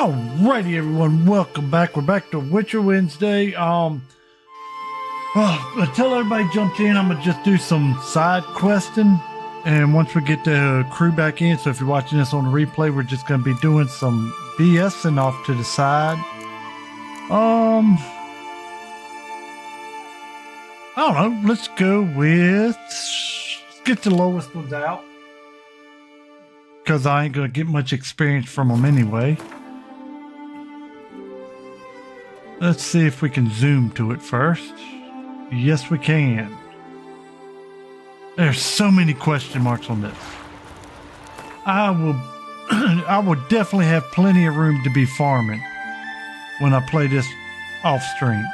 Alrighty, everyone, welcome back. We're back to Witcher Wednesday. Until everybody jumps in, I'm gonna just do some side questing, and once we get the crew back in, so if you're watching this on the replay, we're just gonna be doing some BSing off to the side. I don't know. Let's go with let's get the lowest ones out because I ain't gonna get much experience from them anyway. Let's see if we can zoom to it first. Yes, we can. There's so many question marks on this. I will definitely have plenty of room to be farming when I play this off stream.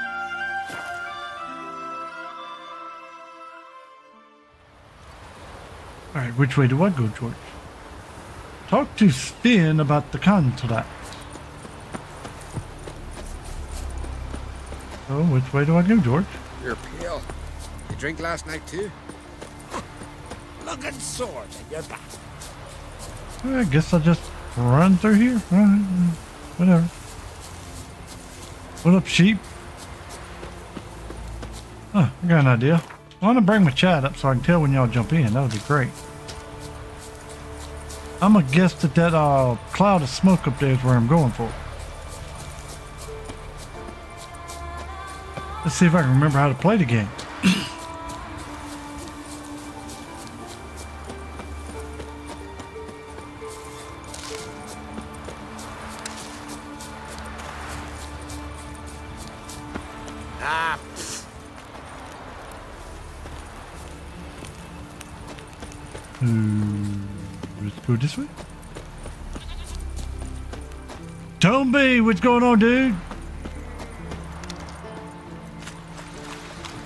All right, which way do I go, George? Talk to Sven about the contract. Oh, which way do I go, George? You're pale. You drink last night too? Looking sore in your back. I guess I'll just run through here. All right, whatever. What up, sheep? Oh, I got an idea. I want to bring my chat up so I can tell when y'all jump in. That would be great. I'm going to guess that cloud of smoke up there is where I'm going for. Let's see if I can remember how to play the game. Let's go this way. Tomby, what's going on, dude?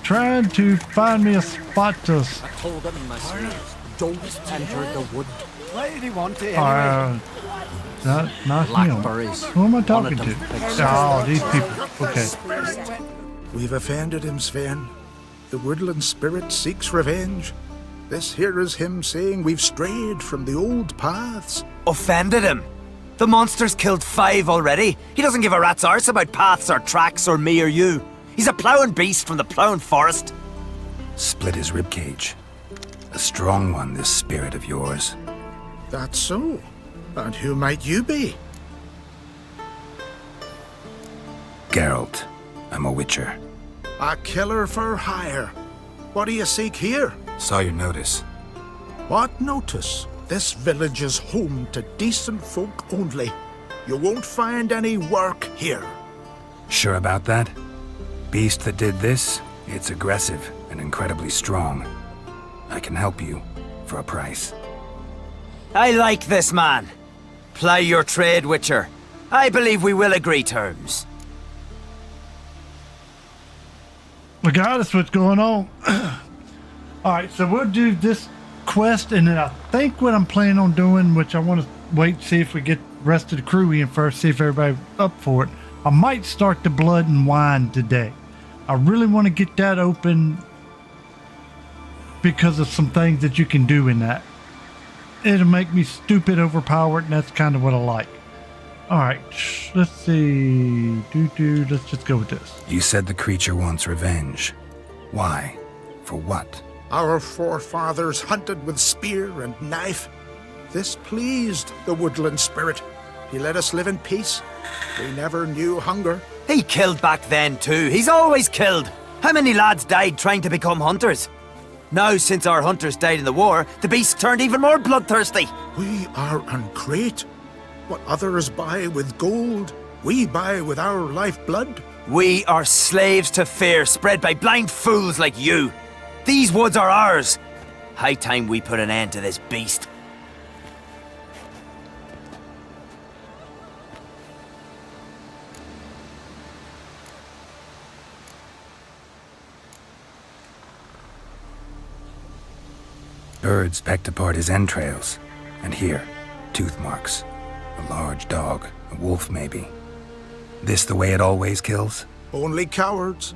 Trying to find me a spot to... I told them, my slaves, don't enter the wood. Why do they want to anyway? Not him. Blackberries. Who am I talking to? Oh, these people. Okay. We've offended him, Sven. The woodland spirit seeks revenge. This here is him saying we've strayed from the old paths. Offended him? The monster's killed 5 already. He doesn't give a rat's arse about paths or tracks or me or you. He's a ploughing beast from the ploughing forest. Split his ribcage. A strong one, this spirit of yours. That's so. And who might you be? Geralt. I'm a witcher. A killer for hire. What do you seek here? Saw your notice. What notice? This village is home to decent folk only. You won't find any work here. Sure about that? Beast that did this, it's aggressive and incredibly strong. I can help you for a price. I like this man. Ply your trade, Witcher. I believe we will agree terms. Regardless what's going on. Alright, so we'll do this quest, and then I think what I'm planning on doing, which I want to wait and see if we get the rest of the crew in first, see if everybody's up for it. I might start the blood and wine today. I really want to get that open because of some things that you can do in that. It'll make me stupid overpowered, and that's kind of what I like. Alright, let's see. Let's just go with this. You said the creature wants revenge. Why? For what? Our forefathers hunted with spear and knife. This pleased the woodland spirit. He let us live in peace. We never knew hunger. He killed back then too. He's always killed. How many lads died trying to become hunters? Now, since our hunters died in the war, the beast turned even more bloodthirsty. We are ungreat. What others buy with gold, we buy with our lifeblood. We are slaves to fear spread by blind fools like you. These woods are ours. High time we put an end to this beast. Birds pecked apart his entrails. And here, tooth marks. A large dog, a wolf maybe. This the way it always kills? Only cowards.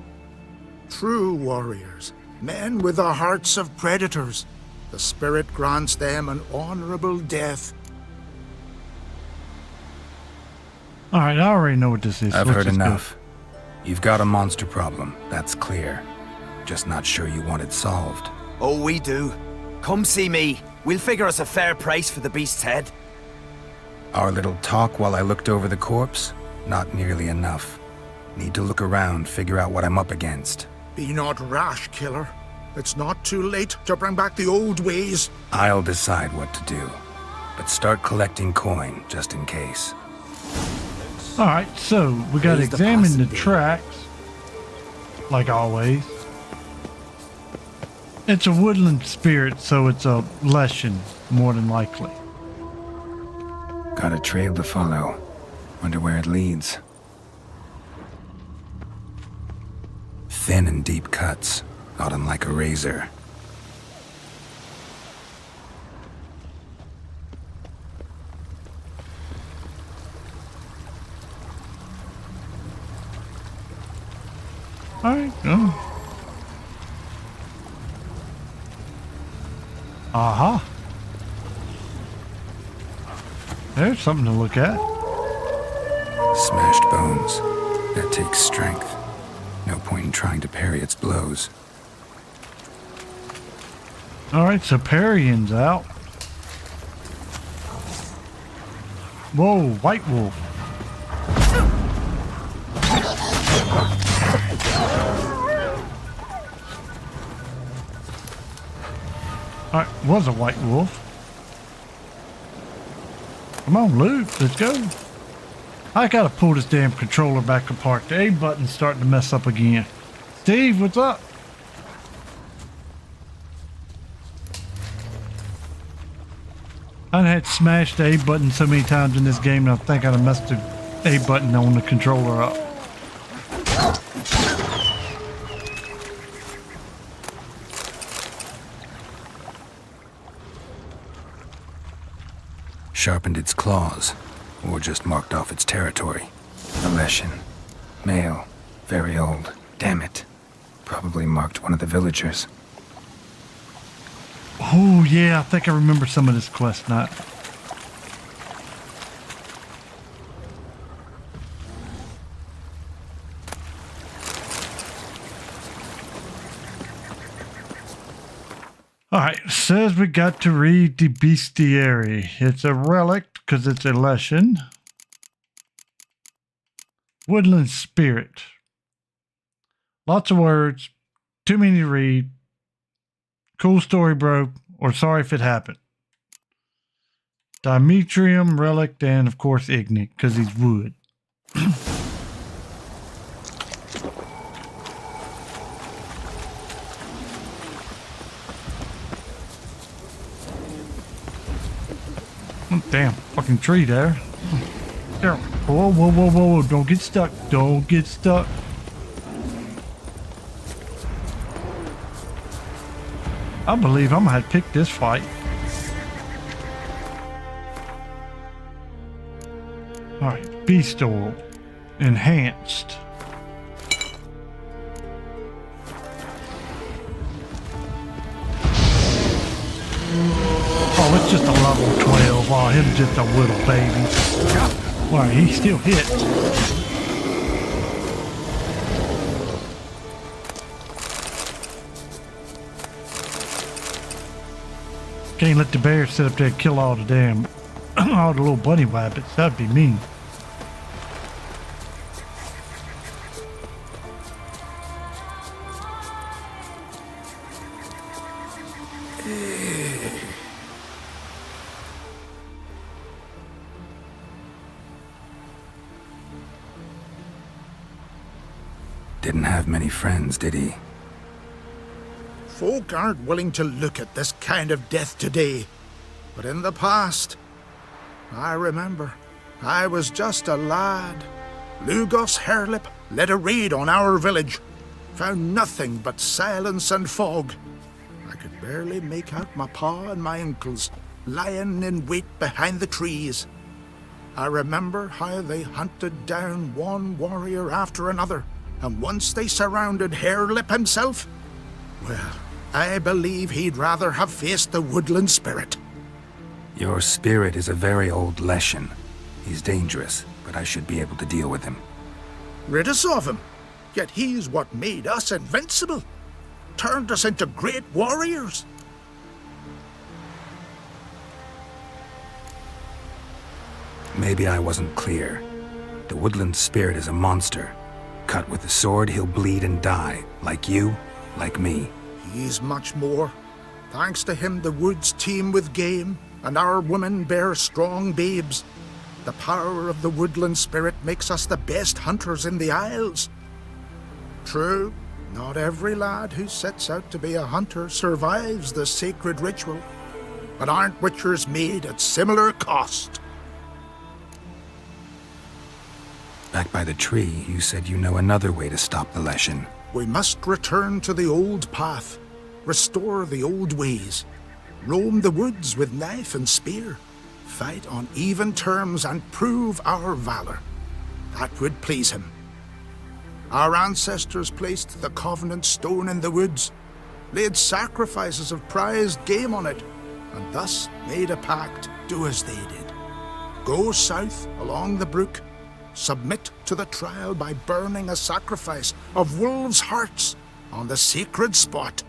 True warriors. Men with the hearts of predators. The spirit grants them an honorable death. All right, I already know what this is. I've Let's heard just go. enough. You've got a monster problem, that's clear. Just not sure you want it solved. Oh, we do. Come see me. We'll figure us a fair price for the beast's head. Our little talk while I looked over the corpse? Not nearly enough. Need to look around, figure out what I'm up against. Be not rash, killer. It's not too late to bring back the old ways. I'll decide what to do. But start collecting coin, just in case. All right, so we got to Raise the examine the possibility. tracks, like always. It's a woodland spirit, so it's a Leshen, more than likely. Got a trail to follow. Wonder where it leads. Thin and deep cuts, not unlike a razor. All right. Oh. Aha. There's something to look at. Smashed bones. That takes strength. No point in trying to parry its blows. All right, so Parion's out. Whoa, White Wolf. All right, was a White Wolf. Come on, Luke, let's go. I gotta pull this damn controller back apart. The A button's starting to mess up again. Steve, what's up? I had smashed the A button so many times in this game, and I think I messed the A button on the controller up. Sharpened its claws, or just marked off its territory. A Leshen. Male. Very old. Damn it. Probably marked one of the villagers. Oh yeah, I think I remember some of this quest night. Alright, says we got to read the bestiary. It's a relic because it's a Leshen. Woodland spirit. Lots of words. Too many to read. Cool story, bro. Or sorry if it happened. Dimetrium, relic, and of course Ignik, because he's wood. Oh, damn, fucking tree there. There. Whoa, whoa, whoa, whoa, whoa. Don't get stuck. Don't get stuck. I believe I'm gonna have to pick this fight. Alright, beast oil. Enhanced. Oh, it's just a level 12. Oh, him just a little baby. Alright, he still hits. Can't let the bear sit up there and kill all the damn, all the little bunny rabbits. That'd be mean. Didn't have many friends, did he? Folk aren't willing to look at this kind of death today. But in the past, I remember, I was just a lad. Lugos Hairlip led a raid on our village. Found nothing but silence and fog. I could barely make out my pa and my uncles lying in wait behind the trees. I remember how they hunted down one warrior after another, and once they surrounded Hairlip himself, well, I believe he'd rather have faced the woodland spirit. Your spirit is a very old Leshen. He's dangerous, but I should be able to deal with him. Rid us of him. Yet he's what made us invincible. Turned us into great warriors. Maybe I wasn't clear. The woodland spirit is a monster. Cut with the sword, he'll bleed and die. Like you, like me. He's much more. Thanks to him, the woods teem with game, and our women bear strong babes. The power of the woodland spirit makes us the best hunters in the Isles. True, not every lad who sets out to be a hunter survives the sacred ritual, but aren't witchers made at similar cost? Back by the tree, you said you know another way to stop the Leshen. We must return to the old path, restore the old ways, roam the woods with knife and spear, fight on even terms and prove our valor. That would please him. Our ancestors placed the Covenant Stone in the woods, laid sacrifices of prized game on it, and thus made a pact, do as they did. Go south along the brook, submit to the trial by burning a sacrifice of wolves' hearts on the sacred spot.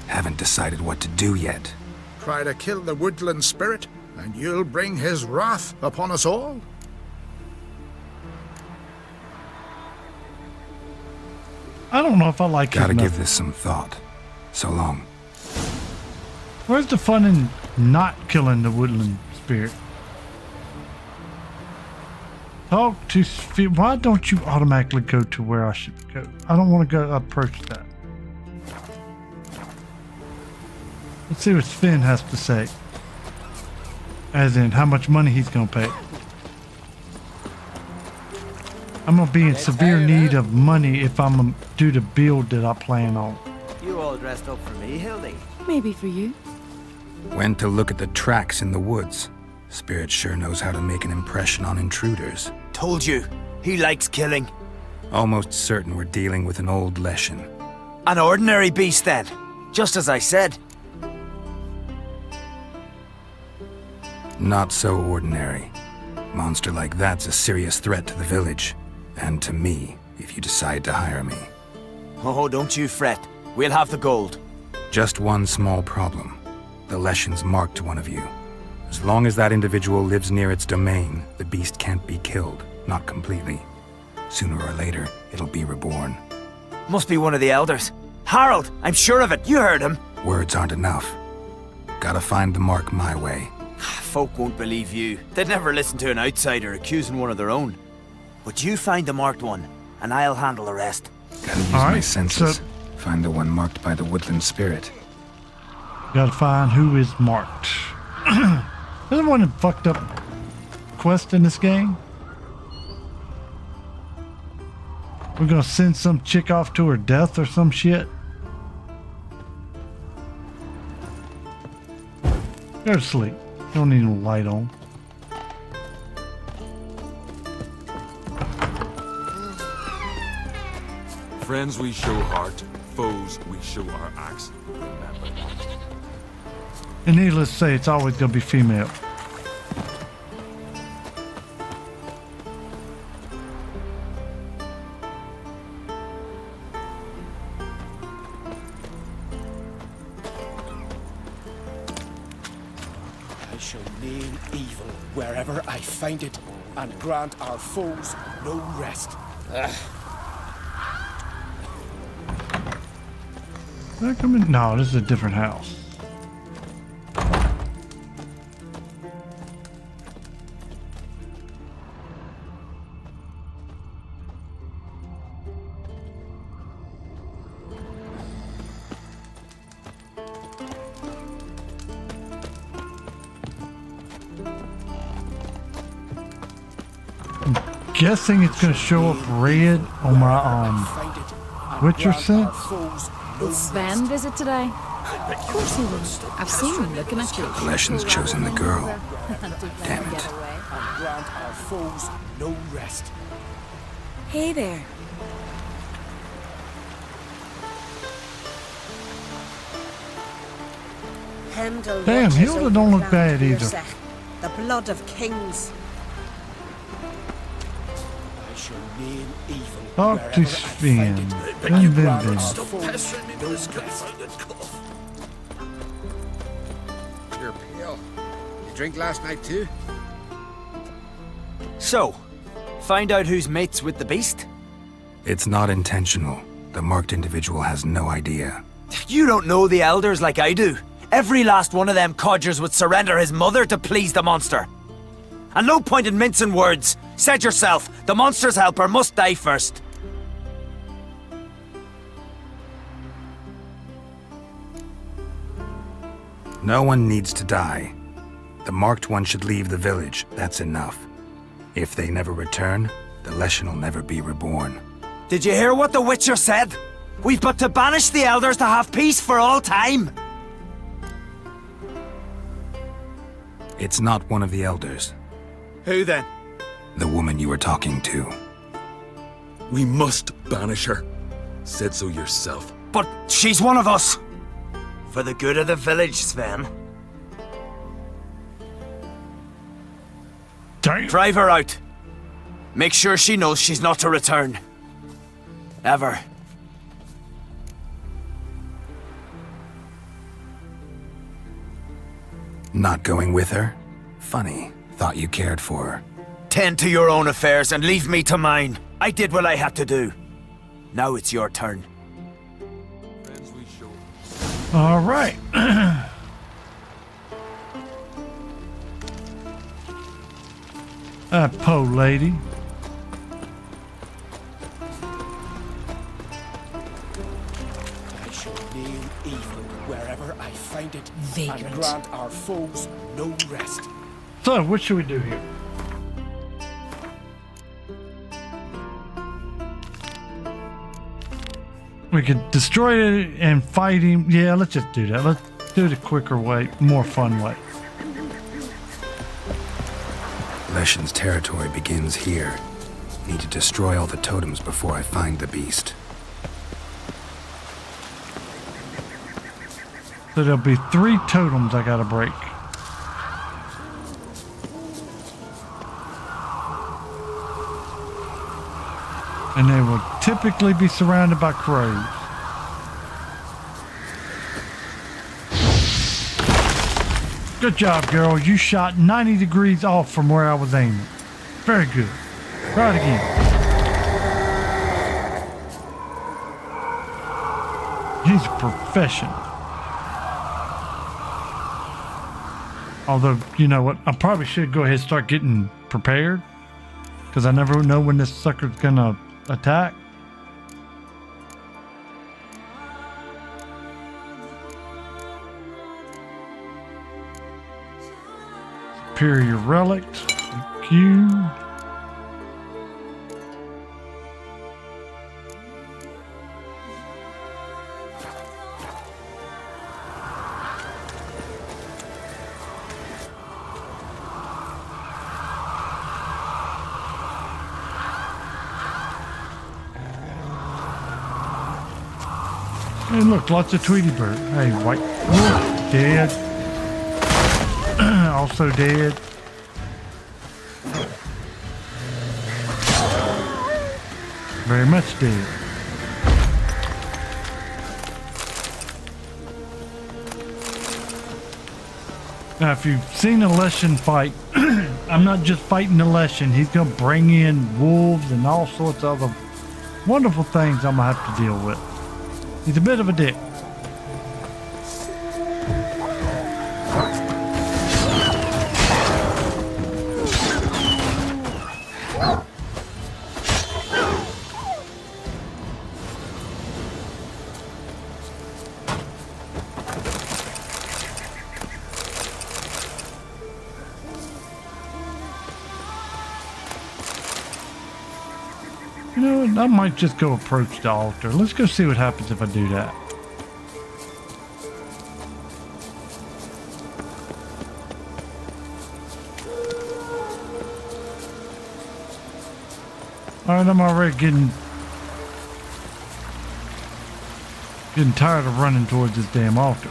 Haven't decided what to do yet. Try to kill the woodland spirit, and you'll bring his wrath upon us all. I don't know if I like it Gotta enough. give this some thought. So long. Where's the fun in not killing the woodland spirit? Talk to Sphere. Why don't you automatically go to where I should go? I don't want to go approach that. Let's see what Sven has to say. As in, how much money he's gonna pay. I'm gonna be in severe need of money if I'm gonna do the build that I plan on. You all dressed up for me, Hildy? Maybe for you. Went to look at the tracks in the woods. Spirit sure knows how to make an impression on intruders. Told you, he likes killing. Almost certain we're dealing with an old Leshen. An ordinary beast then, just as I said. Not so ordinary. Monster like that's a serious threat to the village. And to me, if you decide to hire me. Oh, don't you fret. We'll have the gold. Just one small problem. The Leshen's marked one of you. As long as that individual lives near its domain, the beast can't be killed. Not completely. Sooner or later, it'll be reborn. Must be one of the elders. Harold, I'm sure of it. You heard him. Words aren't enough. Gotta find the mark my way. Folk won't believe you. They'd never listen to an outsider accusing one of their own. But you find the marked one, and I'll handle the rest. Gotta use All my right, senses. so- Find the one marked by the woodland spirit. Gotta find who is marked. There's one fucked up quest in this game. We're gonna send some chick off to her death or some shit. Go to sleep. Don't need no light on. Friends we show heart, foes we show our axe. Remember that. And needless to say, it's always gonna be female. I shall name evil wherever I find it, and grant our foes no rest. Did I come in? No, this is a different house. Guessing it's gonna show up red on my Find it, and Witcher grant our sense? foes no Will Sven visit today? Of course he will. I've seen him looking at you. The Leshen's chosen the girl. Damn it. and grant our foes no rest. Hey there. Pendle Damn, watches Hilda over don't look Clan bad either. Pirsech, the blood of kings. I shall name evil Talk wherever to I Sven. find it, Then, and then, grant then. our foes no rest. You're pale. You drink last night too? So, find out who's mates with the beast? It's not intentional. The marked individual has no idea. You don't know the elders like I do. Every last one of them codgers would surrender his mother to please the monster. And no point in mincing words. Said yourself, the monster's helper must die first. No one needs to die. The marked one should leave the village. That's enough. If they never return, the Leshen will never be reborn. Did you hear what the Witcher said? We've but to banish the elders to have peace for all time. It's not one of the elders. Who then? The woman you were talking to. We must banish her. Said so yourself. But she's one of us. For the good of the village, Sven. Damn. Drive her out. Make sure she knows she's not to return. Ever. Not going with her? Funny. Thought you cared for her. Tend to your own affairs and leave me to mine. I did what I had to do. Now it's your turn. Friends we show. All right. That poor lady. I shall name evil wherever I find it, and Vagrant. grant our foes no rest. So, what should we do here? We could destroy it and fight him. Yeah, let's just do that. Let's do it a quicker way, more fun way. Leshen's territory begins here. Need to destroy all the totems before I find the beast. So there'll be 3 totems I gotta break. And they will typically be surrounded by crows. Good job, girl. You shot 90 degrees off from where I was aiming. Very good. Try it again. He's a professional. Although, you know what? I probably should go ahead and start getting prepared. Because I never know when this sucker's gonna attack. Superior relics. Thank you. Hey, look, lots of Tweety Bird. Hey, white wolf, dead. Also dead. Very much dead. Now, if you've seen a Leshen fight, I'm not just fighting the Leshen. He's going to bring in wolves and all sorts of other wonderful things I'm going to have to deal with. He's a bit of a dick. You know what? I might just go approach the altar. Let's go see what happens if I do that. Alright, I'm already getting tired of running towards this damn altar.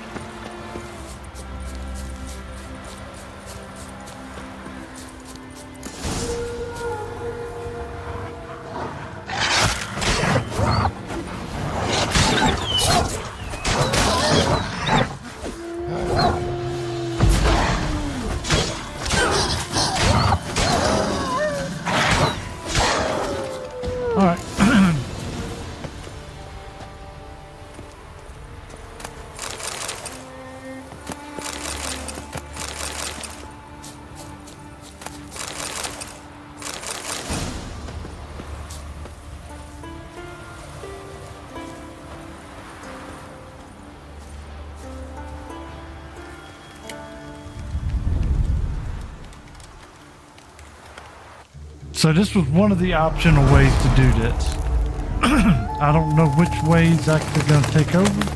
So this was one of the optional ways to do this. I don't know which way is actually going to take over.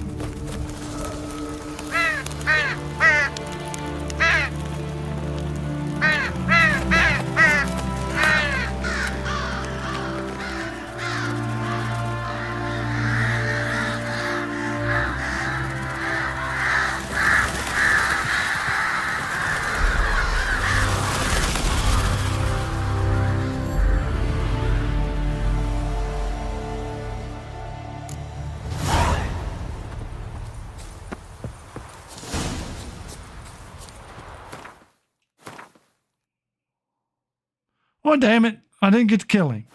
Oh, damn it. I didn't get to kill him.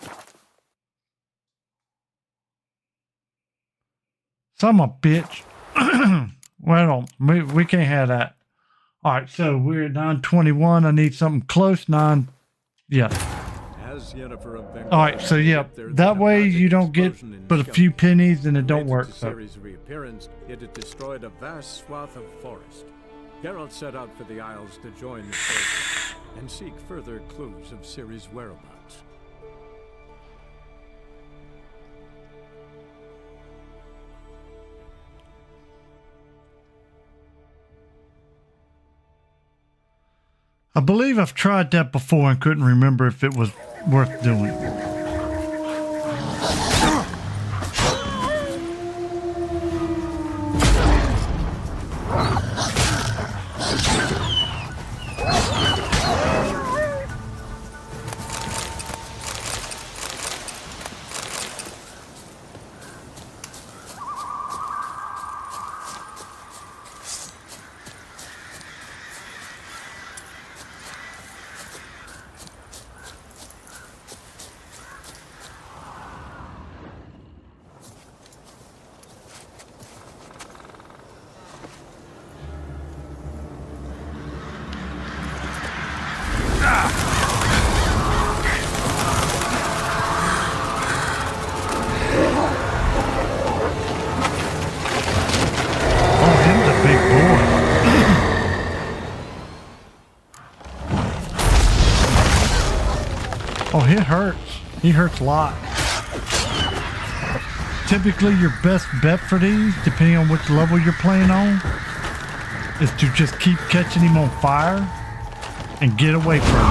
Son of a bitch. Well, we can't have that. All right, so we're at 9:21. I need something close. Yeah. All right, so yeah, that way you don't get but a few pennies and it don't work. So. Reappearance, it had destroyed a vast swath of forest. Geralt set out for the Isles to join the forces and seek further clues of Ciri's whereabouts. I believe I've tried that before and couldn't remember if it was worth doing. Oh, it hurts. He hurts a lot. Typically, your best bet for these, depending on which level you're playing on, is to just keep catching him on fire and get away from him.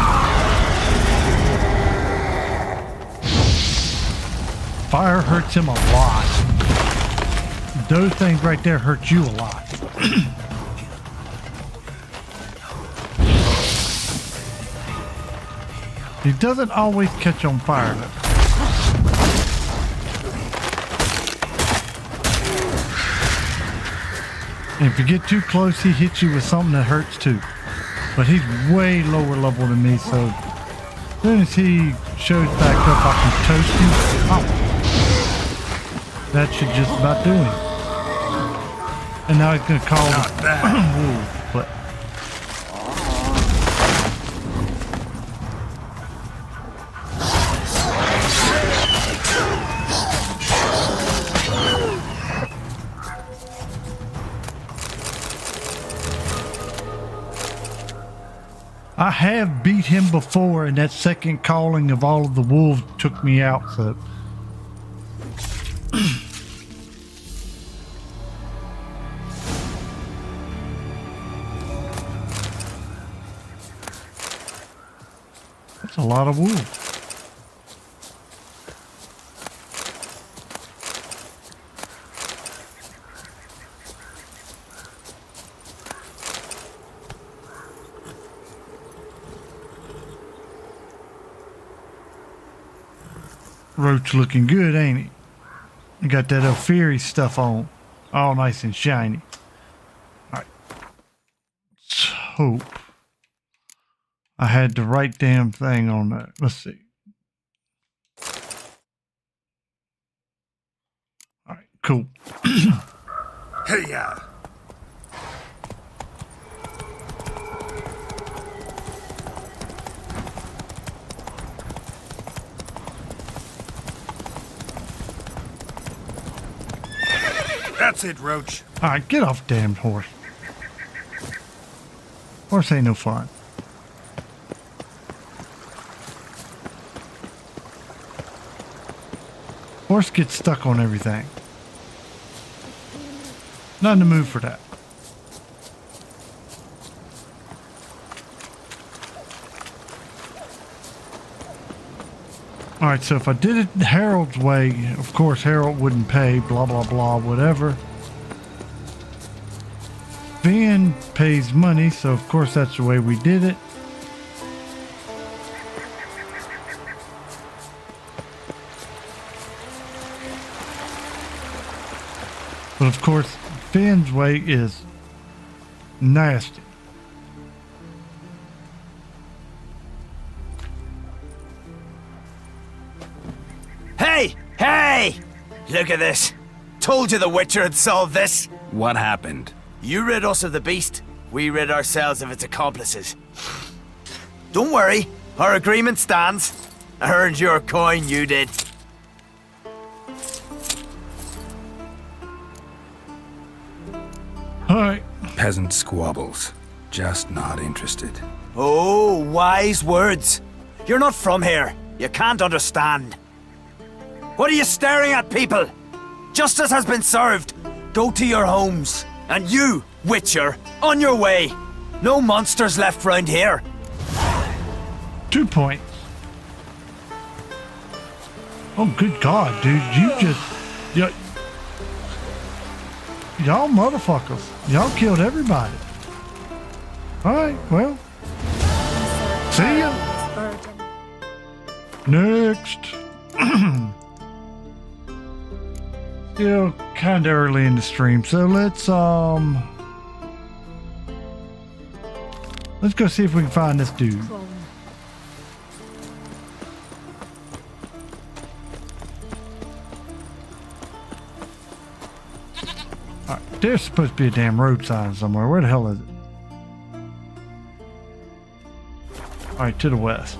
Fire hurts him a lot. Those things right there hurt you a lot. He doesn't always catch on fire though. And if you get too close, he hits you with something that hurts too. But he's way lower level than me, so as soon as he shows back up, I can toast him. Oh. That should just about do him. And now he's going to call wolves, but I have beat him before, and that second calling of all of the wolves took me out, so. That's a lot of wolves. Roach looking good, ain't he? You got that Alfieri stuff on. All nice and shiny. Alright. Let's hope I had the right damn thing on that. Let's see. Alright, cool. Hey, ya. That's it, Roach. Alright, get off the damn horse. Horse ain't no fun. Horse gets stuck on everything. Not in the mood for that. Alright, so if I did it Harold's way, of course Harold wouldn't pay, blah blah blah, whatever. Finn pays money, so of course that's the way we did it. But of course, Finn's way is nasty. Hey! Hey! Look at this. Told you the Witcher had solved this. What happened? You rid us of the beast, we rid ourselves of its accomplices. Don't worry, our agreement stands. I earned your coin, you did. Alright. Peasant squabbles. Just not interested. Oh, wise words. You're not from here. You can't understand. What are you staring at, people? Justice has been served. Go to your homes. And you, Witcher, on your way. No monsters left round here. 2 points. Oh, good God, dude. You just... Y'all motherfuckers. Y'all killed everybody. Alright, well. See ya. Next. Still kind of early in the stream, so let's go see if we can find this dude. Alright, there's supposed to be a damn road sign somewhere. Where the hell is it? Alright, to the west.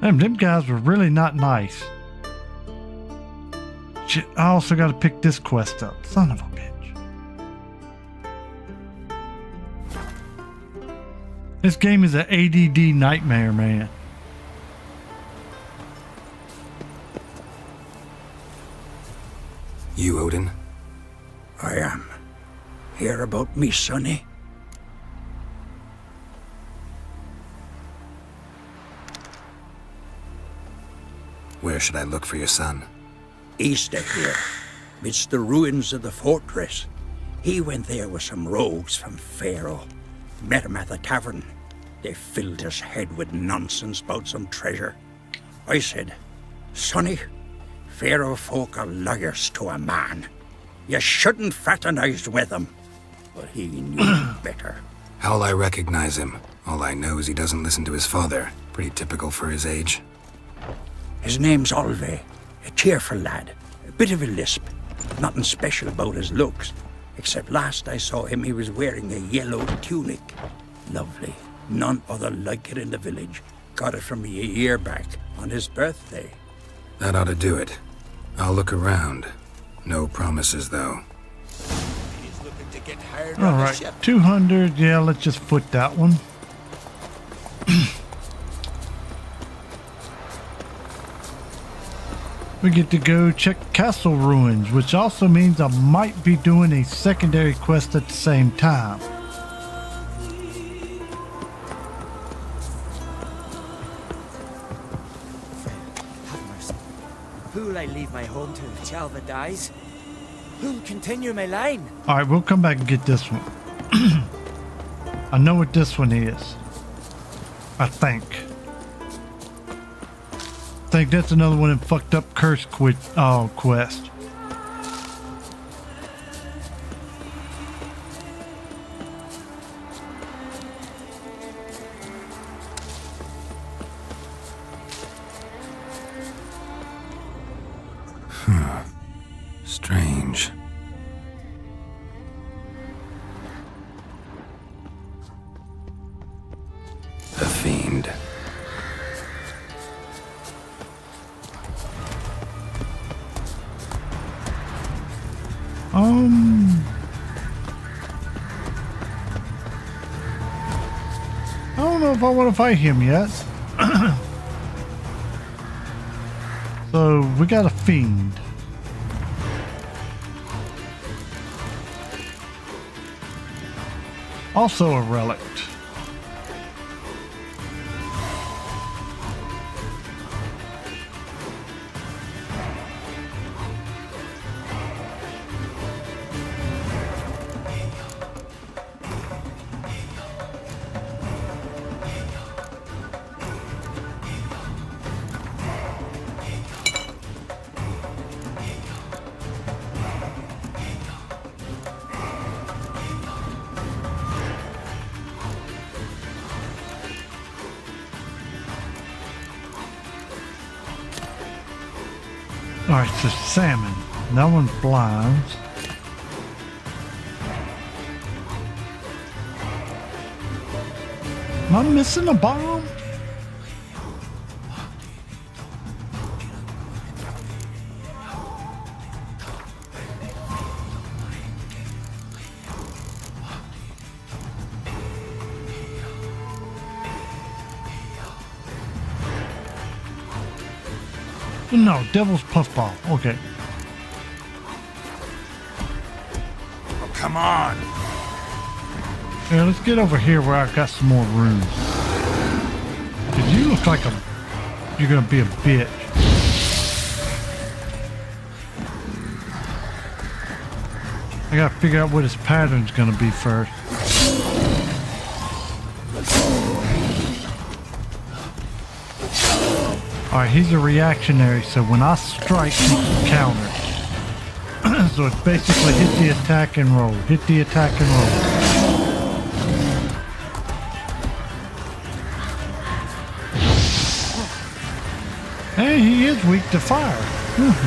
Damn, them guys were really not nice. Shit, I also gotta pick this quest up. Son of a bitch. This game is an ADD nightmare, man. You, Odin? I am. Hear about me, sonny? Where should I look for your son? East of here, midst the ruins of the fortress. He went there with some rogues from Pharaoh. Met him at the tavern. They filled his head with nonsense about some treasure. I said, Sonny, Pharaoh folk are liars to a man. You shouldn't fraternize with them. But he knew better. How'll I recognize him? All I know is he doesn't listen to his father. Pretty typical for his age. His name's Olve, a cheerful lad, a bit of a lisp. Nothing special about his looks, except last I saw him he was wearing a yellow tunic. Lovely, none other like it in the village. Got it from me a year back, on his birthday. That ought to do it. I'll look around. No promises, though. He's looking to get hired All on a right, ship. 200. Yeah, let's just foot that one. We get to go check castle ruins, which also means I might be doing a secondary quest at the same time. Have mercy. Who'll I leave my home to if Chalva dies? Who'll continue my line? All right, we'll come back and get this one. I know what this one is. I think that's another one in fucked up curse quest. Strange. A fiend. know if I want to fight him yet. So we got a fiend. Also a relic. Alright, so salmon. That one's blinds. Am I missing a bomb? No, Devil's Puffball. Okay. Oh, come on! Yeah, let's get over here where I got some more room. Cause you look like you're gonna be a bitch. I gotta figure out what his pattern's gonna be first. Alright, he's a reactionary, so when I strike, he can counter. So it's basically hit the attack and roll. Hit the attack and roll. Hey, he is weak to fire.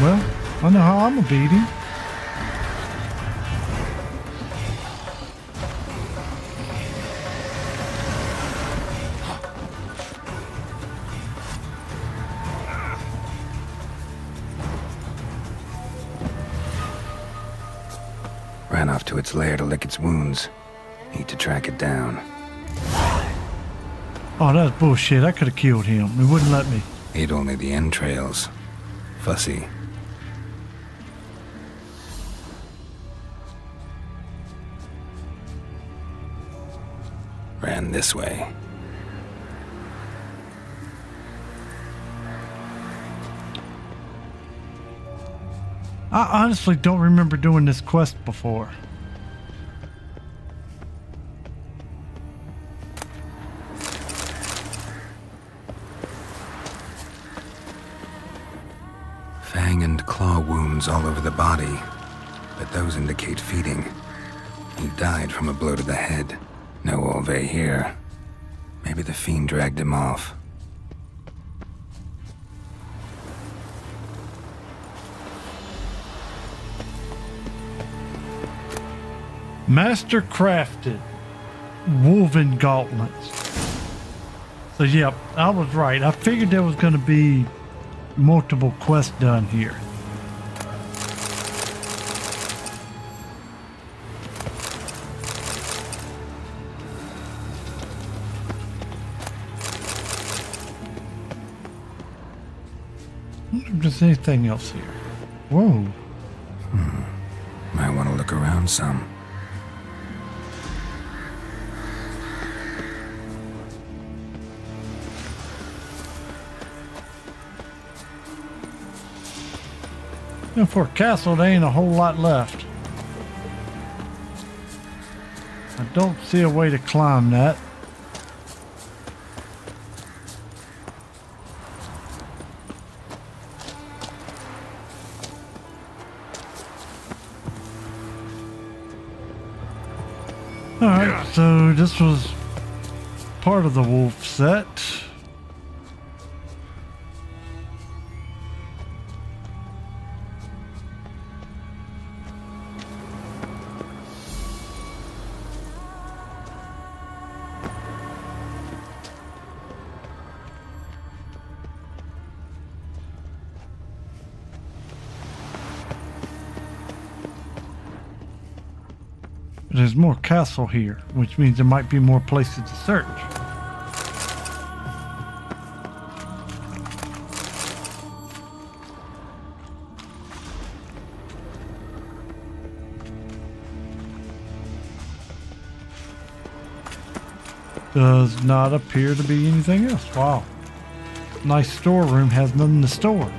Well, I know how I'm gonna beat him. Ran off to its lair to lick its wounds. Need to track it down. Oh, that's bullshit. I could have killed him. It wouldn't let me. Ate only the entrails. Fussy. Ran this way. I honestly don't remember doing this quest before. Fang and claw wounds all over the body, but those indicate feeding. He died from a blow to the head. No Olve here. Maybe the fiend dragged him off. Master crafted woven gauntlets. So yep, I was right. I figured there was going to be multiple quests done here. I wonder if there's anything else here. Whoa. Might want to look around some. And for a castle, there ain't a whole lot left. I don't see a way to climb that. Alright, so this was part of the wolf set. There's more castle here, which means there might be more places to search. Does not appear to be anything else. Wow. Nice storeroom, has nothing to store.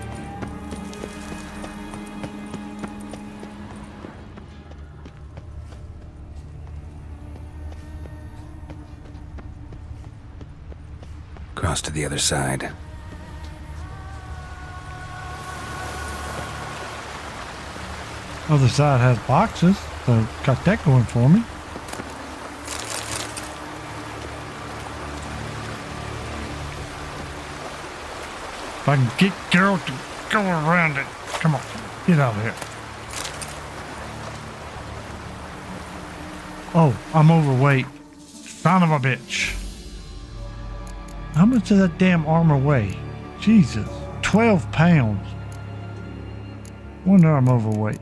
Cross to the other side. Other side has boxes, so got that going for me. If I can get Geralt to go around it. Come on, get out of here. Oh, I'm overweight. Son of a bitch. How much does that damn armor weigh? Jesus, 12 pounds. Wonder I'm overweight.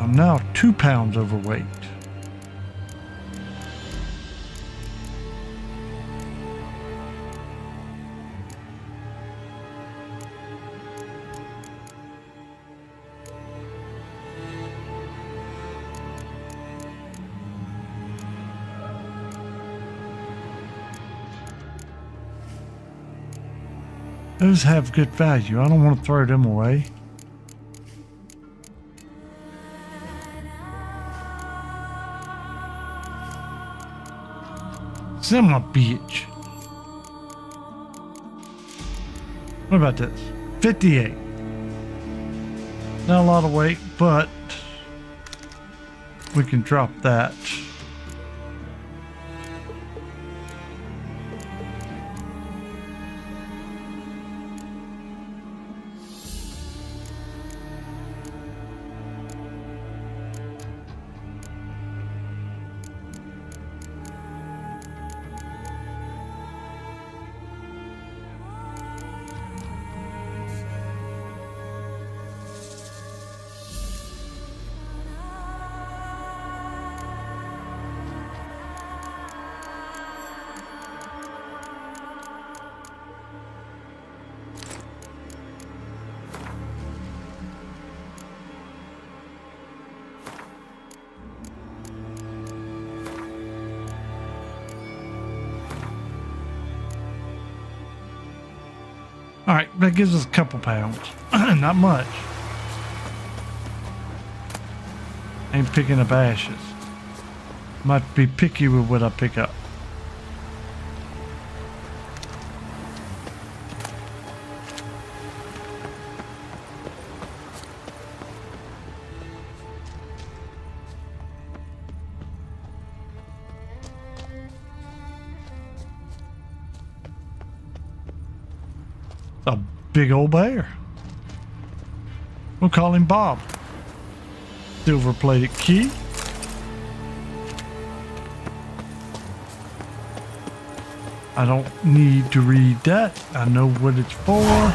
I'm now 2 pounds overweight. Those have good value. I don't want to throw them away. Son of a bitch. What about this? 58. Not a lot of weight, but we can drop that. All right, that gives us a couple pounds. Not much. Ain't picking up ashes. Might be picky with what I pick up. A big old bear. We'll call him Bob. Silver-plated key. I don't need to read that. I know what it's for.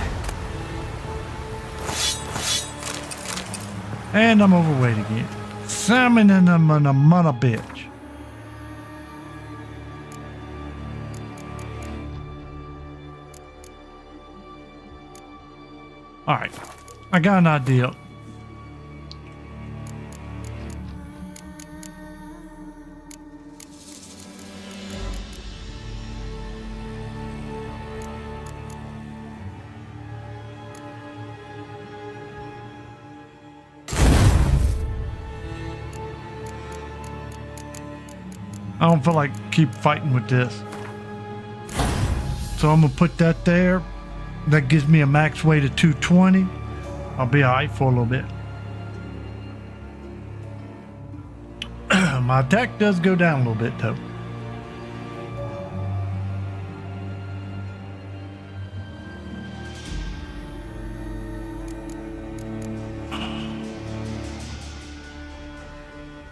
And I'm overweight again. Salmon and I'm a mother bitch. Alright, I got an idea. I don't feel like keep fighting with this. So I'm gonna put that there. That gives me a max weight of 220. I'll be alright for a little bit. My attack does go down a little bit though.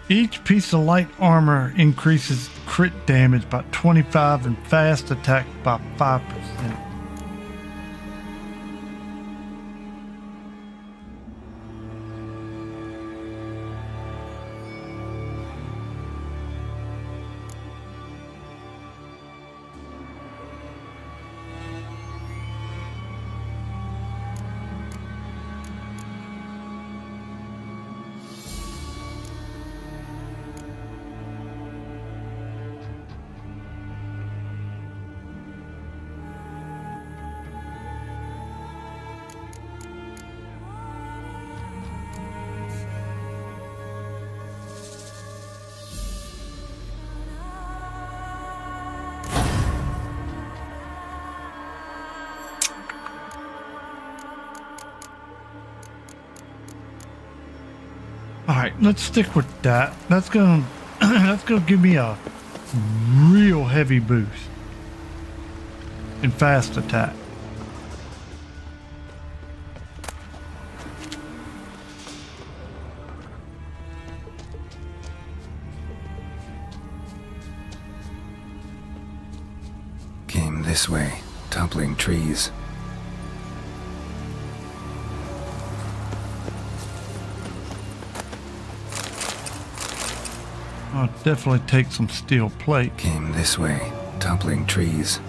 Each piece of light armor increases crit damage by 25 and fast attack by 5%. right, let's stick with that. That's gonna that's gonna give me a real heavy boost in fast attack. Came this way, toppling trees. I'll definitely take some steel plate. Came this way, toppling trees.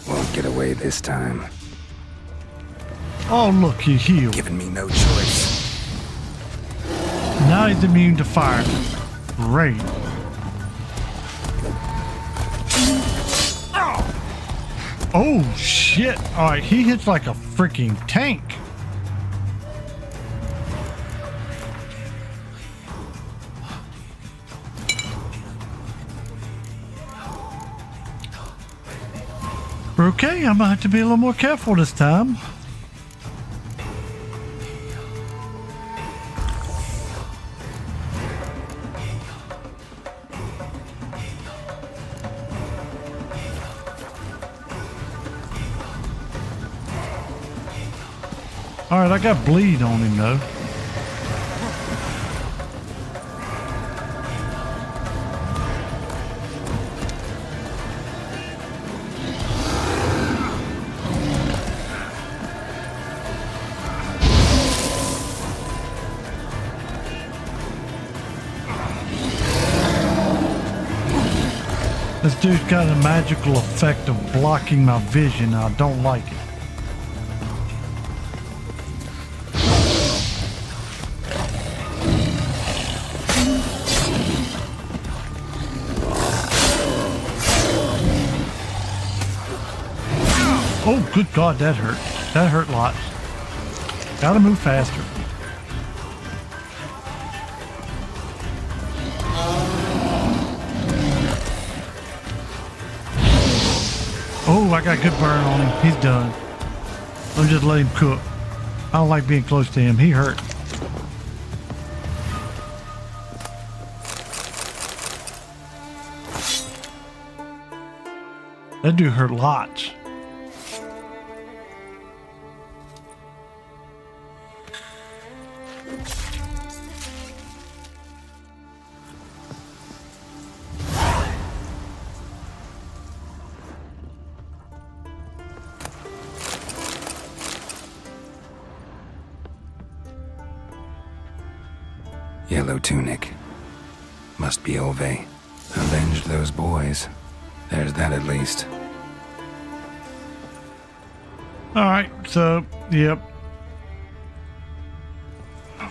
Won't get away this time. Oh, look, he healed. Giving me no choice. Now he's immune to fire. Great. Oh, shit. All right, he hits like a freaking tank. Okay, I'm gonna have to be a little more careful this time. Alright, I got bleed on him though. This dude's got a magical effect of blocking my vision. I don't like it. Oh, good God, that hurt. That hurt lots. Gotta move faster. Oh, I got good burn on him. He's done. Let me just let him cook. I don't like being close to him. He hurt. That dude hurt lots. Yellow tunic. Must be Ove. Avenged those boys. There's that at least. Alright, so, yep.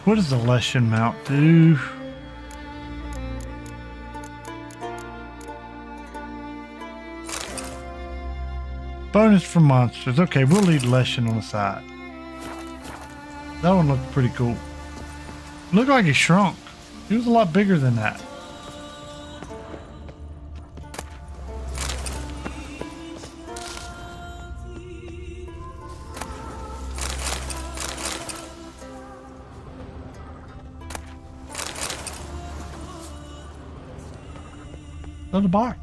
What does the Leshen mount do? Bonus for monsters. Okay, we'll leave Leshen on the side. That one looked pretty cool. Looked like he shrunk. He was a lot bigger than that. Another box.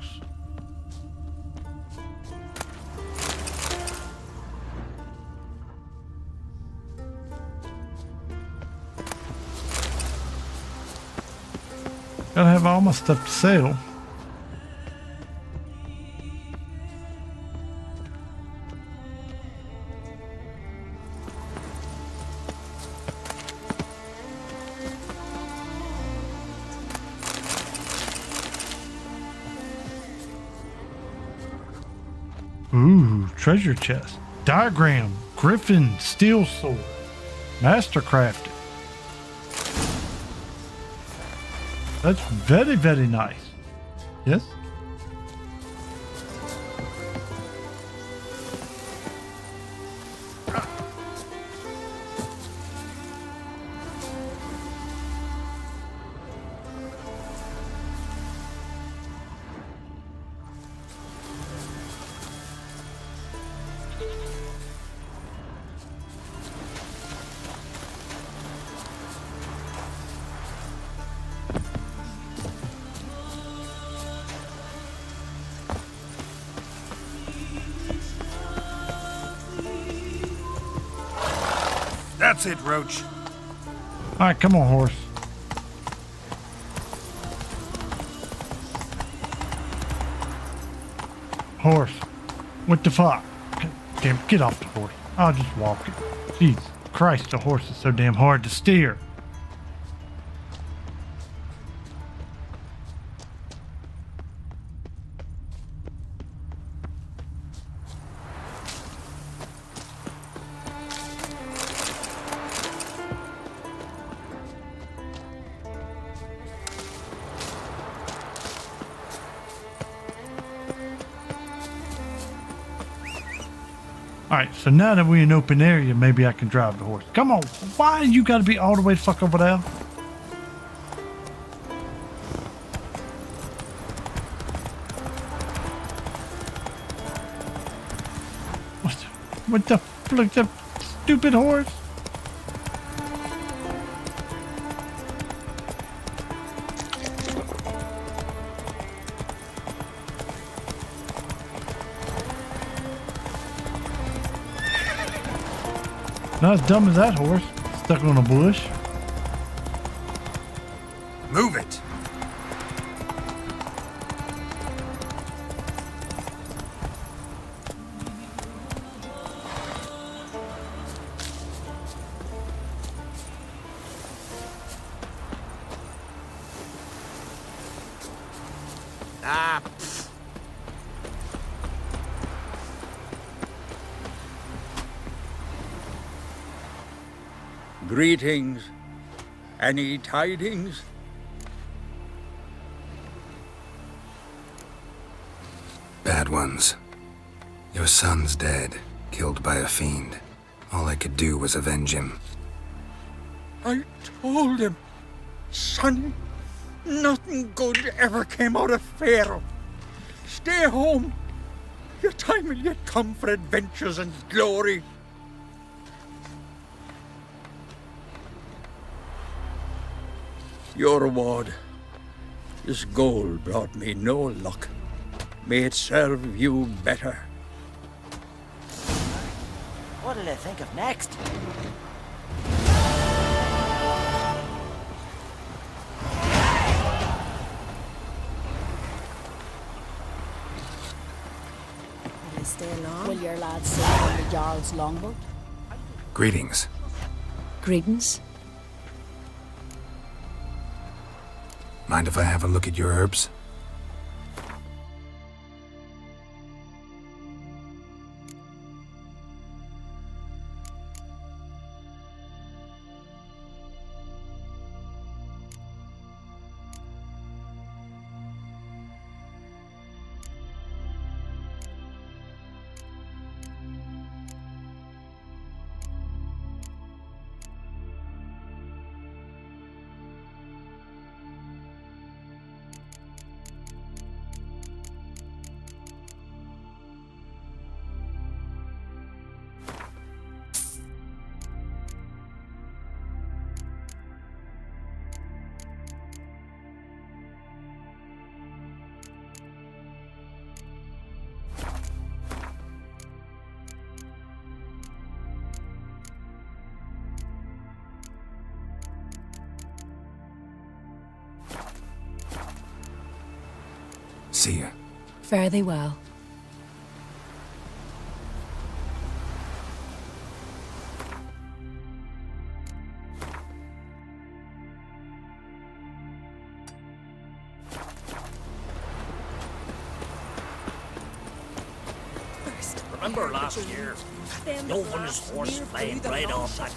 Gotta have all my stuff to sell. Ooh, treasure chest. Diagram. Griffin steel sword. Mastercrafted. That's very, very nice. Yes? That's it, Roach. All right, come on, horse. Horse. What the fuck? Damn, get off the horse. I'll just walk it. Jesus Christ, the horse is so damn hard to steer. Alright, so now that we're in open area, maybe I can drive the horse. Come on, why you gotta be all the way the fuck over there? What the fuck, the stupid horse? Not as dumb as that horse, stuck on a bush. Move it. Ah, Greetings. Any tidings? Bad ones. Your son's dead, killed by a fiend. All I could do was avenge him. I told him, Sonny, nothing good ever came out of Pharaoh. Stay home. Your time will yet come for adventures and glory. Your reward. This gold brought me no luck. May it serve you better. What did I think of next? Will you stay long? Will your lads sail on the Jarl's longboat? Greetings. Greetings. Mind if I have a look at your herbs? See ya. Fare thee well. Remember last year? No one's horse flying right off that.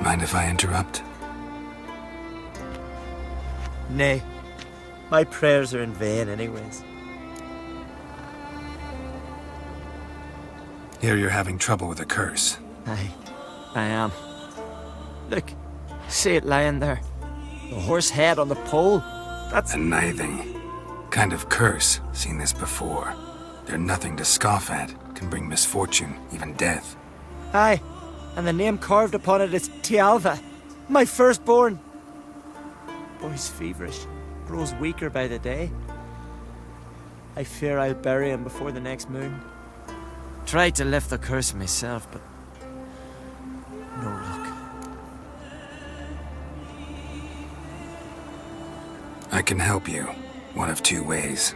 Mind if I interrupt? Nay. My prayers are in vain anyways. Hear you're having trouble with a curse. Aye, I am. Look, see it lying there. The horse head on the pole. That's... A nithing. Kind of curse. Seen this before. They're nothing to scoff at. Can bring misfortune, even death. Aye, and the name carved upon it is Tialva, my firstborn. Boy's feverish, grows weaker by the day. I fear I'll bury him before the next moon. Tried to lift the curse myself, but no luck. I can help you, one of two ways.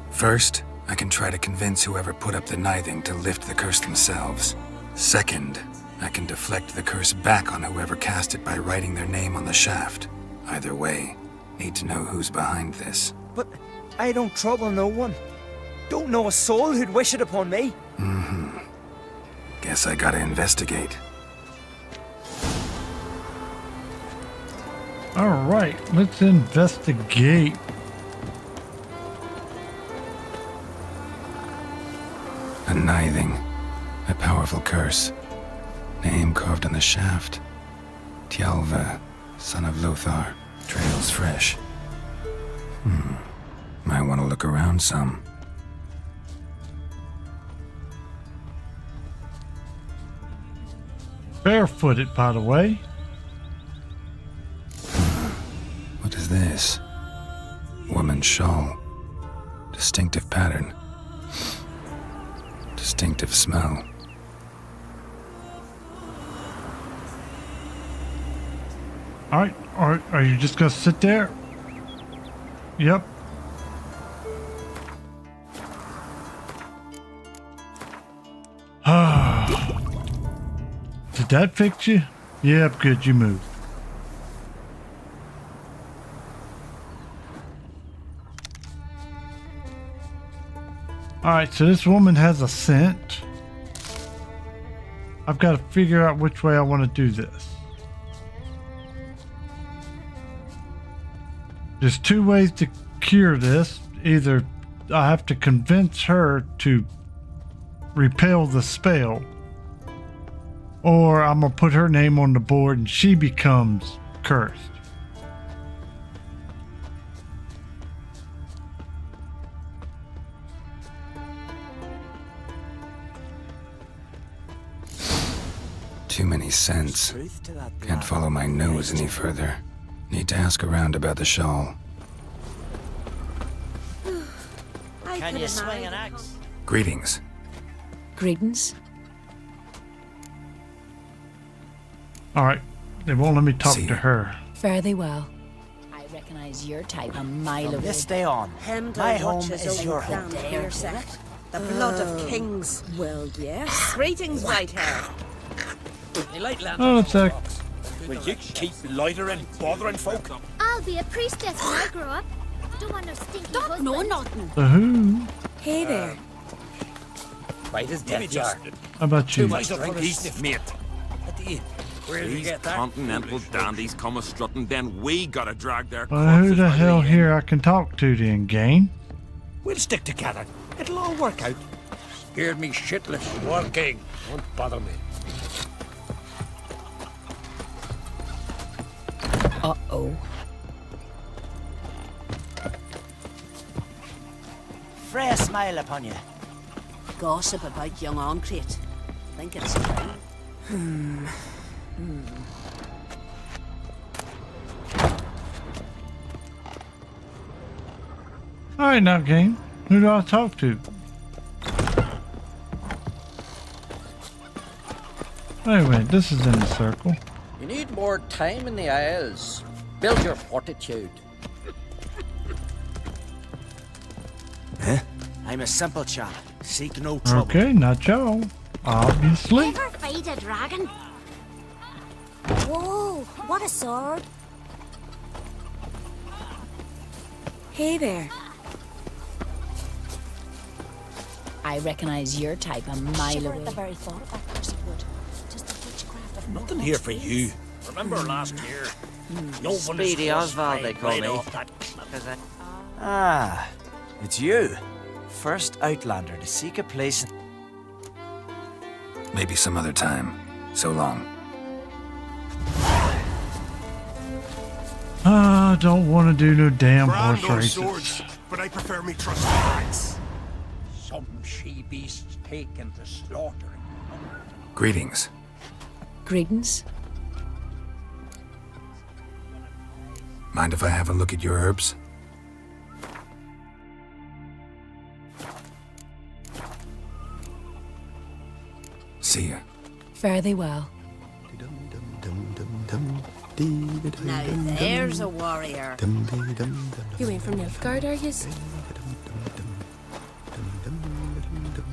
First, I can try to convince whoever put up the nithing to lift the curse themselves. Second, I can deflect the curse back on whoever cast it by writing their name on the shaft. Either way, need to know who's behind this. But I don't trouble no one. Don't know a soul who'd wish it upon me. Guess I gotta investigate. All right, let's investigate. A nithing. A powerful curse. Name carved on the shaft. Tialva, son of Lothar. Trails fresh. Might want to look around some. Barefooted, by the way. What is this? Woman's shawl. Distinctive pattern. Distinctive smell. All right, are you just gonna sit there? Yep. Did that fix you? Yep, good, you moved. Alright, so this woman has a scent. I've got to figure out which way I want to do this. There's two ways to cure this. Either I have to convince her to repel the spell, or I'm going to put her name on the board and she becomes cursed. Too many scents. Can't follow my nose any further. Need to ask around about the shawl. Can you swing an axe? Greetings. Greetings. Alright, they won't let me talk See to ya. her. Fare thee well. I recognize your type a mile away. This day on, Hemdall my home watches is over your clan home. Pearsec. The blood of kings. Well, yes. Greetings, Whitehair. You like land? Oh, it's that. Will you keep loitering, bothering folk? I'll be a priestess when I grow up. Don't want no stinky husband. No, nothing. The who? Hey there. Right as death you are. How about you? much Drink east, mate. Where did you These get that? continental dandies come a strutting, then we gotta drag their Well, who corpses the by hell end. here I can talk to then, gang? We'll stick together. It'll all work out. Scared me shitless. Working. Don't bother me. Uh-oh. Freya smile upon you. Gossip about young Ancrate. Think it's true. Alright now, gang. Who do I talk to? Anyway, this is in the circle. You need more time in the Isles. Build your fortitude. I'm a simple chap. Seek no trouble. Okay, not y'all. Obviously. Ever fight a dragon? Whoa, what a sword. Hey there. I recognize your type a mile Shiver away. at the very thought of that cursed wood. Just the witchcraft of Nothing mortal here for ways. you. Remember last year? No one Speedy Oswald, they call me. That Ah, it's you. First Outlander to seek a place. Maybe some other time. So long. I don't want to do no damn Brand horse or races. swords, but I prefer me trusty axe. Some she-beasts taken to slaughtering. Greetings. Greetings. Mind if I have a look at your herbs? See ya. Fare thee well. Now there's a warrior. You ain't from Nilfgaard, are yous?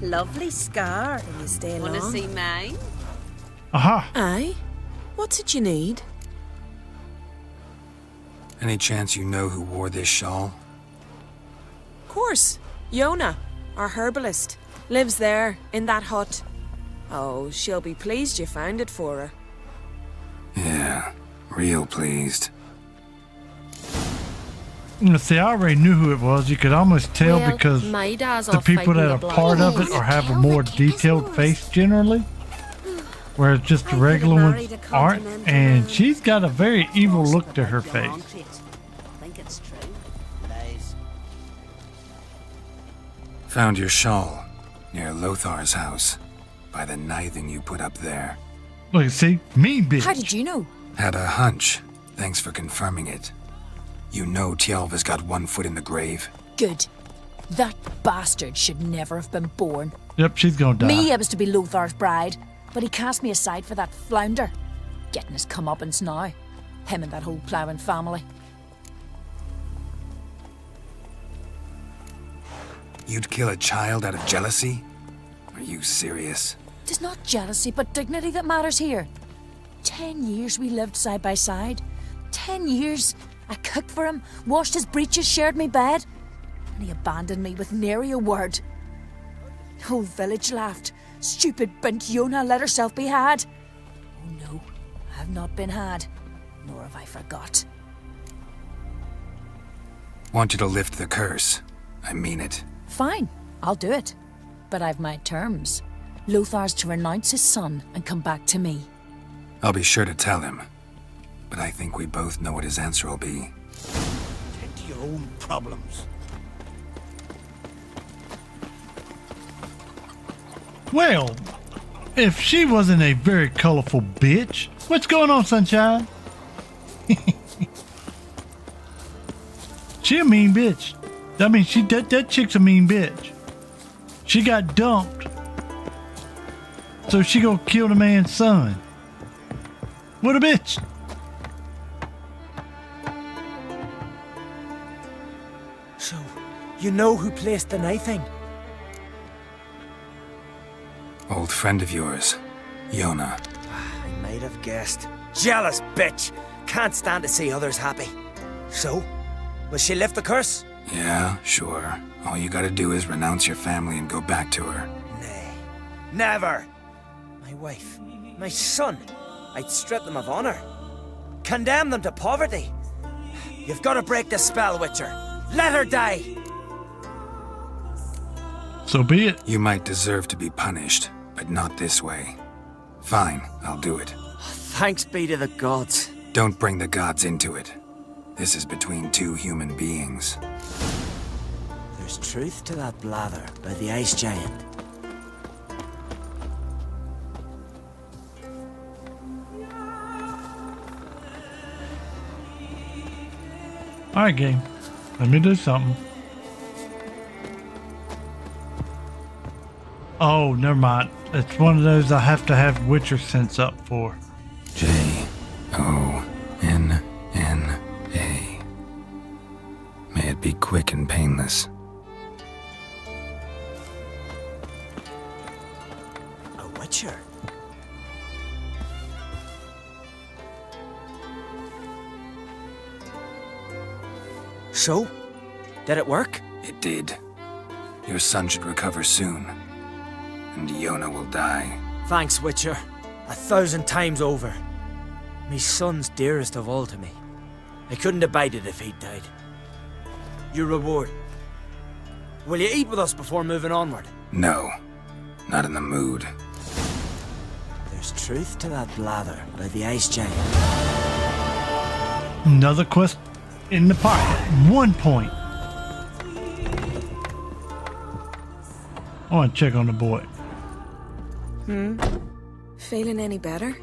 Lovely scar. Can you stay Wanna long? see mine? Aha! Aye. What's it you need? Any chance you know who wore this shawl? Course. Yona, our herbalist, lives there, in that hut. Oh, she'll be pleased you found it for her. Yeah, real pleased. See, I already knew who it was. You could almost tell Well, because my dad's the off people fighting that the are part of blood. it or have a more detailed face generally, whereas just the regular ones aren't. And she's got a very evil look to her face. I think it's true. Lies. Found your shawl near Lothar's house by the knithing you put up there. Look, see, mean bitch. How did you know? Had a hunch. Thanks for confirming it. You know Tjalva's got one foot in the grave. Good. That bastard should never have been born. Yep, she's gonna die. Me, I was to be Lothar's bride, but he cast me aside for that flounder. Getting his comeuppance now. Him and that whole ploughing family. You'd kill a child out of jealousy? Are you serious? Tis not jealousy, but dignity that matters here. 10 years we lived side by side. 10 years. I cooked for him, washed his breeches, shared me bed. And he abandoned me with nary a word. The whole village laughed. Stupid bint Yona let herself be had. Oh no, I have not been had, nor have I forgot. Want you to lift the curse. I mean it. Fine, I'll do it. But I've my terms. Lothar's to renounce his son and come back to me. I'll be sure to tell him. But I think we both know what his answer will be. Tend to your own problems. Well, if she wasn't a very colorful bitch, what's going on, Sunshine? She a mean bitch. I mean, that chick's a mean bitch. She got dumped, so she gonna kill the man's son. What a bitch! So, you know who placed the knifing? Old friend of yours, Yona. I might have guessed. Jealous bitch! Can't stand to see others happy. So, will she lift the curse? Yeah, sure. All you gotta do is renounce your family and go back to her. Nay, never! My wife, my son, I'd strip them of honor. Condemn them to poverty. You've got to break the spell, Witcher. Let her die! So be it. You might deserve to be punished, but not this way. Fine, I'll do it. Thanks be to the gods. Don't bring the gods into it. This is between two human beings. There's truth to that blather by the Ice Giant. Alright, game. Let me do something. Oh, never mind. It's one of those I have to have Witcher sense up for. J-O-N-N-A. May it be quick and painless. A Witcher? So? Did it work? It did. Your son should recover soon. And Yona will die. Thanks, Witcher. 1,000 times over. Me son's dearest of all to me. I couldn't abide it if he'd died. Your reward. Will you eat with us before moving onward? No, not in the mood. There's truth to that blather by the Ice Giant. Another quest in the pocket. 1 point. I want to check on the boy. Feeling any better?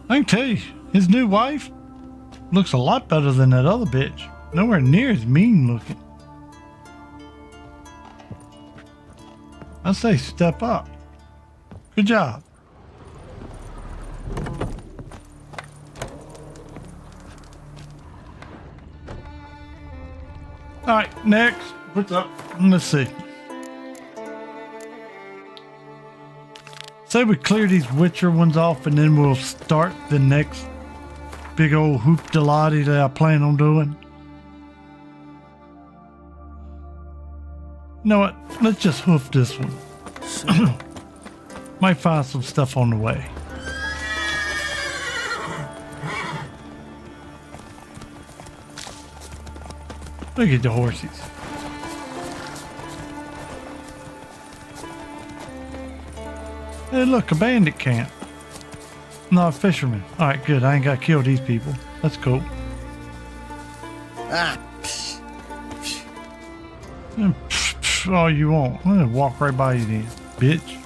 I can tell you, his new wife looks a lot better than that other bitch. Nowhere near as mean looking. I say step up. Good job. All right, next. What's up? Let's see. Say we clear these Witcher ones off and then we'll start the next big old hoop-de-lottie that I plan on doing. You know what? Let's just hoof this one. Might find some stuff on the way. Look at the horses. Hey, look, a bandit camp. No, a fisherman. All right, good. I ain't got to kill these people. That's cool. Ah, All you want. I'm gonna walk right by you then, bitch.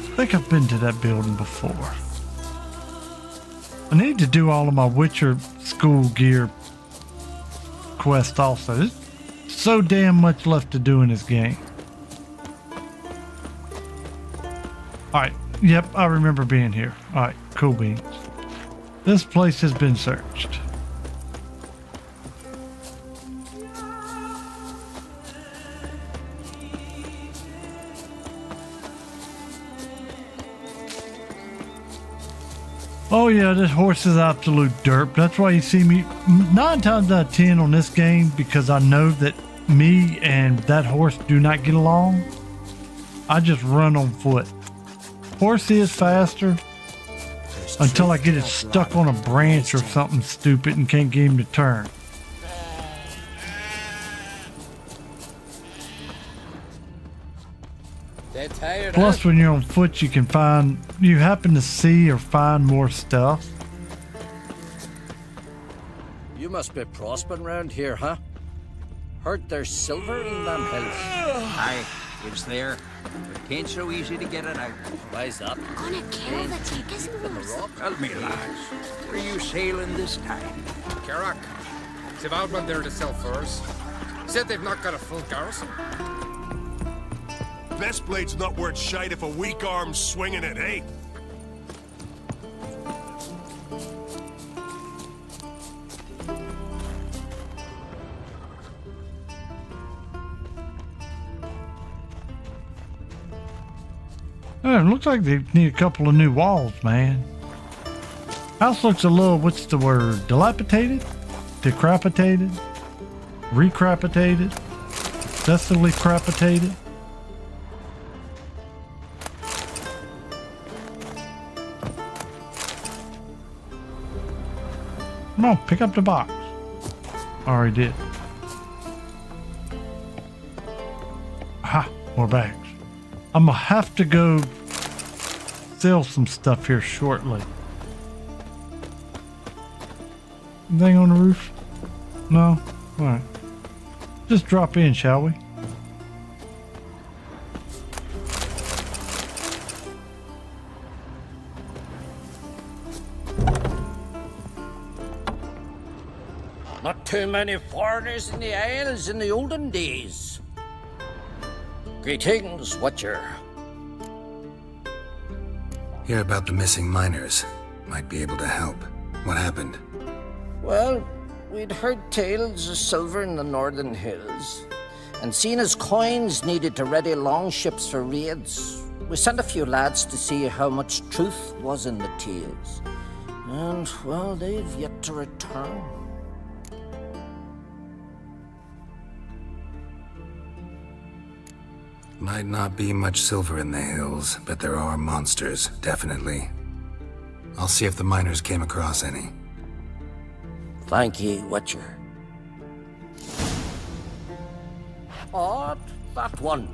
I think I've been to that building before. I need to do all of my Witcher school gear quest also. There's so damn much left to do in this game. Alright, yep, I remember being here. Alright, cool beans. This place has been searched. Oh yeah, this horse is absolute derp. That's why you see me 9 times out of 10 on this game, because I know that me and that horse do not get along. I just run on foot. Horse is faster until I get it stuck on a branch or something stupid and can't get him to turn. Plus, when you're on foot, you happen to see or find more stuff. you must be prospering round here, huh? Heard there's silver in them hills. Aye, it's there. It ain't so easy to get it out. Why's that? Gonna kill the tickets, Tell me, lads, where you sailing this time? Carrack. They've outwent there to sell furs. Said they've not got a full garrison. Bestblade's not worth shite if a weak arm's swinging it, eh? Oh, it looks like they need a couple of new walls, man. House looks a little, what's the word? Dilapidated? Decrepitated? Recrapitated? Excessively crapitated? Come on, pick up the box. Already did. Aha, more bags. I'm gonna have to go sell some stuff here shortly. Anything on the roof? No? Alright. Just drop in, shall we? Not too many foreigners in the Isles in the olden days. Greetings, Witcher. Hear about the missing miners. Might be able to help. What happened? Well, we'd heard tales of silver in the northern hills, and seen as coins needed to ready longships for raids. We sent a few lads to see how much truth was in the tales. And, well, they've yet to return. Might not be much silver in the hills, but there are monsters, definitely. I'll see if the miners came across any. Thank ye, Witcher. Odd, that one.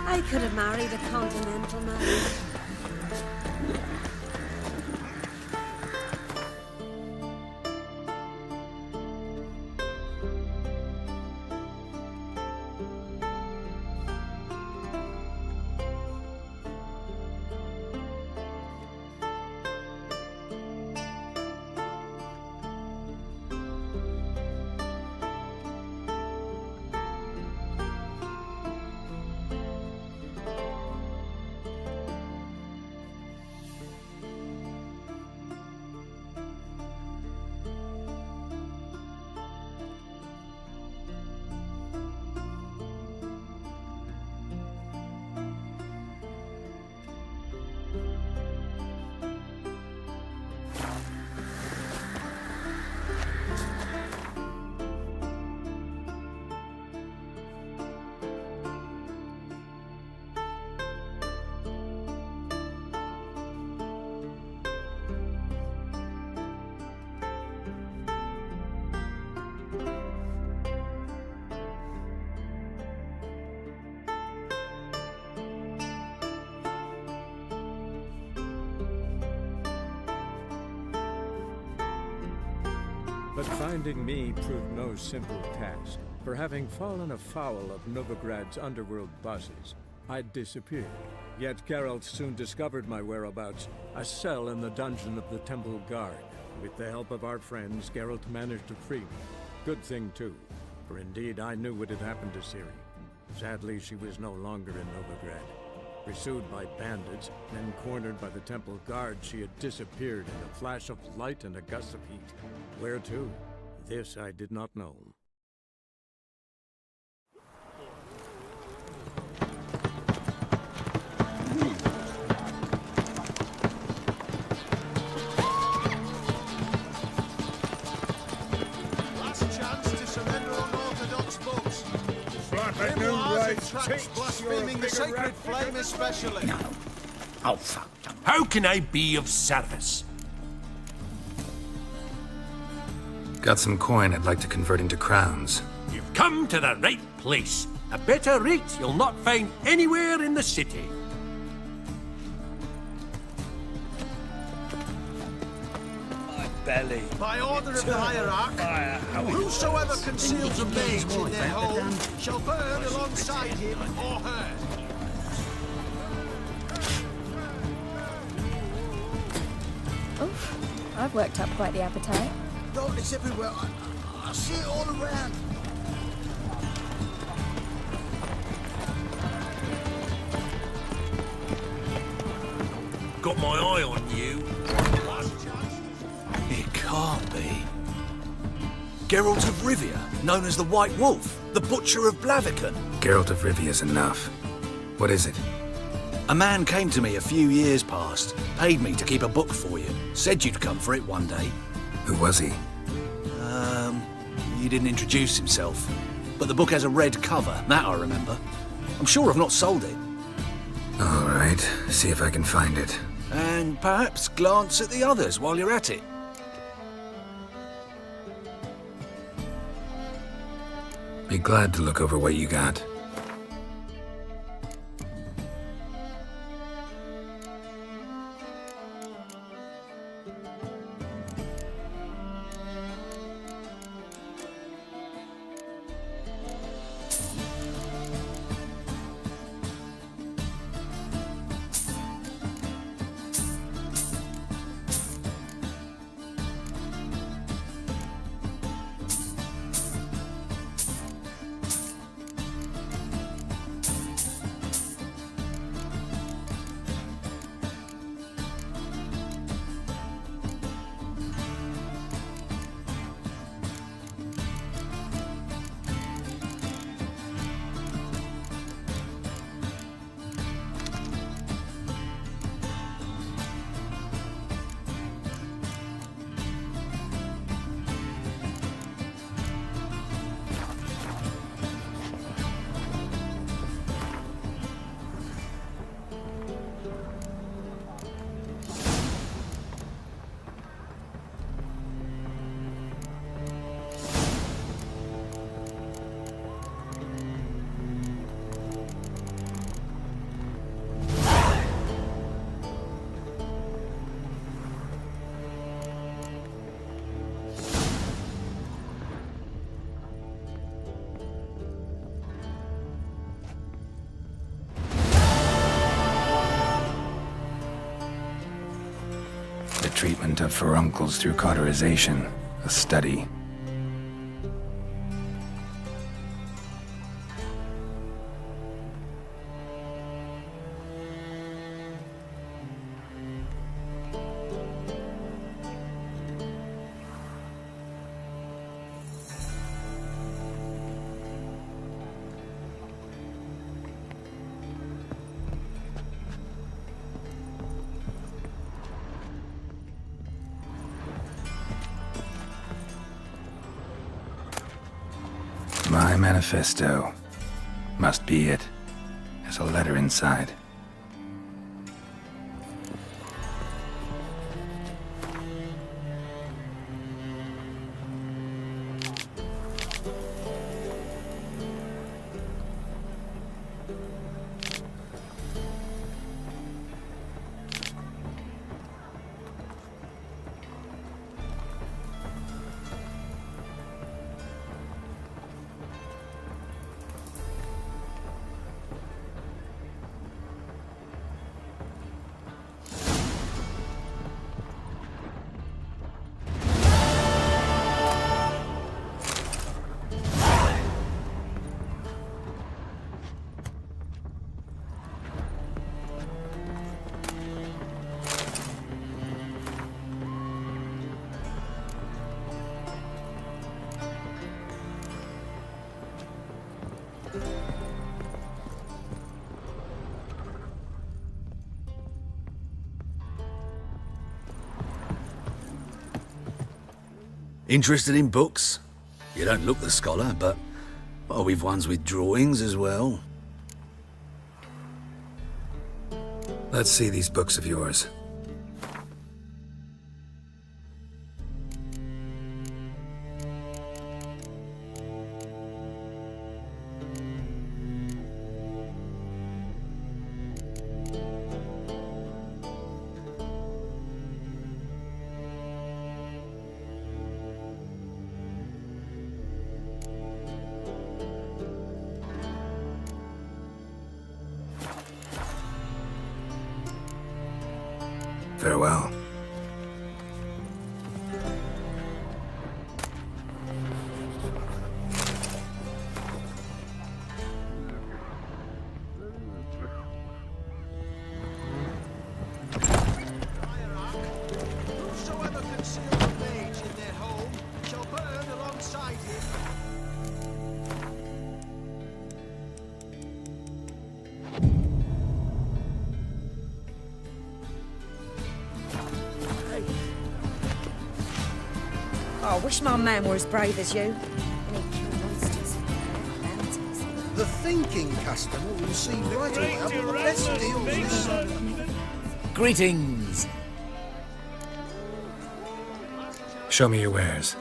I could have married a continental man. But finding me proved no simple task. For having fallen afoul of Novigrad's underworld bosses, I disappeared. Yet Geralt soon discovered my whereabouts, a cell in the dungeon of the Temple Guard. With the help of our friends, Geralt managed to free me. Good thing too, for indeed I knew what had happened to Ciri. Sadly, she was no longer in Novigrad. Pursued by bandits, then cornered by the Temple Guard, she had disappeared in a flash of light and a gust of heat. Where to? This I did not know. Last chance to surrender unorthodox books. Flapping new rights, Tracks blaspheming the sacred flame especially. Oh, fuck. How can I be of service? Got some coin I'd like to convert into crowns. You've come to the right place. A better rate you'll not find anywhere in the city. My belly. By order of the hierarch, whosoever conceals a mage in their home shall burn alongside him or her. Oof, I've worked up quite the appetite. No, it's everywhere. I see it all around. Got my eye on you. It can't be. Geralt of Rivia, known as the White Wolf, the Butcher of Blaviken. Geralt of Rivia's enough. What is it? A man came to me a few years past, paid me to keep a book for you, said you'd come for it one day. Who was he? He didn't introduce himself, but the book has a red cover, that I remember. I'm sure I've not sold it. All right, see if I can find it. And perhaps glance at the others while you're at it. Be glad to look over what you got. treatment of furuncles through cauterization. A study. My manifesto. Must be it. There's a letter inside. Interested in books? You don't look the scholar, but well, we've ones with drawings as well. Let's see these books of yours. Farewell. Whosoever conceals a mage in their home shall burn alongside him. Oh, I wish my man were as brave as you. The thinking customer will see right away what the best deals this summer. Greetings. Show me your wares.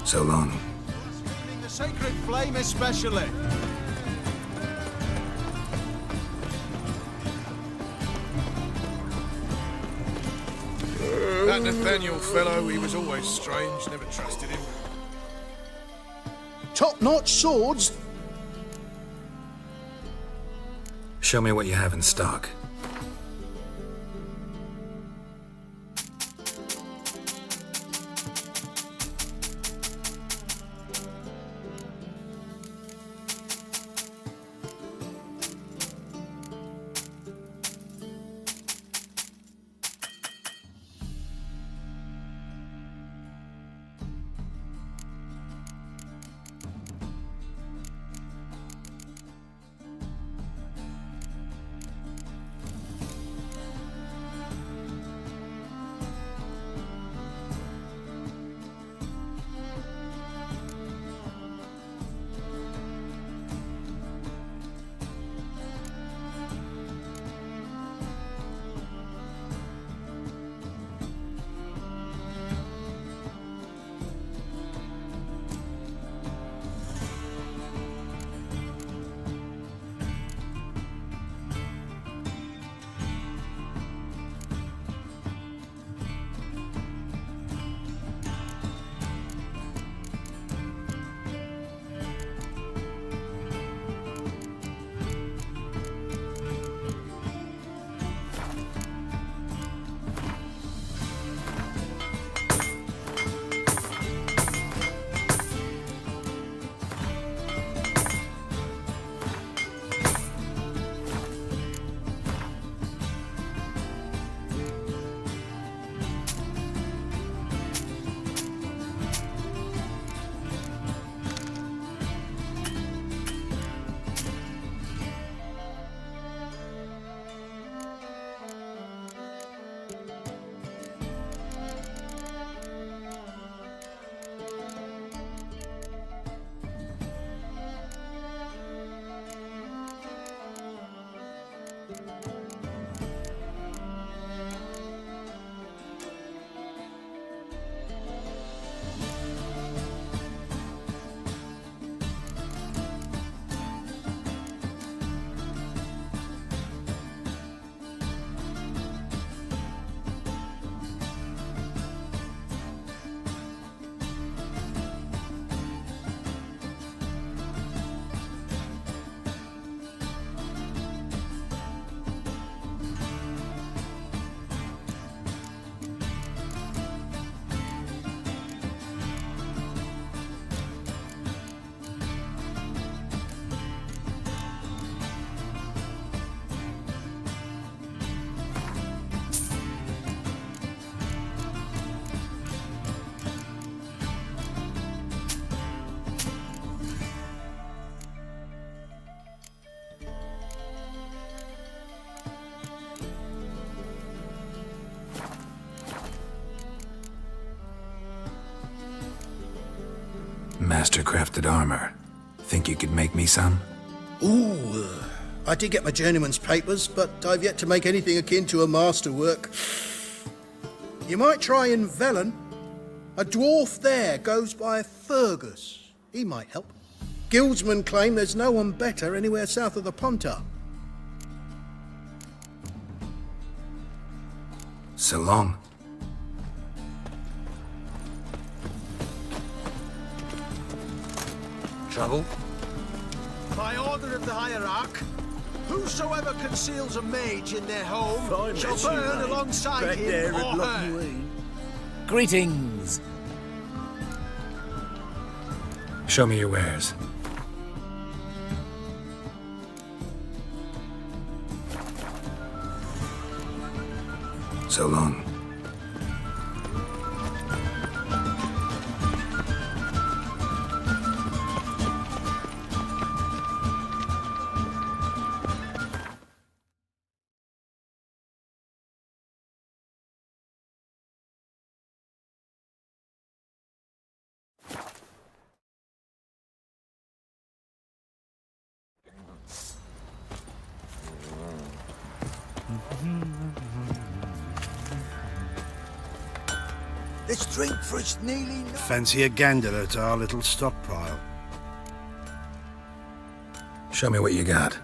So long. The sacred flame especially. That Nathaniel fellow, he was always strange, never trusted him. Top-notch swords. Show me what you have in stock. Master-crafted armor. Think you could make me some? Ooh, I did get my journeyman's papers, but I've yet to make anything akin to a masterwork. You might try in Velen. A dwarf there goes by Fergus. He might help. Guildsmen claim there's no one better anywhere south of the Pontar. So long. Trouble? By order of the Hierarch, whosoever conceals a mage in their home shall burn alongside him or her. Greetings. Show me your wares. So long. Let's drink for it's nearly night. Fancy a gander at our little stockpile. Show me what you got.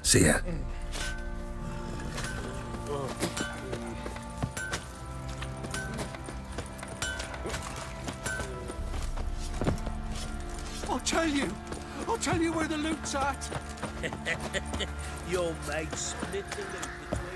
See ya. I'll tell you where the loot's at. Your mate split the loot between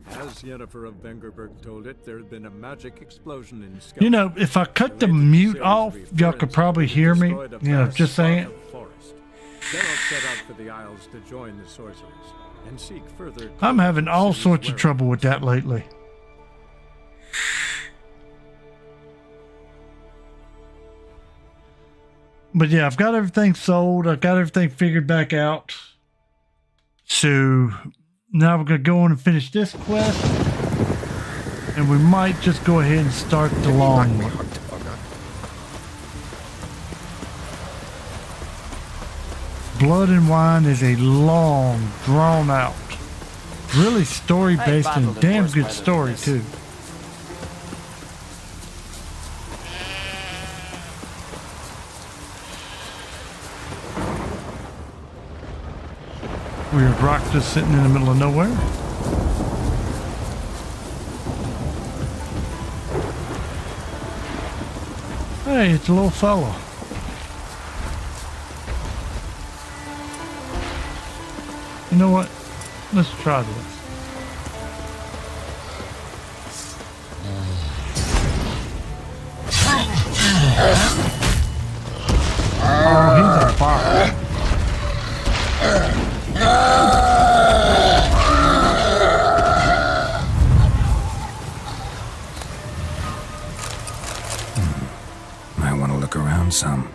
As Yennefer of Vengerberg told it, there had been a magic explosion in Skellige. You know, if I cut the mute off, y'all could probably hear me. You know, just saying. Geralt set out for the Isles to join the sorcerers and seek further. I'm having all sorts of trouble with that lately. But yeah, I've got everything sold. I've got everything figured back out. So now we're going to go on and finish this quest. And we might just go ahead and start the long one. Blood and Wine is a long, drawn out, really story based and a damn good story too. Weird rock just sitting in the middle of nowhere. Hey, it's a little fella. You know what? Let's try this. Oh, he's on fire. Might want to look around some.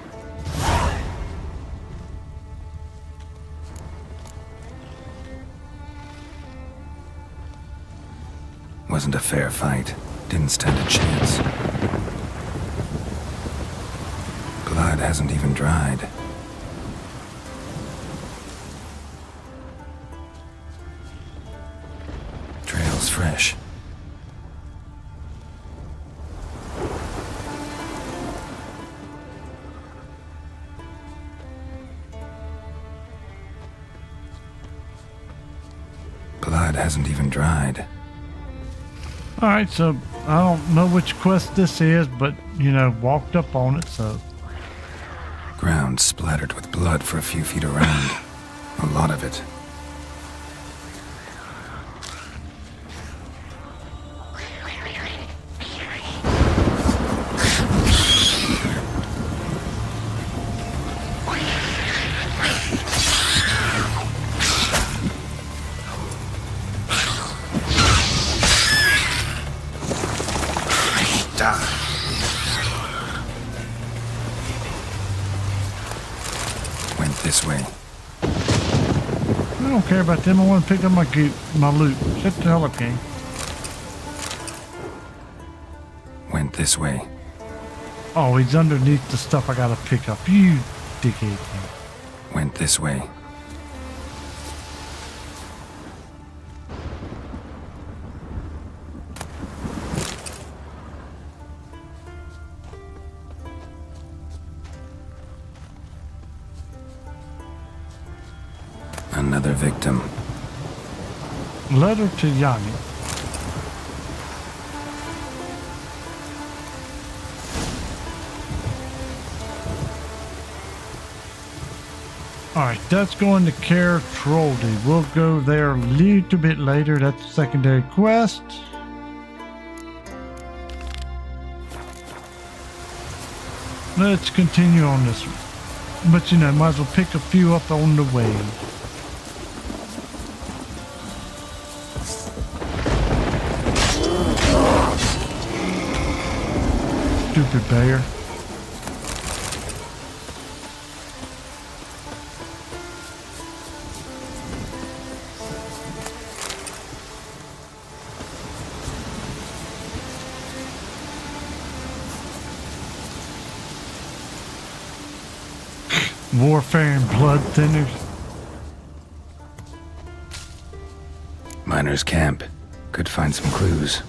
Wasn't a fair fight. Didn't stand a chance. Blood hasn't even dried. Trail's fresh. Blood hasn't even dried. Alright, so I don't know which quest this is, but, you know, walked up on it, so. Ground splattered with blood for a few feet around. A lot of it. Went this way. I don't care about them. I want to pick up my loot. Shut the hell up, gang. Went this way. Oh, he's underneath the stuff I gotta pick up. You dickhead. Went this way. Another victim. Letter to Yanni. Alright, that's going to Caer Trolde. We'll go there a little bit later. That's a secondary quest. Let's continue on this one. But you know, might as well pick a few up on the way. Stupid bear. Warfare and blood thinners. Miner's camp. Could find some clues.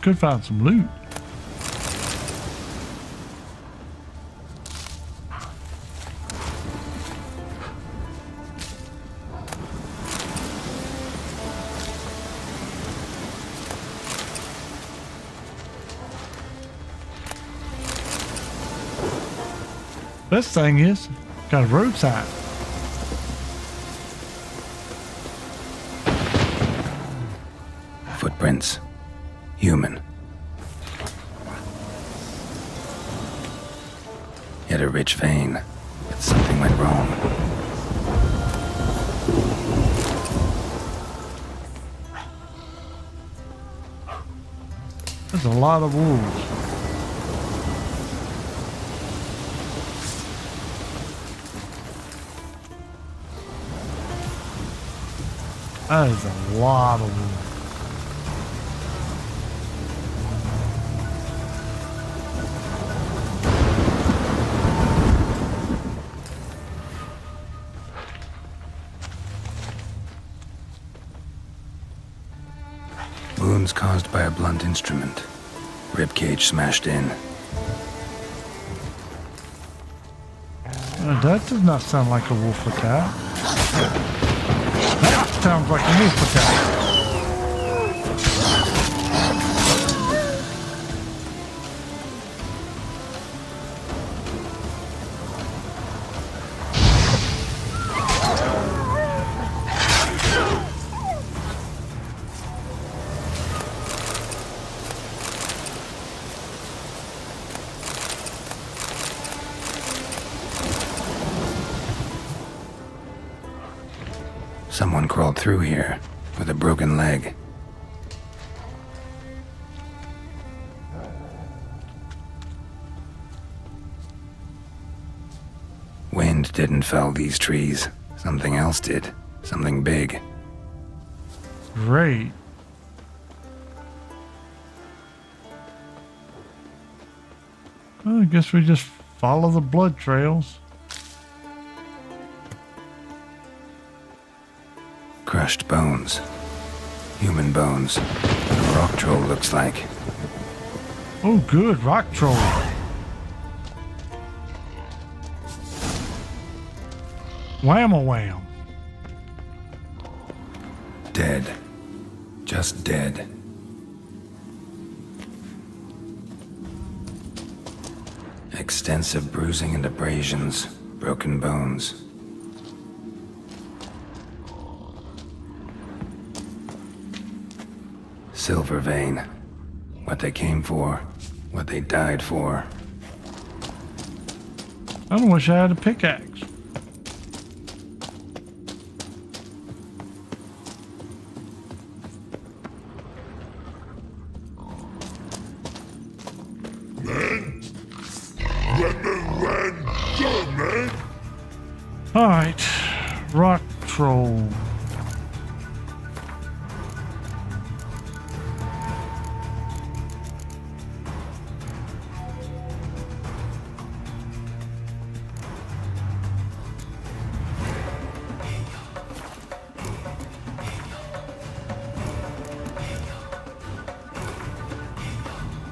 Could find some loot. This thing is got a road sign. Footprints. Human. Yet a rich vein. But something went wrong. There's a lot of wolves. That is a lot of wolves. Wounds caused by a blunt instrument. Ribcage smashed in. That does not sound like a wolf attack. That sounds like a wolf attack. Someone crawled through here with a broken leg. Wind didn't fell these trees. Something else did. Something big. Great. Well, I guess we just follow the blood trails. Crushed bones. Human bones. A rock troll looks like. Oh, good. Rock troll. Wham-a-wham. Dead. Just dead. Extensive bruising and abrasions. Broken bones. Silver vein. What they came for. What they died for. I don't wish I had a pickaxe. Alright. Rock troll.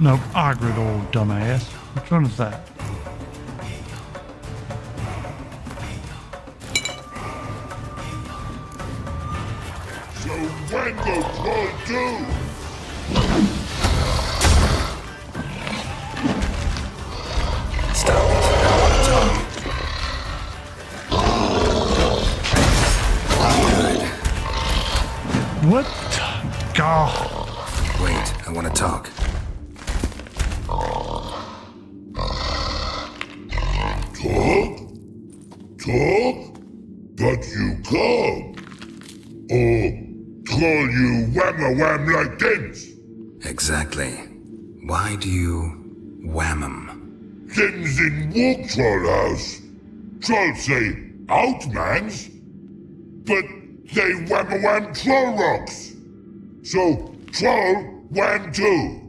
Nope, Agrid, old dumbass. Which one is that? So when the troll do? Stop it. Good. What? God. Wait, I want to talk. Talk? But you can't. Or call you wham-a-wham like Dens. Exactly. Why do you wham 'em? Dens in walk troll house. Trolls say outmans, but they wham-a-wham troll rocks. So troll wham too.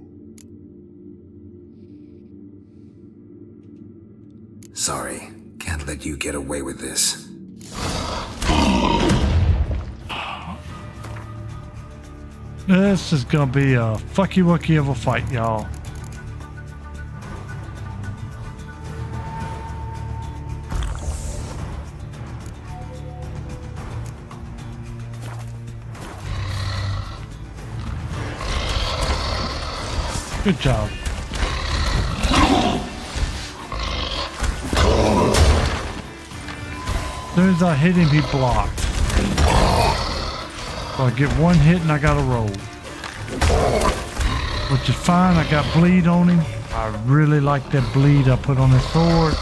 Sorry, can't let you get away with this. This is gonna be a fucky-wucky of a fight, y'all. Good job. As soon as I hit him, he blocked. So I get one hit and I gotta roll. which is fine. I got bleed on him. I really like that bleed I put on his sword.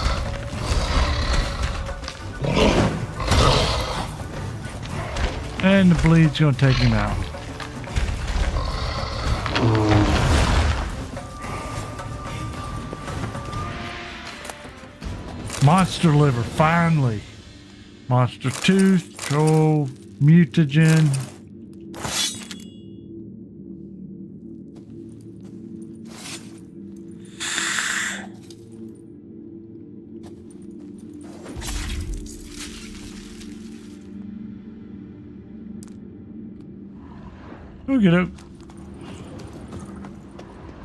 And the bleed's gonna take him out. Monster liver, finally. Monster tooth, troll, mutagen. Look at him.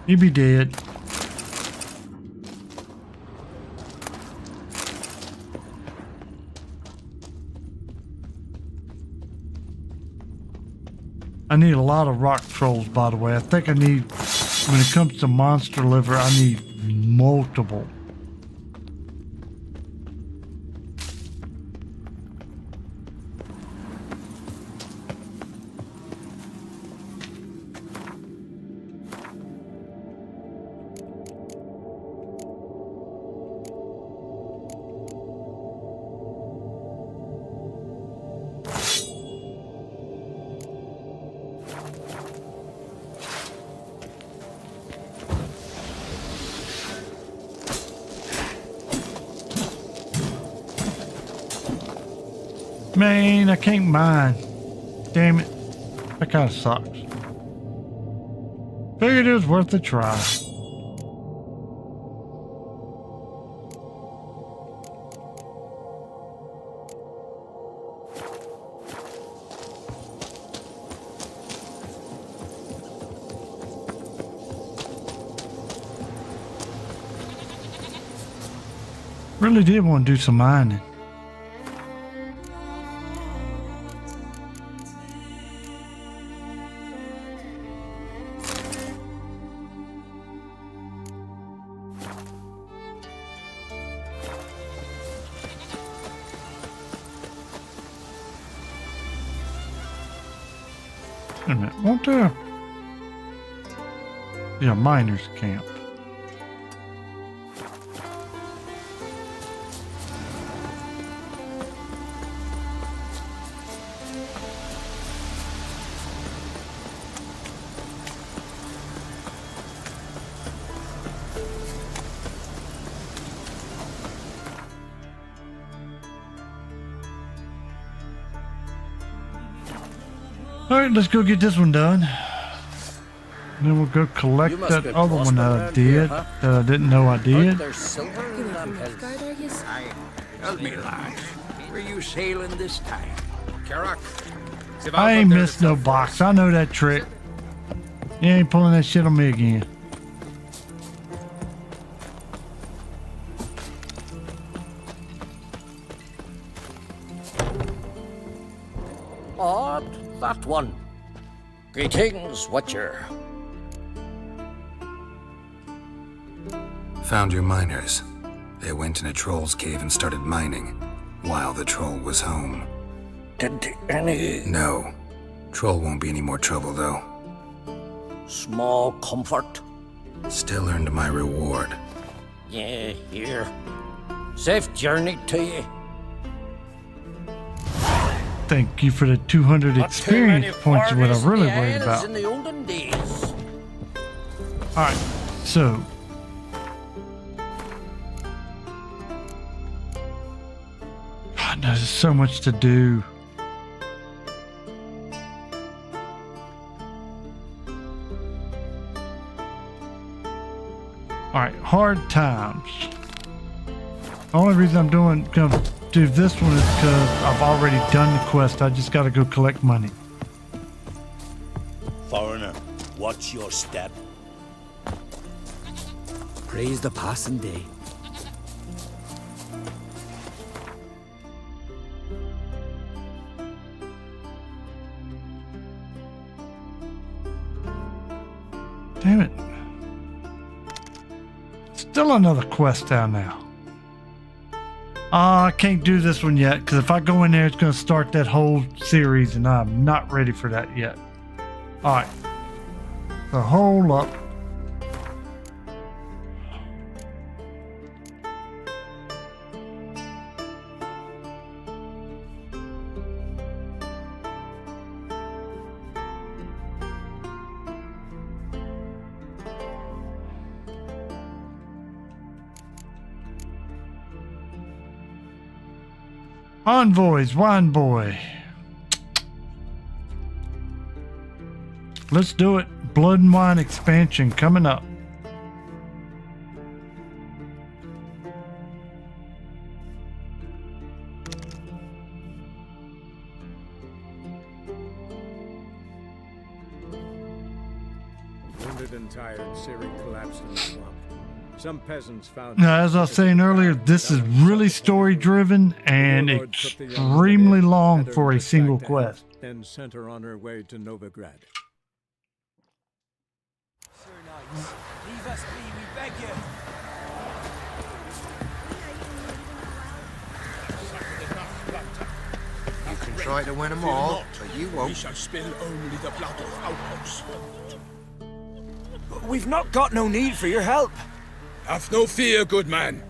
He be dead. I need a lot of rock trolls, by the way. I think I need, when it comes to monster liver, I need multiple. Man, I can't mine. Damn it. That kind of sucks. Figured it was worth a try. Really did want to do some mining. Wait a minute, won't there? Yeah, miners camp. All right, let's go get this one done. And then we'll go collect that other one that I did, that I didn't know I did. There's silver in them hills. Aye, tell me, lads, were you sailing this time? Carrock. I ain't missed no box. I know that trick. You ain't pulling that shit on me again. Odd, that one. Greetings, Witcher. Found your miners. They went in a troll's cave and started mining, while the troll was home. Did any... No. Troll won't be any more trouble, though. Small comfort. Still earned my reward. Yeah, here. Safe journey to you. Thank you for the 200 experience points is what I'm really worried about. In the olden days. Alright, so... God, there's so much to do. Alright, hard times. The only reason I'm gonna do this one is because I've already done the quest. I just gotta go collect money. Foreigner, watch your step. Praise the passing day. Damn it. Still another quest down now. I can't do this one yet, because if I go in there, it's going to start that whole series, and I'm not ready for that yet. Alright. So hold up. Envoys, wine boy. Let's do it. Blood and Wine expansion coming up. Wounded and tired, Siri collapsed in the swamp. Some peasants found. Now, as I was saying earlier, this is really story driven and extremely long for a single quest. Then sent her on her way to Novigrad. Sir Knights, leave us be, we beg you. You can try to win them all, but you won't. We shall spill only the blood of outlaws. We've not got no need for your help. Have no fear, good man.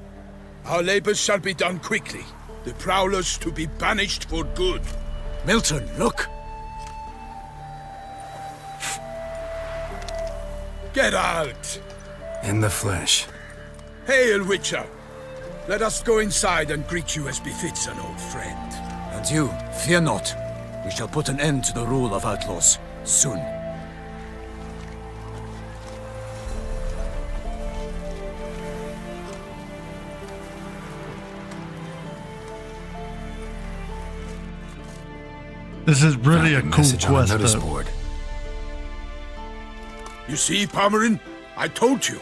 Our labors shall be done quickly. The prowlers to be banished for good. Milton, look! Get out! In the flesh. Hail, Witcher! Let us go inside and greet you as befits an old friend. And you, fear not. We shall put an end to the rule of outlaws, soon. This is really a cool Message on a quest, notice though. board. You see, Palmerin? I told you.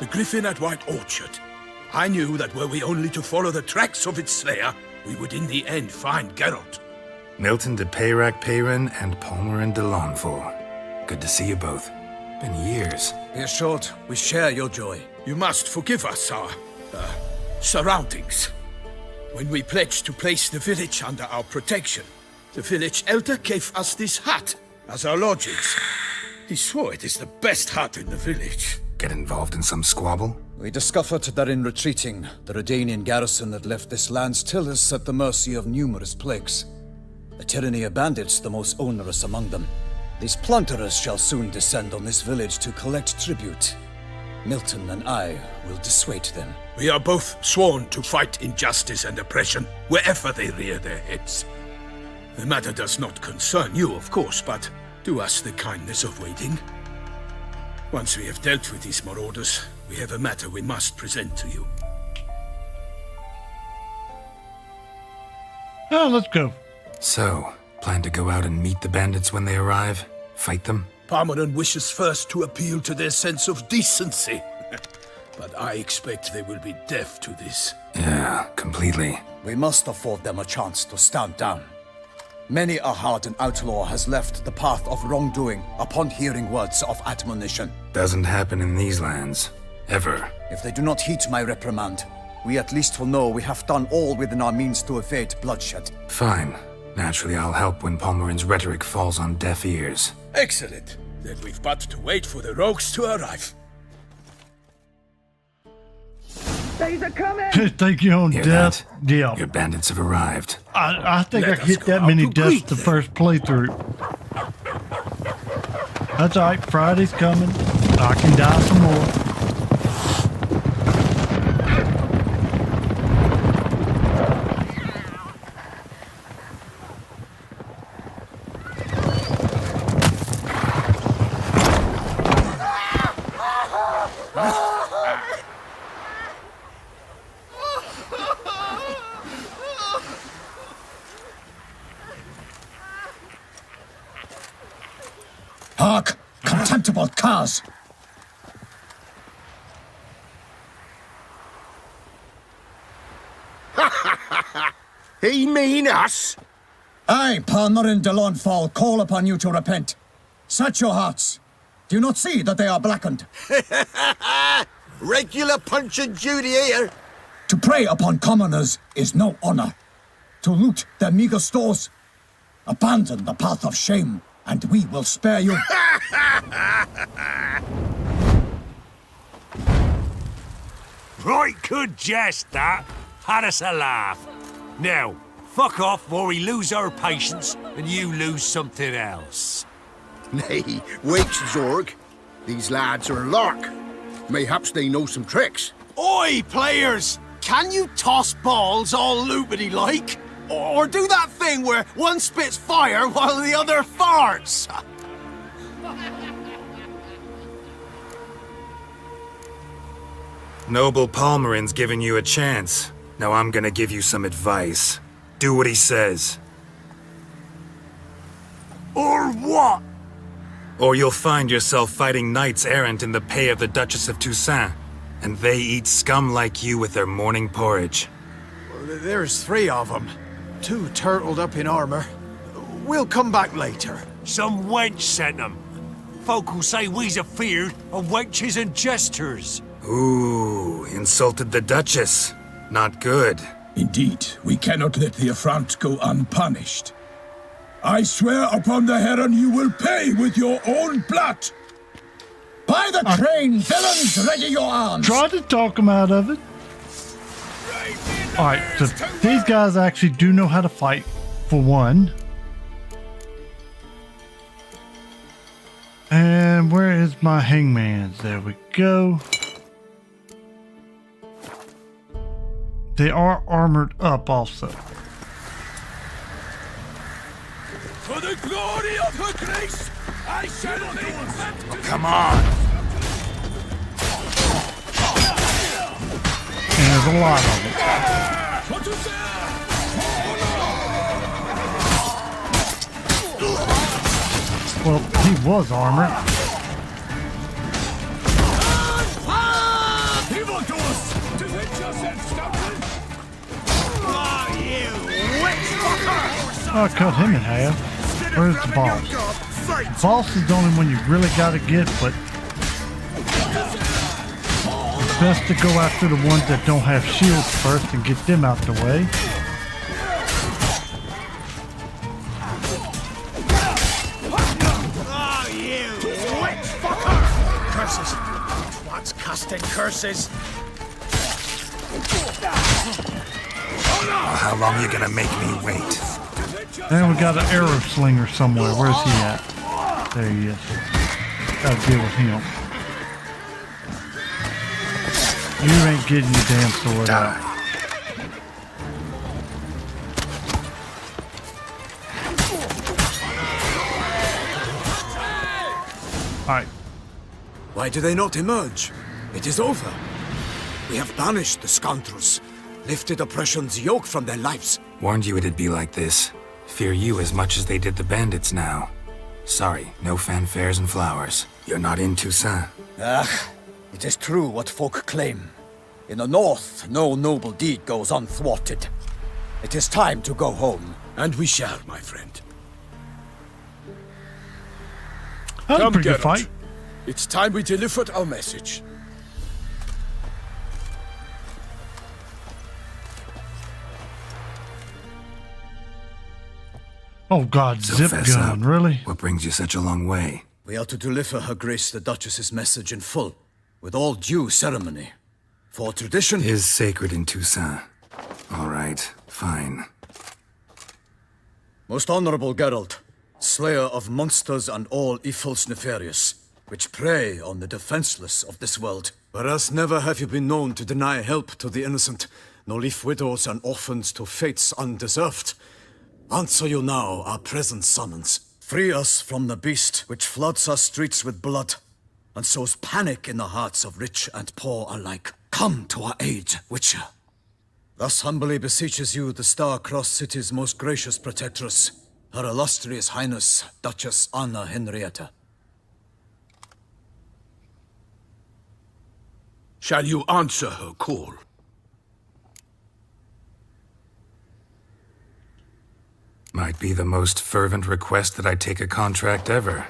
The griffin at White Orchard. I knew that were we only to follow the tracks of its slayer, we would in the end find Geralt. Milton de Peyrac Peyrin and Palmerin de Launfal. Good to see you both. Been years. Be assured, we share your joy. You must forgive us our surroundings. When we pledged to place the village under our protection, the village elder gave us this hut as our lodgings. He swore it is the best hut in the village. Get involved in some squabble? We discovered that in retreating, the Redanian garrison had left this land's tillers at the mercy of numerous plagues. The tyranny of bandits the most onerous among them. These plunderers shall soon descend on this village to collect tribute. Milton and I will dissuade them. We are both sworn to fight injustice and oppression wherever they rear their heads. The matter does not concern you, of course, but do us the kindness of waiting. Once we have dealt with these marauders, we have a matter we must present to you. Oh, let's go. So, plan to go out and meet the bandits when they arrive? Fight them? Palmerin wishes first to appeal to their sense of decency. But I expect they will be deaf to this. Yeah, completely. We must afford them a chance to stand down. Many a hardened outlaw has left the path of wrongdoing upon hearing words of admonition. Doesn't happen in these lands. Ever. If they do not heed my reprimand, we at least will know we have done all within our means to evade bloodshed. Fine. Naturally, I'll help when Palmerin's rhetoric falls on deaf ears. Excellent. Then we've but to wait for the rogues to arrive. They're coming! Take your own Hear death. that? Yeah. Your bandits have arrived. I think Let I us hit go that out many to deaths greet the them. first playthrough. That's alright, Friday's coming. I can die some more. Hark! Contemptible curs! He mean us? I, Palmerin de Launfal, call upon you to repent. Set your hearts. Do you not see that they are blackened? Regular Punch and Judy here. To prey upon commoners is no honor. To loot their meager stores, abandon the path of shame, and we will spare you. Right good jest, that. Had us a laugh. Now, fuck off or we lose our patience and you lose something else. Nay, wait, Zorg. These lads are lark. Mayhaps they know some tricks. Oi, players! Can you toss balls all loopity like? Or do that thing where one spits fire while the other farts? Noble Palmerin's giving you a chance. Now I'm gonna give you some advice. Do what he says. Or what? Or you'll find yourself fighting knights errant in the pay of the Duchess of Toussaint. And they eat scum like you with their morning porridge. There's 3 of them. 2 turtled up in armor. We'll come back later. Some wench sent them. Folk who say we's afeard of wenches and jesters. Ooh, insulted the Duchess. Not good. Indeed, we cannot let the affront go unpunished. I swear upon the Heron you will pay with your own blood. By the train, villains, ready your arms. Try to talk them out of it. Alright, so these guys actually do know how to fight, for one. And where is my hangmans? There we go. They are armored up also. For the glory of her grace, I shall be. Come on. And there's a lot of it. Well, he was armored. Oh, I cut him in half. Where's the boss? Boss is the only one you really gotta get, but it's best to go after the ones that don't have shields first and get them out the way. Oh, you witch fucker! Curses! What's casting curses? How long you gonna make me wait? And we got an arrow slinger somewhere. Where's he at? There he is. Gotta deal with him. You ain't getting your damn sword out. Alright. Why do they not emerge? It is over. We have banished the scoundrels, lifted oppression's yoke from their lives. Warned you it'd be like this. Fear you as much as they did the bandits now. Sorry, no fanfares and flowers. You're not in Toussaint. Ah, it is true what folk claim. In the north, no noble deed goes unthwarted. It is time to go home. And we shall, my friend. That was a Come, pretty good Geralt. fight. It's time we delivered our message. Oh god, So zip fess gun, up. really? What brings you such a long way? We are to deliver Her Grace the Duchess's message in full, with all due ceremony. For tradition Is sacred in Toussaint. All right, fine. Most honorable Geralt, slayer of monsters and all evils nefarious, which prey on the defenseless of this world. Whereas never have you been known to deny help to the innocent, nor leave widows and orphans to fates undeserved. Answer you now our present summons. Free us from the beast which floods our streets with blood, and sows panic in the hearts of rich and poor alike. Come to our aid, Witcher. Thus humbly beseeches you the Star-Crossed City's most gracious protectress, Her Illustrious Highness, Duchess Anna Henrietta. Shall you answer her call? Might be the most fervent request that I take a contract ever.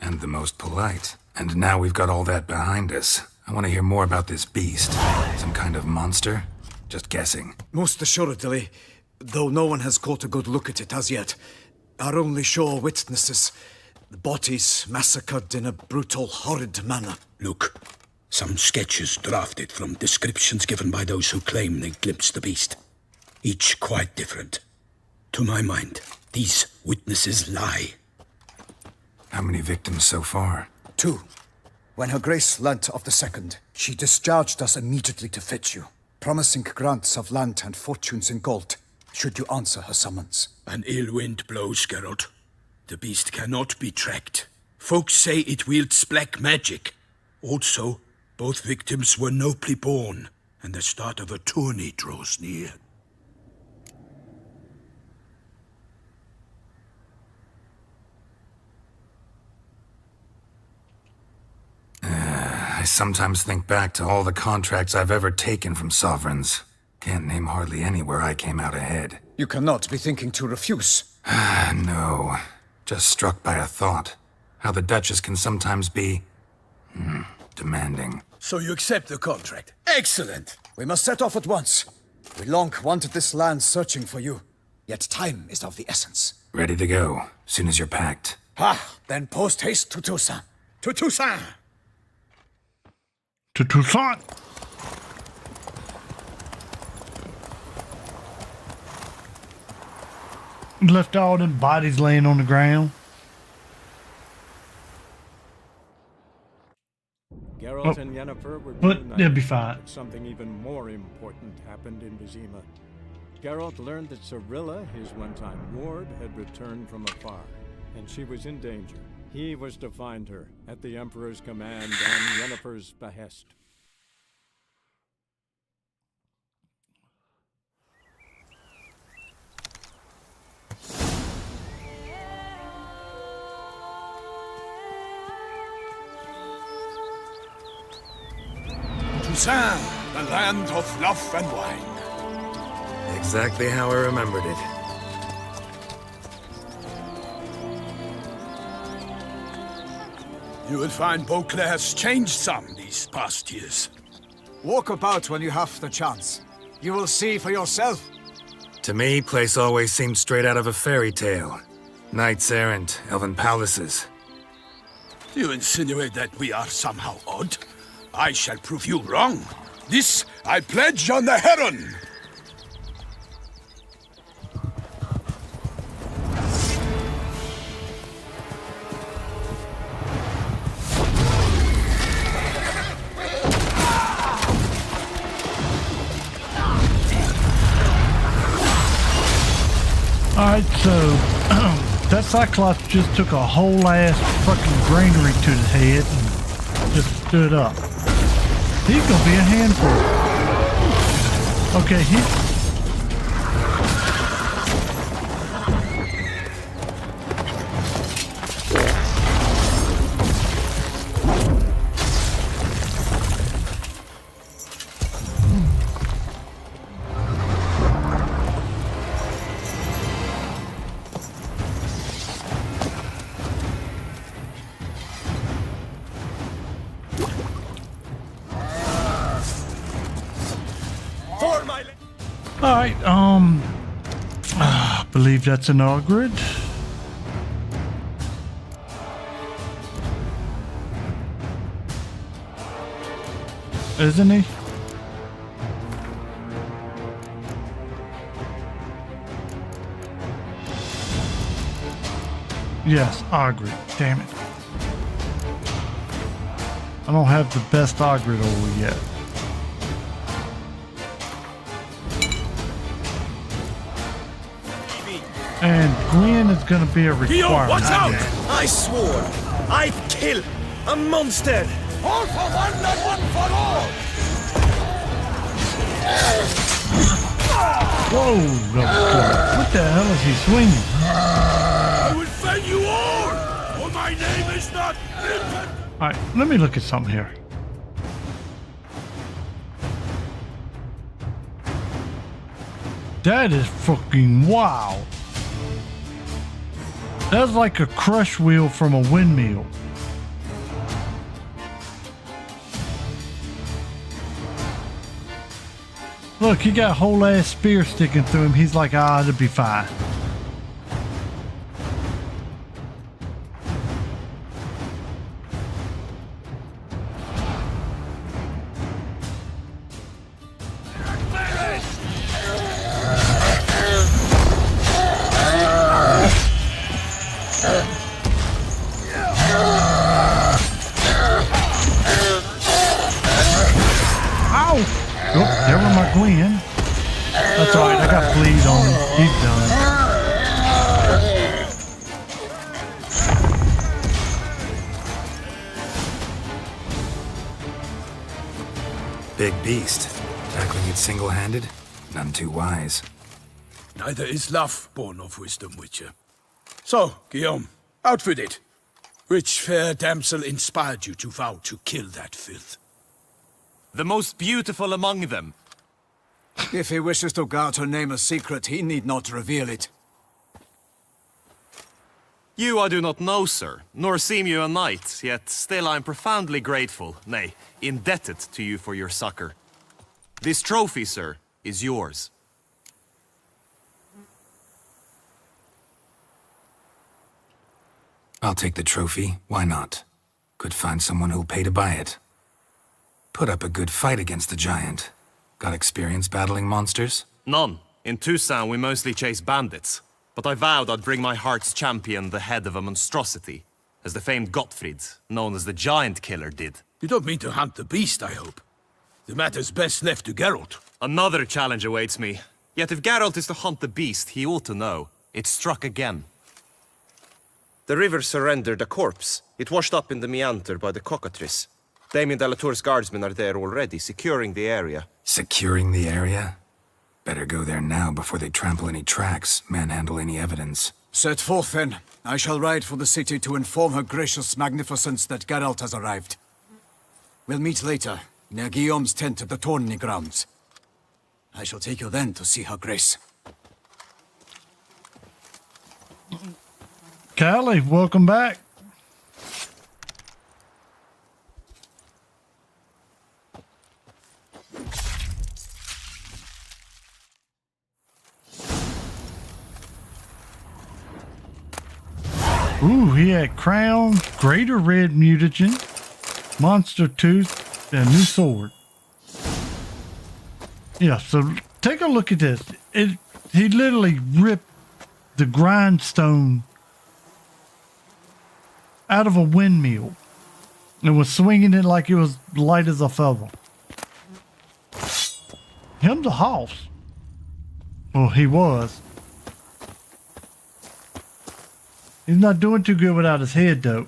And the most polite. And now we've got all that behind us. I want to hear more about this beast. Some kind of monster? Just guessing. Most assuredly, though no one has caught a good look at it as yet. Our only sure witnesses, The bodies massacred in a brutal, horrid manner. Look, some sketches drafted from descriptions given by those who claim they glimpsed the beast. Each quite different. To my mind, these witnesses lie. How many victims so far? 2. When Her Grace learnt of the second, she discharged us immediately to fetch you, promising grants of land and fortunes in gold, should you answer her summons. An ill wind blows, Geralt. The beast cannot be tracked. Folks say it wields black magic. Also, both victims were nobly born, and the start of a tourney draws near. I sometimes think back to all the contracts I've ever taken from sovereigns. Can't name hardly any where I came out ahead. You cannot be thinking to refuse. No. Just struck by a thought. How the Duchess can sometimes be... demanding. So you accept the contract? Excellent! We must set off at once. We long wanted this land searching for you. Yet time is of the essence. Ready to go, soon as you're packed. Then post haste to Toussaint. To Toussaint! To Toussaint! Left all them bodies laying on the ground. Geralt and Yennefer were but reunited, they'll be fine. but something even more important happened in Vizima. Geralt learned that Cirilla, his one-time ward, had returned from afar, and she was in danger. He was to find her, at the Emperor's command and Yennefer's behest. Toussaint, the land of love and wine. Exactly how I remembered it. You will find Beauclair's changed some these past years. Walk about when you have the chance. You will see for yourself. To me, place always seemed straight out of a fairy tale. Knights errant, elven palaces. You insinuate that we are somehow odd? I shall prove you wrong. This I pledge on the Heron! Alright, so that Cyclops just took a whole ass fucking granary to the head and just stood up. He's gonna be a handful. Okay, Alright, I believe that's an Ogrid. Isn't he? Yes, Ogrid. Damn it. I don't have the best Ogrid oil yet. And Gwen is gonna be a requirement. Watch out! I swore I'd kill a monster! All for one and one for all! Whoa! What the hell is he swinging? I will fell you all! For my name is not Limpet! Alright, let me look at something here. That is fucking wild. That's like a crush wheel from a windmill. Look, he got a whole ass spear sticking through him. He's like, it'll be fine. Ow! Oh, there went my Gwen. That's alright, I got bleed on him. He's done. Big beast. Tackling it single-handed? None too wise. Neither is love born of wisdom, Witcher. So, Guillaume, out with it. Which fair damsel inspired you to vow to kill that filth? The most beautiful among them. If he wishes to guard her name a secret, he need not reveal it. You I do not know, sir, nor seem you a knight, yet still I am profoundly grateful, nay, indebted to you for your succor. This trophy, sir, is yours. I'll take the trophy. Why not? Could find someone who'll pay to buy it. Put up a good fight against the giant. Got experience battling monsters? None. In Toussaint we mostly chase bandits. But I vowed I'd bring my heart's champion the head of a monstrosity, as the famed Gottfried, known as the Giant Killer, did. You don't mean to hunt the beast, I hope. The matter's best left to Geralt. Another challenge awaits me. Yet if Geralt is to hunt the beast, he ought to know. It struck again. The river surrendered a corpse. It washed up in the meander by the cockatrice. Damien de la Tour's guardsmen are there already, securing the area. Securing the area? Better go there now before they trample any tracks, manhandle any evidence. Set forth, then. I shall ride for the city to inform her gracious magnificence that Geralt has arrived. We'll meet later, near Guillaume's tent at the Tourney grounds. I shall take you then to see her grace. Callie, welcome back. Ooh, he had crown, greater red mutagen, monster tooth, and a new sword. Yeah, so take a look at this. He literally ripped the grindstone out of a windmill and was swinging it like it was light as a feather. Him the house. Well, he was. He's not doing too good without his head, though.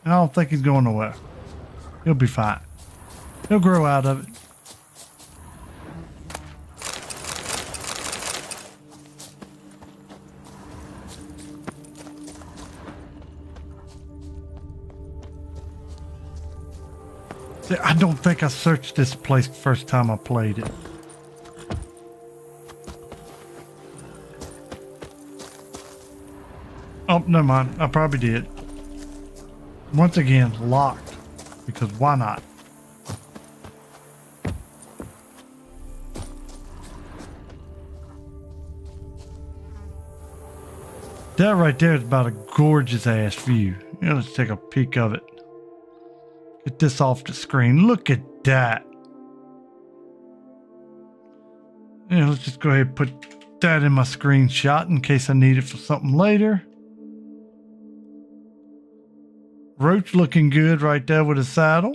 I don't think he's going nowhere. He'll be fine. He'll grow out of it. See, I don't think I searched this place the first time I played it. Oh, never mind. I probably did. Once again, locked. Because why not? That right there is about a gorgeous ass view. Yeah, let's take a peek of it. Get this off the screen. Look at that. Yeah, let's just go ahead and put that in my screenshot in case I need it for something later. Roach looking good right there with his saddle.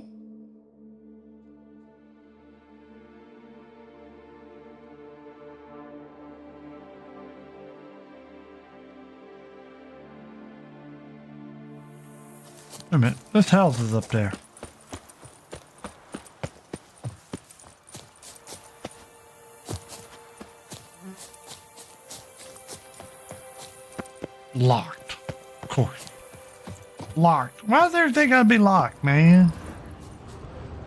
Wait a minute, this house is up there. Locked. Of course. Locked. Why does everything gotta be locked, man?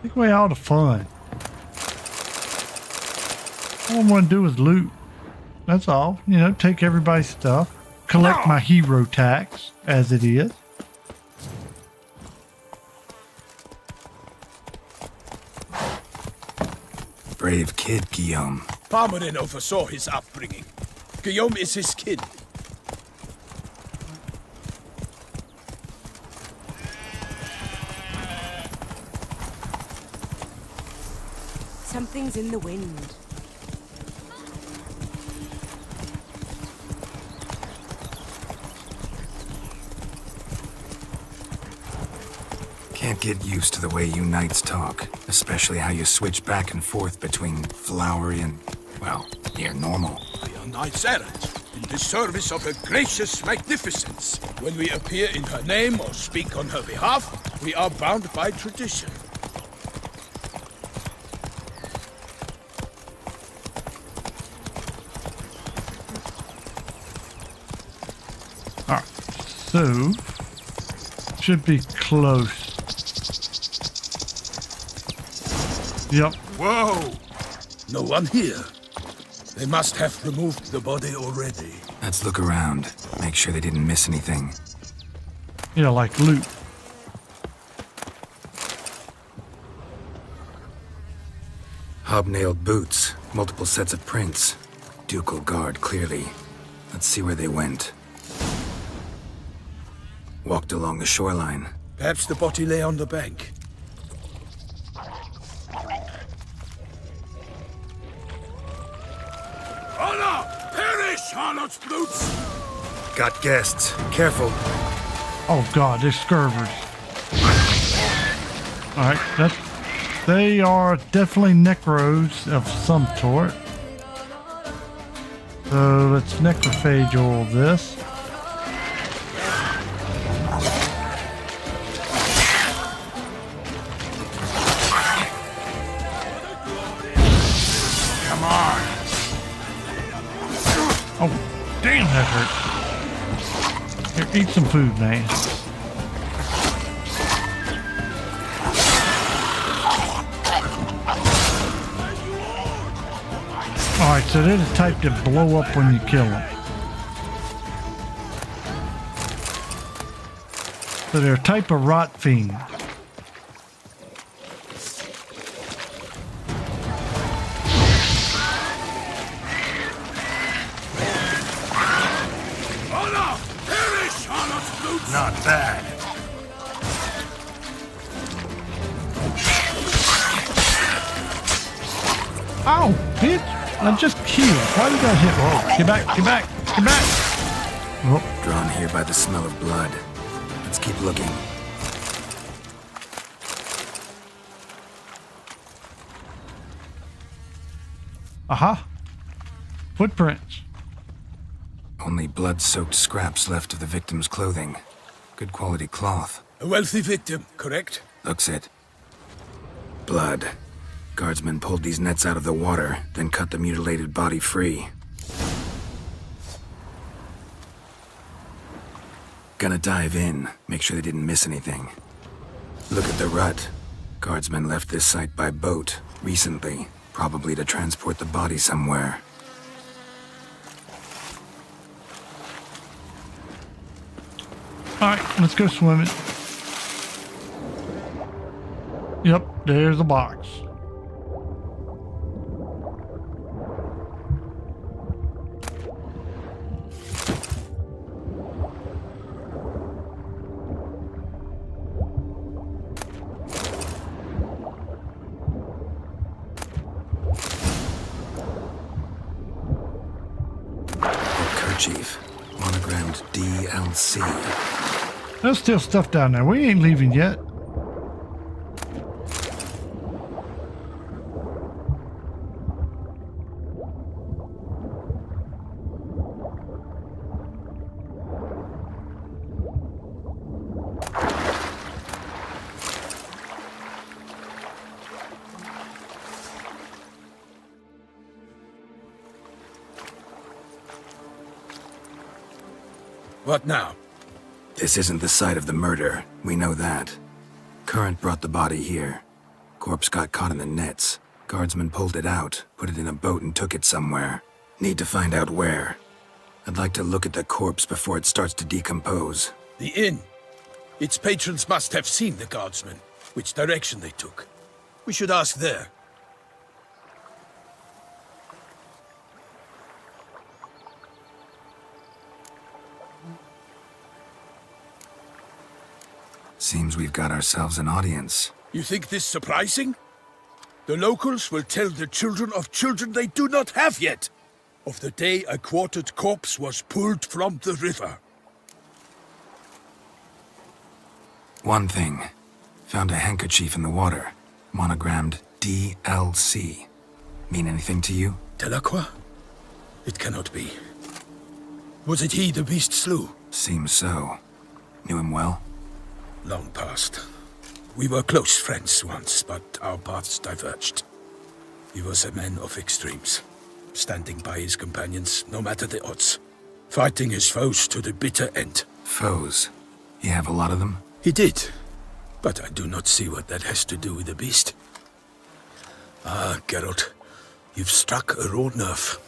Take away all the fun. All I want to do is loot. That's all. You know, take everybody's stuff. Collect my hero tax, as it is. Brave kid, Guillaume. Parmarin oversaw his upbringing. Guillaume is his kid. Something's in the wind. Can't get used to the way you knights talk, especially how you switch back and forth between flowery and, well, near normal. We are knights errant, in the service of her gracious magnificence. When we appear in her name or speak on her behalf, we are bound by tradition. Alright, so should be close. Yep. Whoa! No one here. They must have removed the body already. Let's look around. Make sure they didn't miss anything. Yeah, like loot. Hobnailed boots, multiple sets of prints. Ducal guard, clearly. Let's see where they went. Walked along the shoreline. Perhaps the body lay on the bank. Honor! Perish, Harlot's boots! Got guests. Careful. Oh god, they're scurvers. Alright, they are definitely necros of some sort. So let's necrophage all this. Come on. Oh, damn, that hurt. Here, eat some food, man. Alright, so they're the type that blow up when you kill them. So they're a type of rot fiend. Honor! Perish, Harlot's boots! Not bad. Ow, bitch! I just killed. Why you got hit? Whoa, get back, get back, get back! Oh. Drawn here by the smell of blood. Let's keep looking. Aha! Footprints. Only blood-soaked scraps left of the victim's clothing. Good quality cloth. A wealthy victim, correct? Looks it. Blood. Guardsmen pulled these nets out of the water, then cut the mutilated body free. Gonna dive in, make sure they didn't miss anything. Look at the rut. Guardsmen left this site by boat, recently, probably to transport the body somewhere. Alright, let's go swimming. Yep, there's a box. Kerchief. Monogrammed DLC. There's still stuff down there. We ain't leaving yet. What now? This isn't the site of the murder. We know that. Current brought the body here. Corpse got caught in the nets. Guardsmen pulled it out, put it in a boat and took it somewhere. Need to find out where. I'd like to look at the corpse before it starts to decompose. The inn. Its patrons must have seen the guardsmen, which direction they took. We should ask there. Seems we've got ourselves an audience. You think this surprising? The locals will tell the children of children they do not have yet of the day a quartered corpse was pulled from the river. One thing. Found a handkerchief in the water, monogrammed DLC. Mean anything to you? Delacroix? It cannot be. Was it he the beast slew? Seems so. Knew him well? Long past. We were close friends once, but our paths diverged. He was a man of extremes, standing by his companions no matter the odds, fighting his foes to the bitter end. Foes? You have a lot of them? He did, but I do not see what that has to do with the beast. Ah, Geralt, you've struck a raw nerve.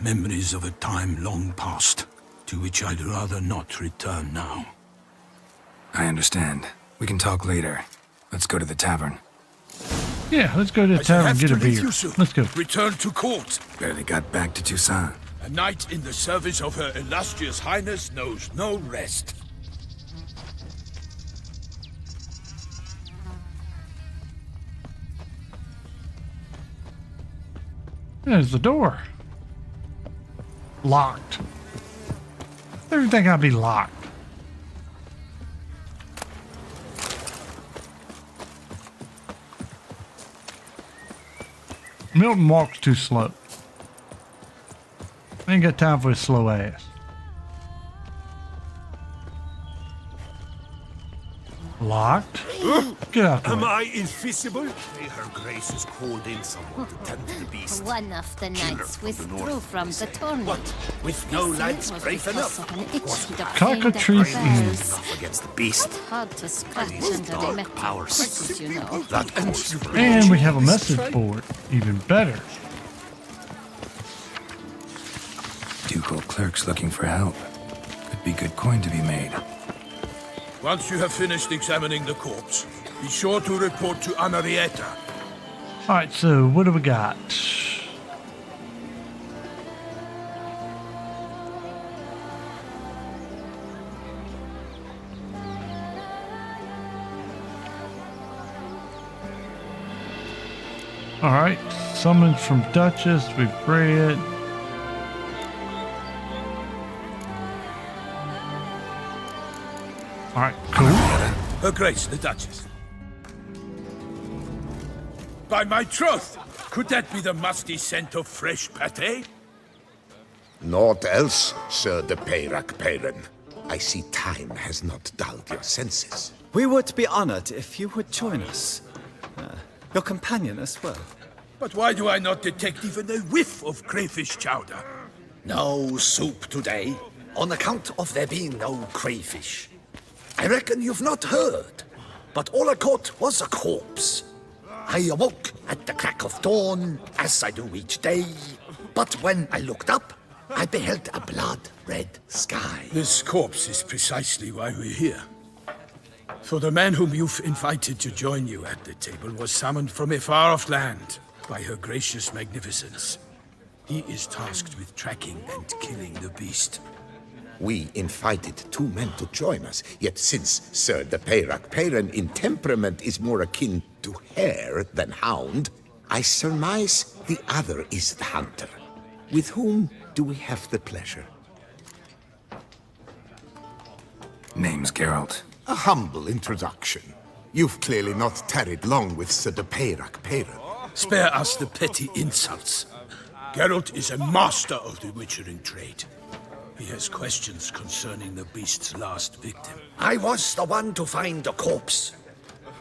Memories of a time long past, to which I'd rather not return now. I understand. We can talk later. Let's go to the tavern. Yeah, let's go to the tavern and get a beer. Let's go. Return to court. Barely got back to Toussaint. A knight in the service of Her Illustrious Highness knows no rest. There's the door. Locked. Everything gotta be locked. Milton walks too slow. I ain't got time for his slow ass. Locked? Get out the Am way. I invisible? Her Grace has called in someone to tend to the beast. One of the knights withdrew from the tournament. With no lads brave enough? Cockatrice Inn. Enough against the beast. Hard to scratch These under the dark metal powers. bricks, you know. That ends your And we have a message board. Even better. Ducal clerk's looking for help. Could be good coin to be made. Once you have finished examining the corpse, be sure to report to Anarietta. Alright, so what do we got? Alright, summons from Duchess, we've read. Alright, cool. Her Grace, the Duchess. By my troth, could that be the musty scent of fresh pâté? Naught else, Sir de Peyrac Peyran. I see time has not dulled your senses. We would be honored if you would join us. Your companion as well. But why do I not detect even a whiff of crayfish chowder? No soup today, on account of there being no crayfish. I reckon you've not heard, but all I caught was a corpse. I awoke at the crack of dawn, as I do each day, but when I looked up, I beheld a blood-red sky. This corpse is precisely why we're here. For the man whom you've invited to join you at the table was summoned from a far-off land by her gracious magnificence. He is tasked with tracking and killing the beast. We invited two men to join us, yet since Sir de Peyrac Peyran in temperament is more akin to hare than hound, I surmise the other is the hunter. With whom do we have the pleasure? Name's Geralt. A humble introduction. You've clearly not tarried long with Sir de Peyrac Peyran. Spare us the petty insults. Geralt is a master of the witchering trade. He has questions concerning the beast's last victim. I was the one to find the corpse.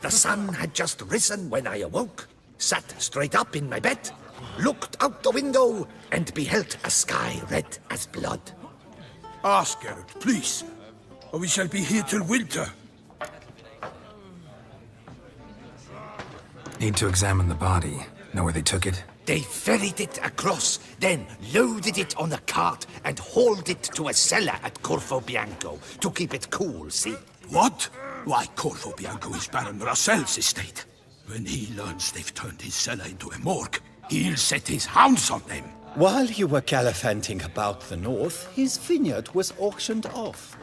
The sun had just risen when I awoke, sat straight up in my bed, looked out the window, and beheld a sky red as blood. Ask Geralt, please, or we shall be here till winter. Need to examine the body. Know where they took it? They ferried it across, then loaded it on a cart and hauled it to a cellar at Corvo Bianco to keep it cool, see? What? Why, Corvo Bianco is Baron Russell's estate. When he learns they've turned his cellar into a morgue, he'll set his hounds on them. While you were gallivanting about the north, his vineyard was auctioned off.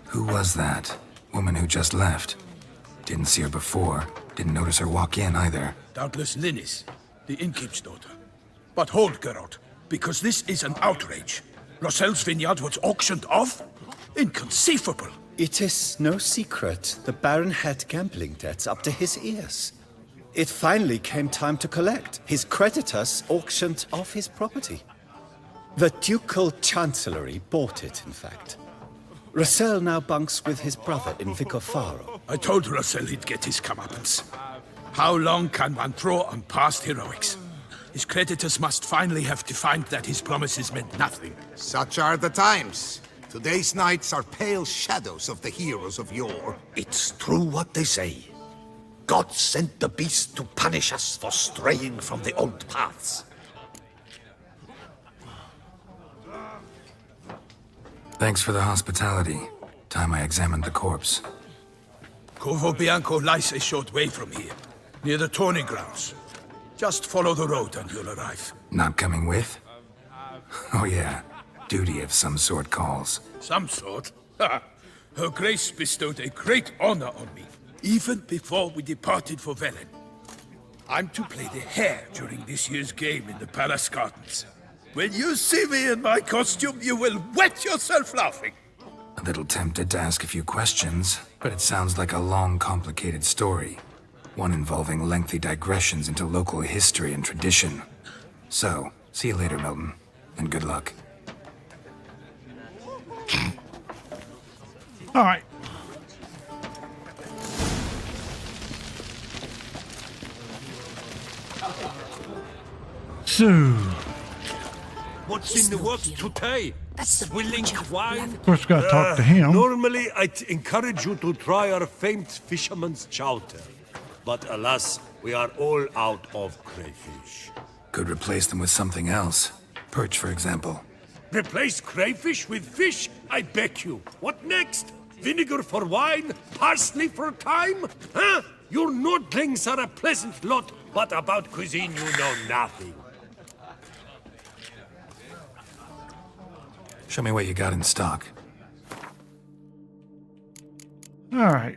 Who was that? Woman who just left. Didn't see her before. Didn't notice her walk in either. Doubtless Linnis, the innkeep's daughter. But hold, Geralt, because this is an outrage. Russell's vineyard was auctioned off? Inconceivable. It is no secret the Baron had gambling debts up to his ears. It finally came time to collect. His creditors auctioned off his property. The Ducal Chancellery bought it, in fact. Russell now bunks with his brother in Vicofaro. I told Russell he'd get his comeuppance. How long can one throw on past heroics? His creditors must finally have defined that his promises meant nothing. Such are the times. Today's knights are pale shadows of the heroes of yore. It's true what they say. God sent the beast to punish us for straying from the old paths. Thanks for the hospitality. Time I examined the corpse. Corvo Bianco lies a short way from here, near the tourney grounds. Just follow the road and you'll arrive. Not coming with? Oh yeah, duty of some sort calls. Some sort? Ha! Her Grace bestowed a great honor on me, even before we departed for Velen. I'm to play the hare during this year's game in the palace gardens. When you see me in my costume, you will wet yourself laughing. A little tempted to ask a few questions, but it sounds like a long, complicated story. One involving lengthy digressions into local history and tradition. So, see you later, Milton, and good luck. All right. So, What's in the works today? Swilling wine? of course, we gotta talk to him. Normally, I'd encourage you to try our famed fisherman's chowder. But alas, we are all out of crayfish. Could replace them with something else. Perch, for example. Replace crayfish with fish? I beg you. What next? Vinegar for wine? Parsley for thyme? Huh? Your Nordlings are a pleasant lot, but about cuisine you know nothing. Show me what you got in stock. All right.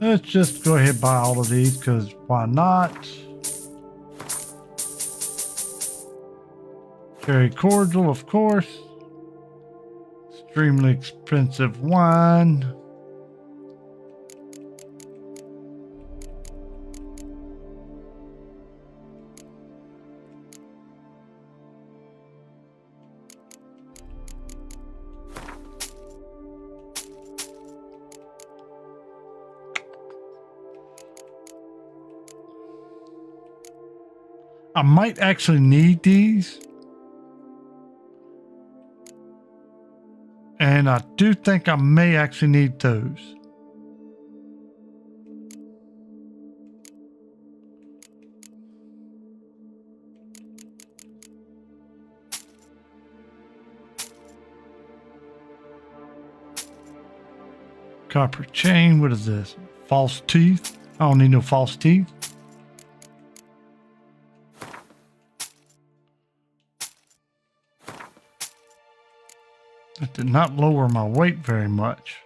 Let's just go ahead and buy all of these, because why not? Cherry cordial, of course. Extremely expensive wine. I might actually need these. And I do think I may actually need those. Copper chain, what is this? False teeth? I don't need no false teeth. It did not lower my weight very much.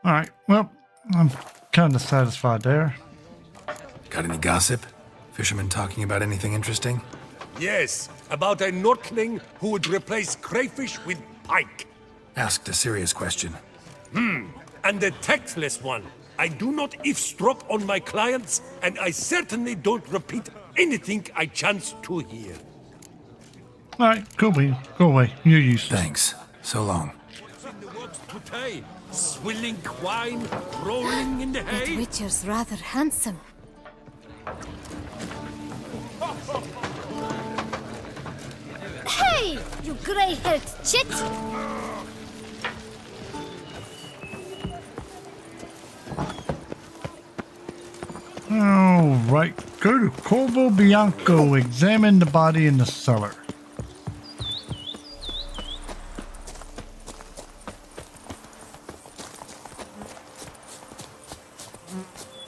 All right, well, I'm kind of satisfied there. Got any gossip? Fishermen talking about anything interesting? Yes, about a Nordling who would replace crayfish with pike. Asked a serious question. And a tactless one. I do not eavesdrop on my clients, and I certainly don't repeat anything I chance to hear. All right, go away. You're useless. Thanks. So long. What's in the works today? Swilling wine, rolling in the That hay? Witcher's rather handsome. Hey, you grey-haired chit! All right, go to Corvo Bianco. Examine the body in the cellar.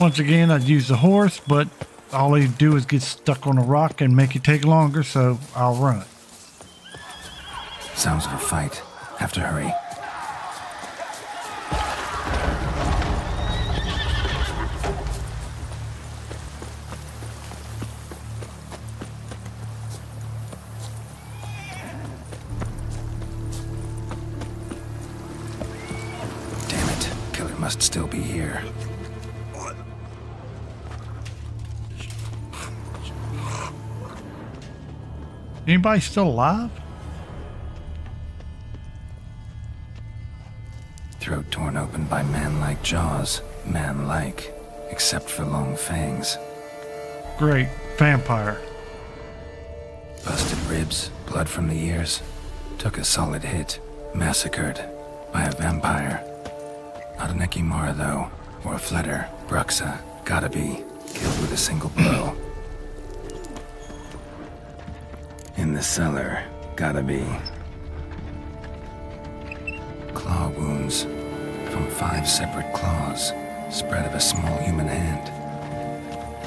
Once again, I'd use the horse, but all he'd do is get stuck on a rock and make it take longer, so I'll run. Sounds of a fight. Have to hurry. must still be here. Anybody still alive? Throat torn open by man-like jaws. Man-like, except for long fangs. Great. Vampire. Busted ribs, blood from the ears. Took a solid hit. Massacred by a vampire. Not an Ekimara, though. Or a Fletter. Bruxa. Gotta be. Killed with a single blow. In the cellar. Gotta be. Claw wounds. From 5 separate claws. Spread of a small human hand.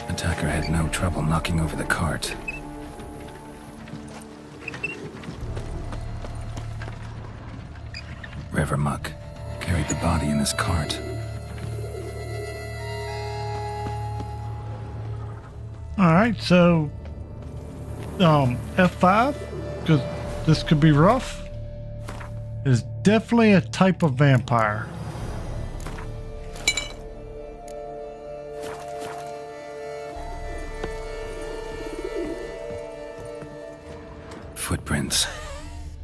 Attacker had no trouble knocking over the cart. Rivermuck carried the body in his cart. Alright, so F5, because this could be rough, is definitely a type of vampire. Footprints.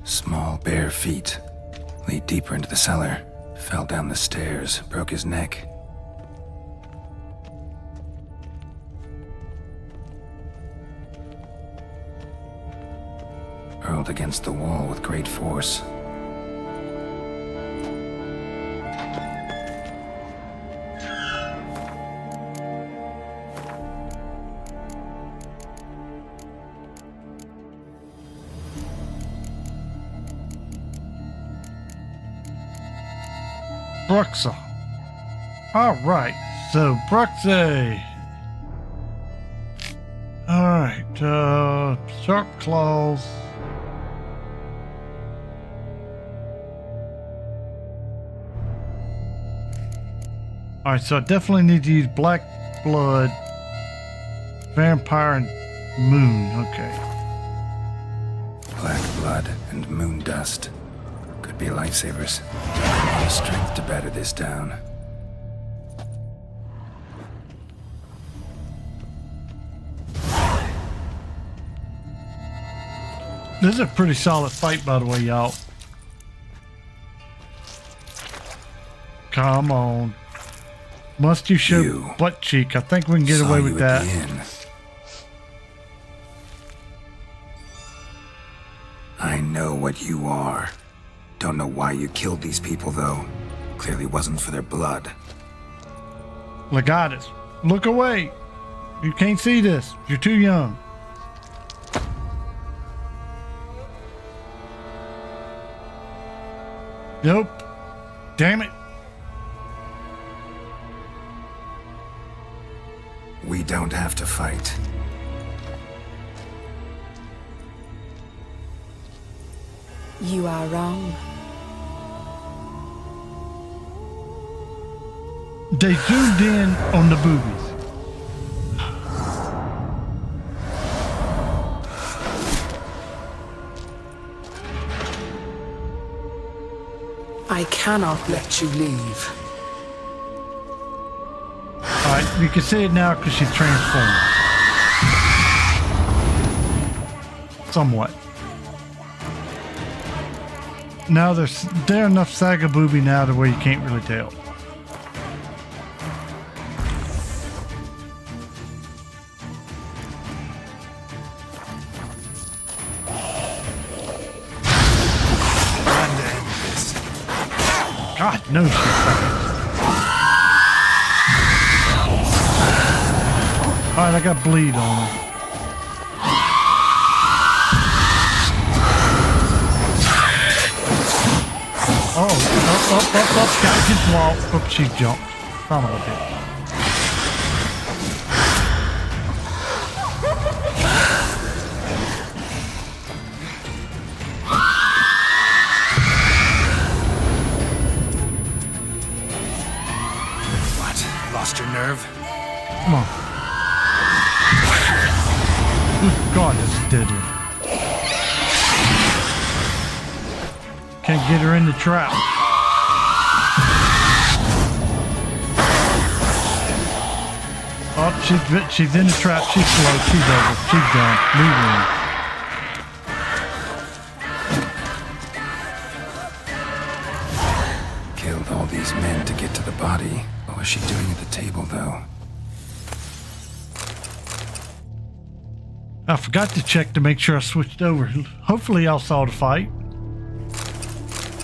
Small, bare feet. Lead deeper into the cellar. Fell down the stairs, broke his neck. Hurled against the wall with great force. Bruxa. Alright, so Bruxa. Alright, sharp claws. Alright, so I definitely need to use black blood, vampire, and moon. Okay. Black blood and moon dust. Could be lifesavers. A lot of strength to batter this down. This is a pretty solid fight, by the way, y'all. Come on. Must you show butt cheek? I think we can get away with that. I know what you are. Don't know why you killed these people, though. Clearly wasn't for their blood. Legatus, look away. You can't see this. You're too young. Nope. Damn it. We don't have to fight. You are wrong. They zoomed in on the boobies. I cannot let you leave. Alright, you can see it now because she's transformed. Somewhat. Now there's enough Saga booby now to where you can't really tell. God knows she's fast. Alright, I got bleed on her. Oh, up. Gotta get the wall. Up, she jumped. Son of a bitch. What? Lost your nerve? Come on. Good God, it's deadly. Can't get her in the trap. Oh, she's in the trap. She's slow. She's over. She's done. Leave her. Killed all these men to get to the body. What was she doing at the table, though? I forgot to check to make sure I switched over. Hopefully y'all saw the fight.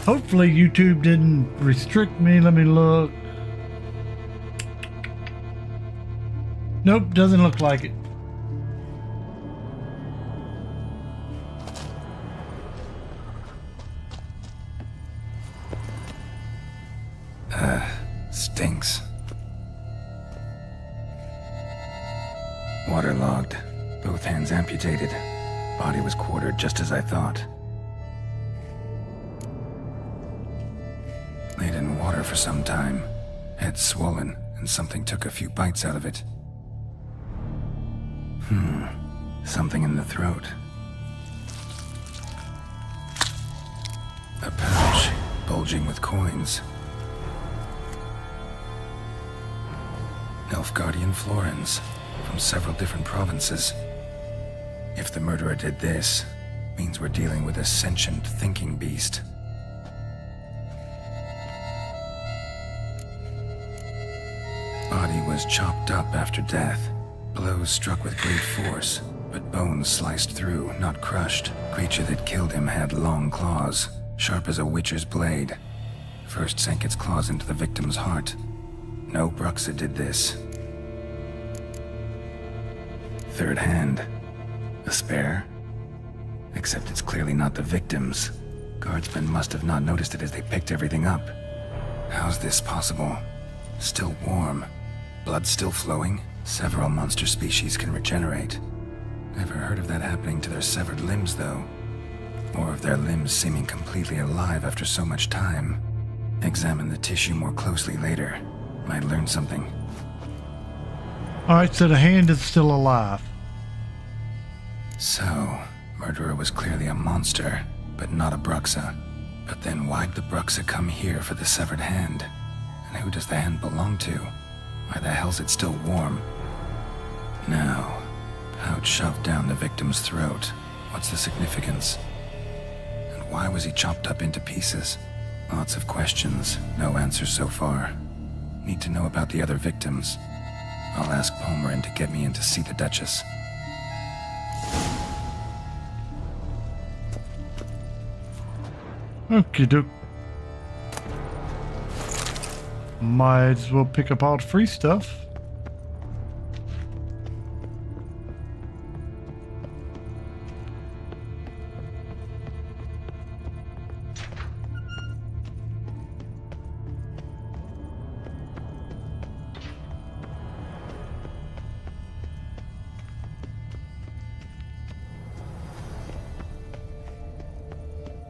Hopefully YouTube didn't restrict me. Let me look. Nope, doesn't look like it. Stinks. Waterlogged. Both hands amputated. Body was quartered just as I thought. Laid in water for some time. Head swollen, and something took a few bites out of it. Something in the throat. A pouch, bulging with coins. Nilfgaardian florins, from several different provinces. If the murderer did this, means we're dealing with a sentient thinking beast. Body was chopped up after death. Blows struck with great force, but bones sliced through, not crushed. Creature that killed him had long claws, sharp as a witcher's blade. First sank its claws into the victim's heart. No Bruxa did this. Third hand. A spare? Except it's clearly not the victim's. Guardsmen must have not noticed it as they picked everything up. How's this possible? Still warm. Blood still flowing? Several monster species can regenerate. Never heard of that happening to their severed limbs, though. Or of their limbs seeming completely alive after so much time. Examine the tissue more closely later. Might learn something. Alright, so the hand is still alive. So, murderer was clearly a monster, but not a Bruxa. But then why'd the Bruxa come here for the severed hand? And who does the hand belong to? Why the hell's it still warm? Now, pouch shoved down the victim's throat. What's the significance? And why was he chopped up into pieces? Lots of questions, no answers so far. Need to know about the other victims. I'll ask Palmerin to get me in to see the Duchess. Okie doke. Might as well pick up all the free stuff.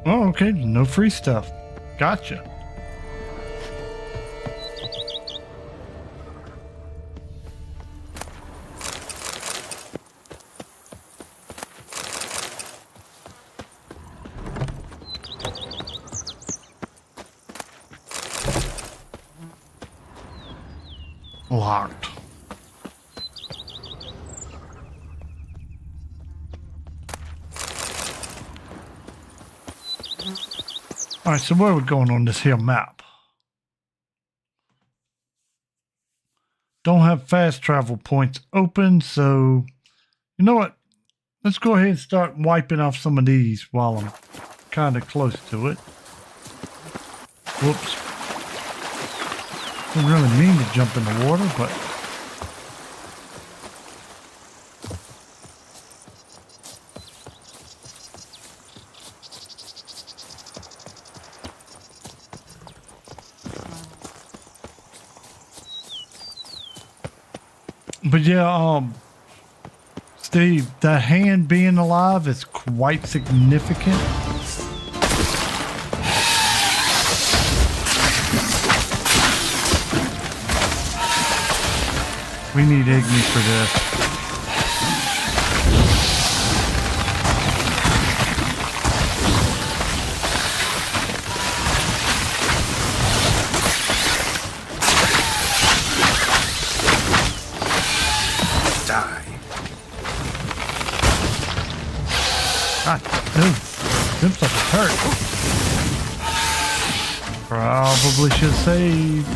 Oh, okay. No free stuff. Gotcha. Locked. Alright, so where are we going on this here map? Don't have fast travel points open, so you know what? Let's go ahead and start wiping off some of these while I'm kind of close to it. Whoops. Didn't really mean to jump in the water, but yeah, Steve, that hand being alive is quite significant. We need Igni for this. God, no. Them suckers hurt. Probably should save.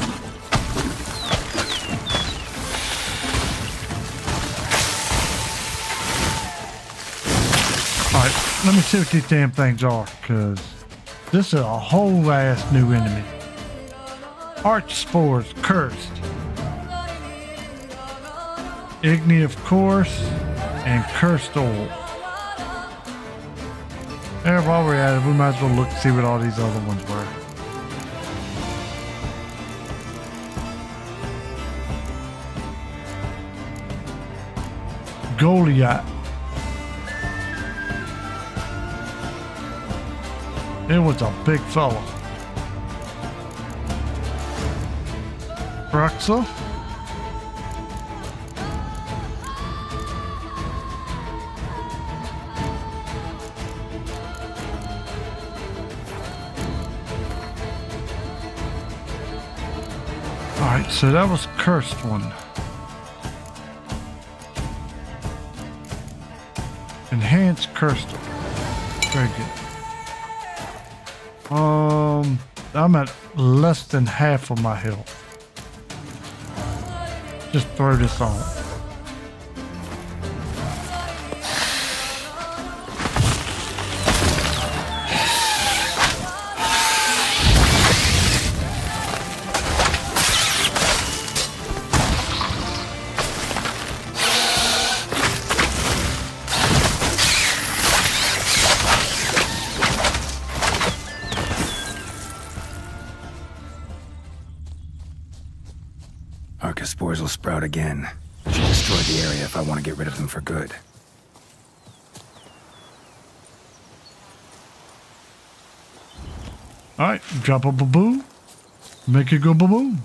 Alright, let me see what these damn things are, because this is a whole ass new enemy. Arch spores, cursed. Igni, of course, and cursed oil. And while we're at it, we might as well look and see what all these other ones were. Goliath. It was a big fella. Bruxa. Alright, so that was cursed one. Enhanced cursed one. Very good. I'm at less than half of my health. Just throw this on. Archaspores will sprout again. I should destroy the area if I want to get rid of them for good. Alright, drop a ba-boom. Make it go ba-boom.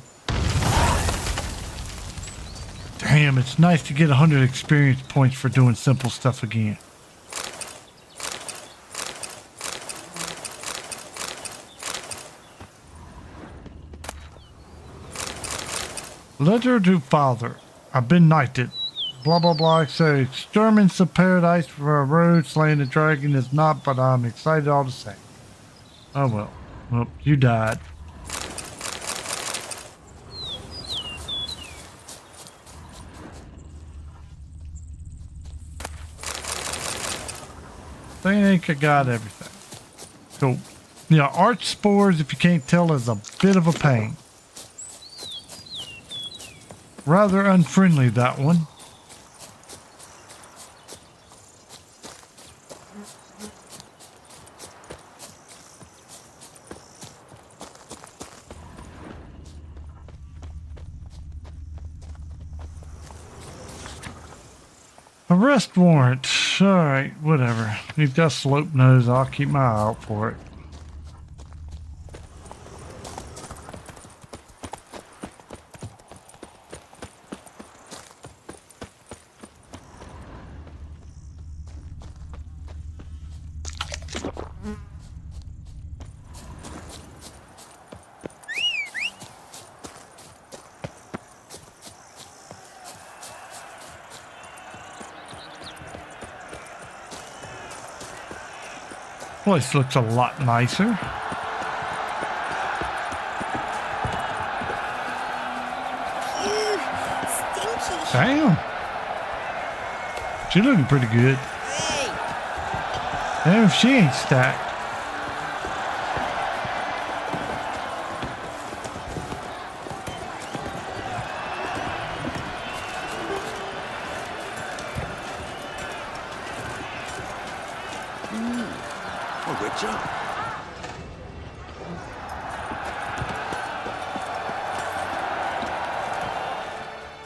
Damn, it's nice to get 100 experience points for doing simple stuff again. Letter to father. I've been knighted. Blah blah blah. So exterminates of paradise for a road. Slaying the dragon is not, but I'm excited all the same. Oh well. Well, you died. Think I got everything. Cool. Yeah, arch spores, if you can't tell, is a bit of a pain. Rather unfriendly, that one. Arrest warrant. Alright, whatever. He's got slope nose. I'll keep my eye out for it. Place looks a lot nicer. Stinky. Damn. She looking pretty good. Damn, if she ain't stacked.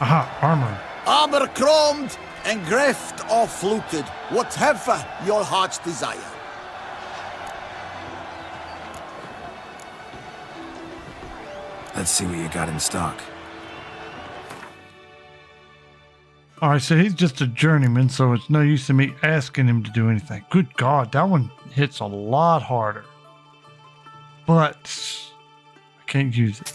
Aha, armor. Armor chromed and greft or fluted, whatever your heart's desire. Let's see what you got in stock. Alright, so he's just a journeyman, so it's no use in me asking him to do anything. Good God, that one hits a lot harder. But I can't use it.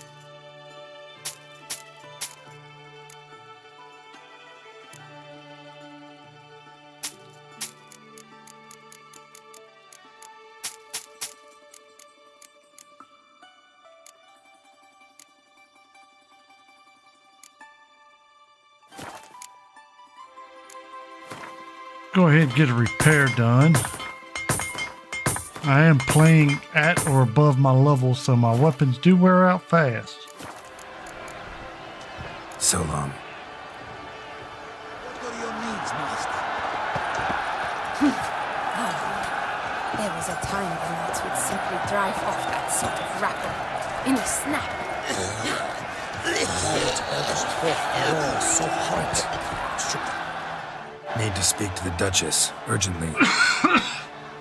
Go ahead and get a repair done. I am playing at or above my level, so my weapons do wear out fast. So long. There was a time the knights would simply drive off that sort of rabble in a snap. So hot. Need to speak to the Duchess, urgently.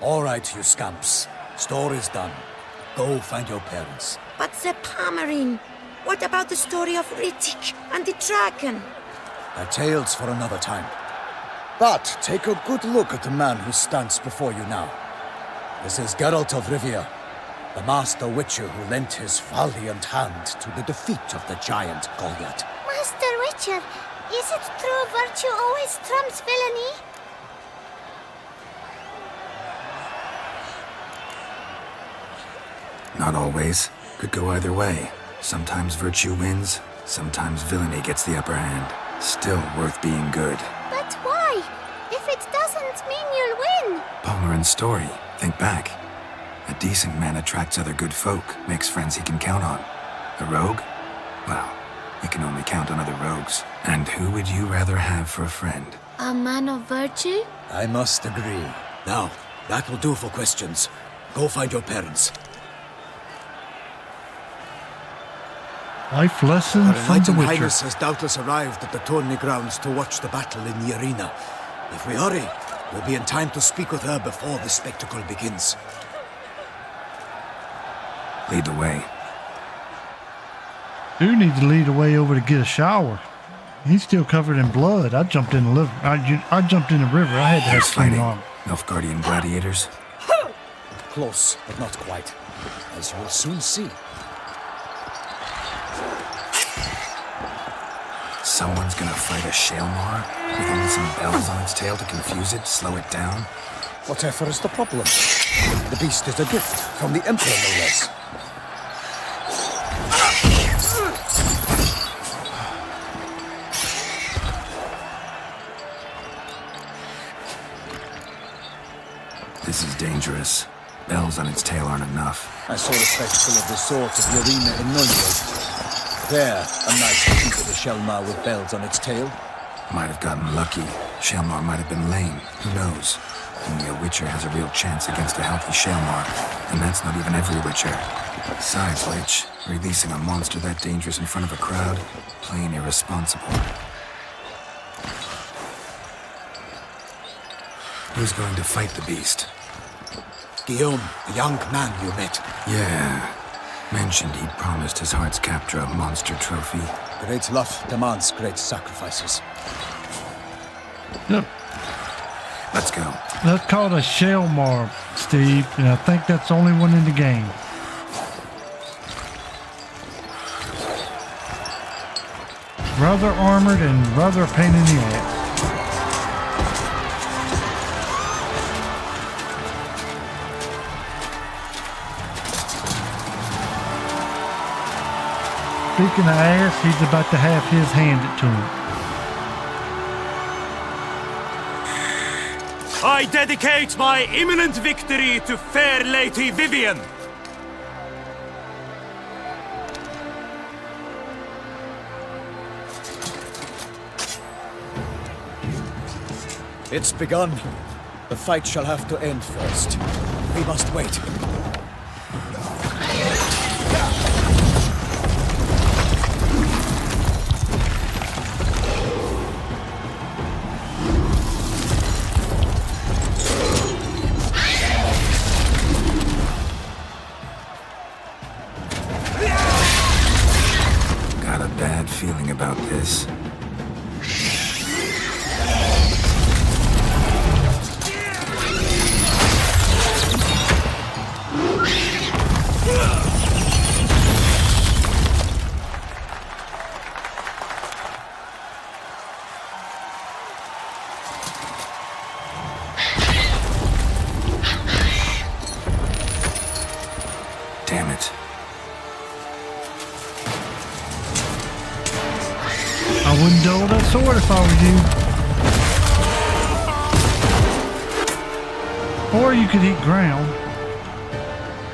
All right, you scamps. Story's done. Go find your parents. But the Pomerine, what about the story of Riddick and the dragon? They're tales for another time. But take a good look at the man who stands before you now. This is Geralt of Rivia, the master witcher who lent his valiant hand to the defeat of the giant Goliath. Master Witcher, is it true virtue always trumps villainy? Not always. Could go either way. Sometimes virtue wins, sometimes villainy gets the upper hand. Still worth being good. But why? If it doesn't mean you'll win. Palmerin's story. Think back. A decent man attracts other good folk, makes friends he can count on. A rogue? Well, you can only count on other rogues. And who would you rather have for a friend? A man of virtue? I must agree. Now, that will do for questions. Go find your parents. Life lesson Her from Knight the and Witcher. Highness has doubtless arrived at the tourney grounds to watch the battle in the arena. If we hurry, we'll be in time to speak with her before the spectacle begins. Lead the way. Do need to lead the way over to get a shower. He's still covered in blood. I jumped in the river. I jumped in the river. I had to have Who's clean fighting? armor. Nilfgaardian gladiators? Close, but not quite. As you will soon see. Someone's gonna fight a Shaelmar with only some bells on its tail to confuse it, slow it down? Whatever is the problem? The beast is a gift from the Emperor, no less. This is dangerous. Bells on its tail aren't enough. I saw the spectacle of the sword of the arena in Nuremberg. There, a knight defeated a Shaelmar with bells on its tail. Might have gotten lucky. Shaelmar might have been lame. Who knows? Only a Witcher has a real chance against a healthy Shaelmar. And that's not even every Witcher. Besides which, releasing a monster that dangerous in front of a crowd, plain irresponsible. Who's going to fight the beast? Guillaume, the young man you met. Yeah. Mentioned he'd promised his heart's captor a monster trophy. Great love demands great sacrifices. Yep. Let's go. That's called a Shaelmar, Steve, and I think that's the only one in the game. Rather armored and rather a pain in the ass. Speaking of ass, he's about to have his handed to him. I dedicate my imminent victory to fair Lady Vivian. It's begun. The fight shall have to end first. We must wait. Got a bad feeling about this. Damn it. I wouldn't dull that sword if I were you. Or you could eat ground.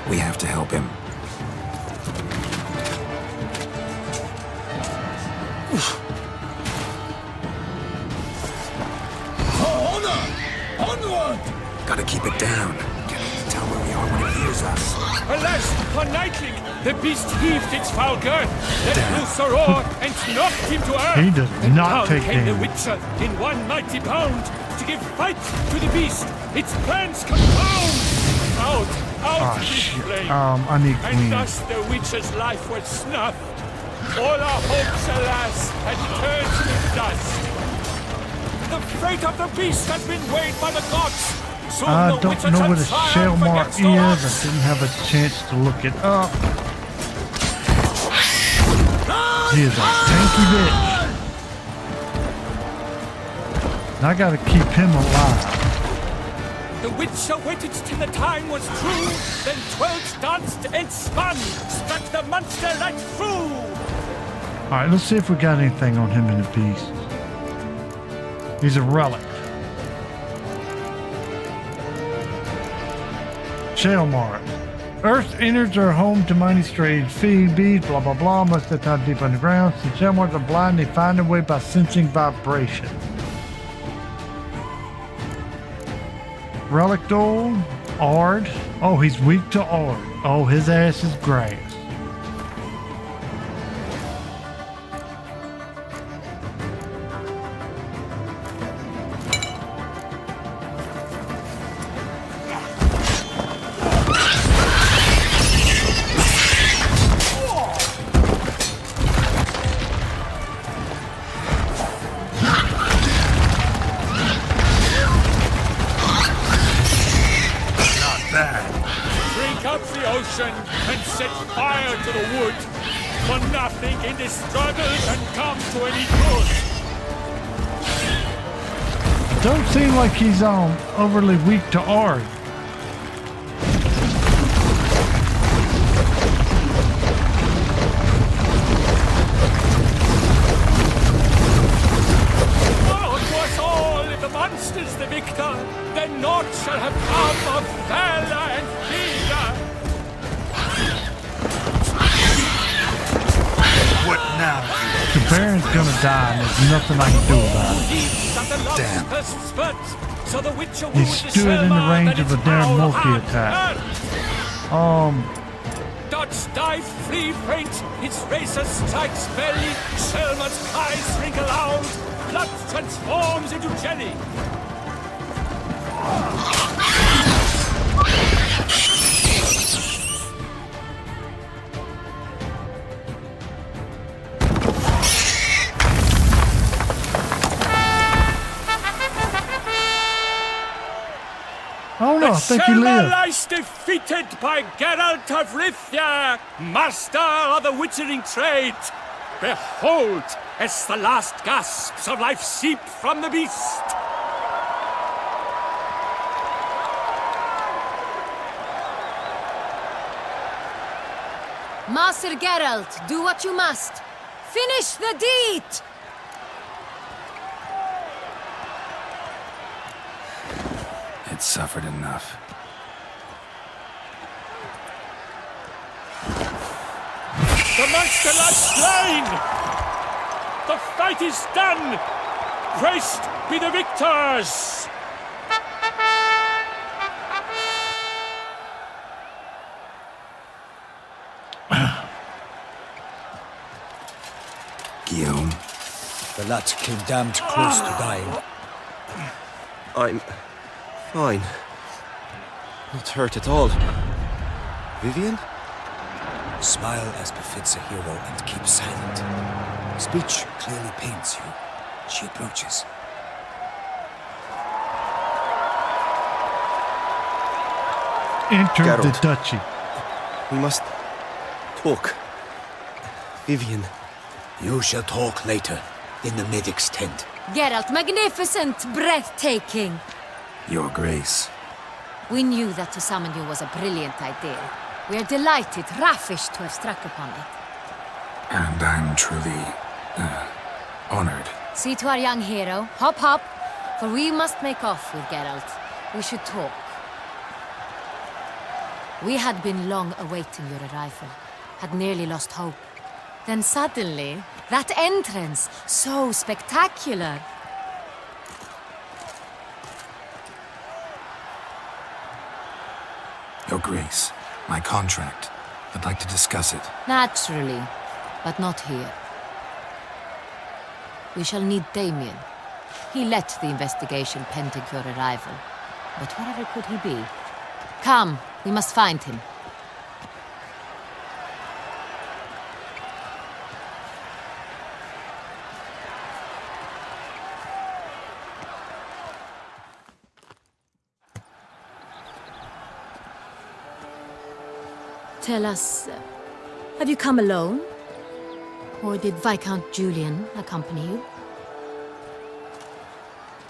We have to help him. Onward! Gotta keep it down. Can't even tell where we are when it hears us. Alas, for Nightling, the beast heaved its foul girth, let loose a roar, and knocked him to earth. He does And not down take came the damage. Witcher in one mighty bound to give fight to the beast. Its plans confound. Out Ah, of this shit. flame. I need And Queen. thus the Witcher's life was snuffed. All our hopes, alas, had turned to dust. The fate of the beast has been weighed by the gods. Soon I the don't Witcher know shall what a triumph shell mark against is. all I odds. didn't have a chance to look it up. He is a tanky bitch. And I gotta keep him alive. The Witcher waited till the time was true, then 12 danced and spun, struck the monster right through. Alright, let's see if we got anything on him in the beast. He's a relic. Shell mark. Earth's innards are home to mighty strange feed, bees, blah blah blah, most of the time deep underground. Since shell marks are blind, they find their way by sensing vibration. Relic Dole, Ard. Oh, he's weak to Ard. Oh, his ass is grass. Drink up the ocean and set fire to the wood, for nothing in this struggle can come to any good. Don't seem like he's overly weak to Ard. Oh, to us all, if the monster's the victor, then naught shall have come of valor and fear. What now? The Baron's gonna die and there's nothing I can do about it. Damn. So the Witcher wooed He the stood in the Selma, range then of a its damn foul multi heart attack. burned. Dodge, dive, flee, faint, its razor strikes belly, Selma's cries ring aloud, blood transforms into jelly. Oh no, I think he Selma lived. lies defeated by Geralt of Rivia, master of the witchering trade. Behold, as the last gasps of life seep from the beast. Master Geralt, do what you must. Finish the deed! It suffered enough. The monster lies slain! The fight is done! Praised be the victors! Guillaume. The lad came damned close to dying. I'm fine. Not hurt at all. Vivian? Smile as befits a hero and keep silent. Speech clearly pains you. She approaches. Enter the Geralt. duchy. We must talk. Vivian. You shall talk later, in the medic's tent. Geralt, magnificent, breathtaking. Your Grace. We knew that to summon you was a brilliant idea. We are delighted, ravished to have struck upon it. And I'm truly honored. See to our young hero. Hop, hop. For we must make off with Geralt. We should talk. We had been long awaiting your arrival, had nearly lost hope. Then suddenly, that entrance, so spectacular. Your Grace, my contract. I'd like to discuss it. Naturally, but not here. We shall need Damien. He led the investigation pending your arrival. But whatever could he be? Come, we must find him. Tell us, have you come alone? Or did Viscount Julian accompany you?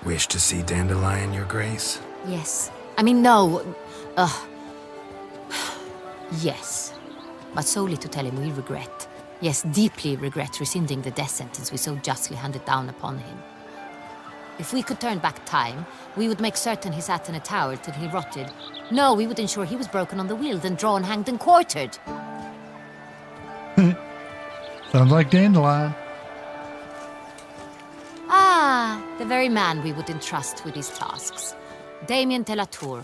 Wish to see Dandelion, Your Grace? Yes. I mean, no. Yes. But solely to tell him we regret. Yes, deeply regret rescinding the death sentence we so justly handed down upon him. If we could turn back time, we would make certain he sat in a tower till he rotted. No, we would ensure he was broken on the wheel, then drawn, hanged, and quartered. Sounds like Dandelion. Ah, the very man we would entrust with these tasks. Damien de la Tour,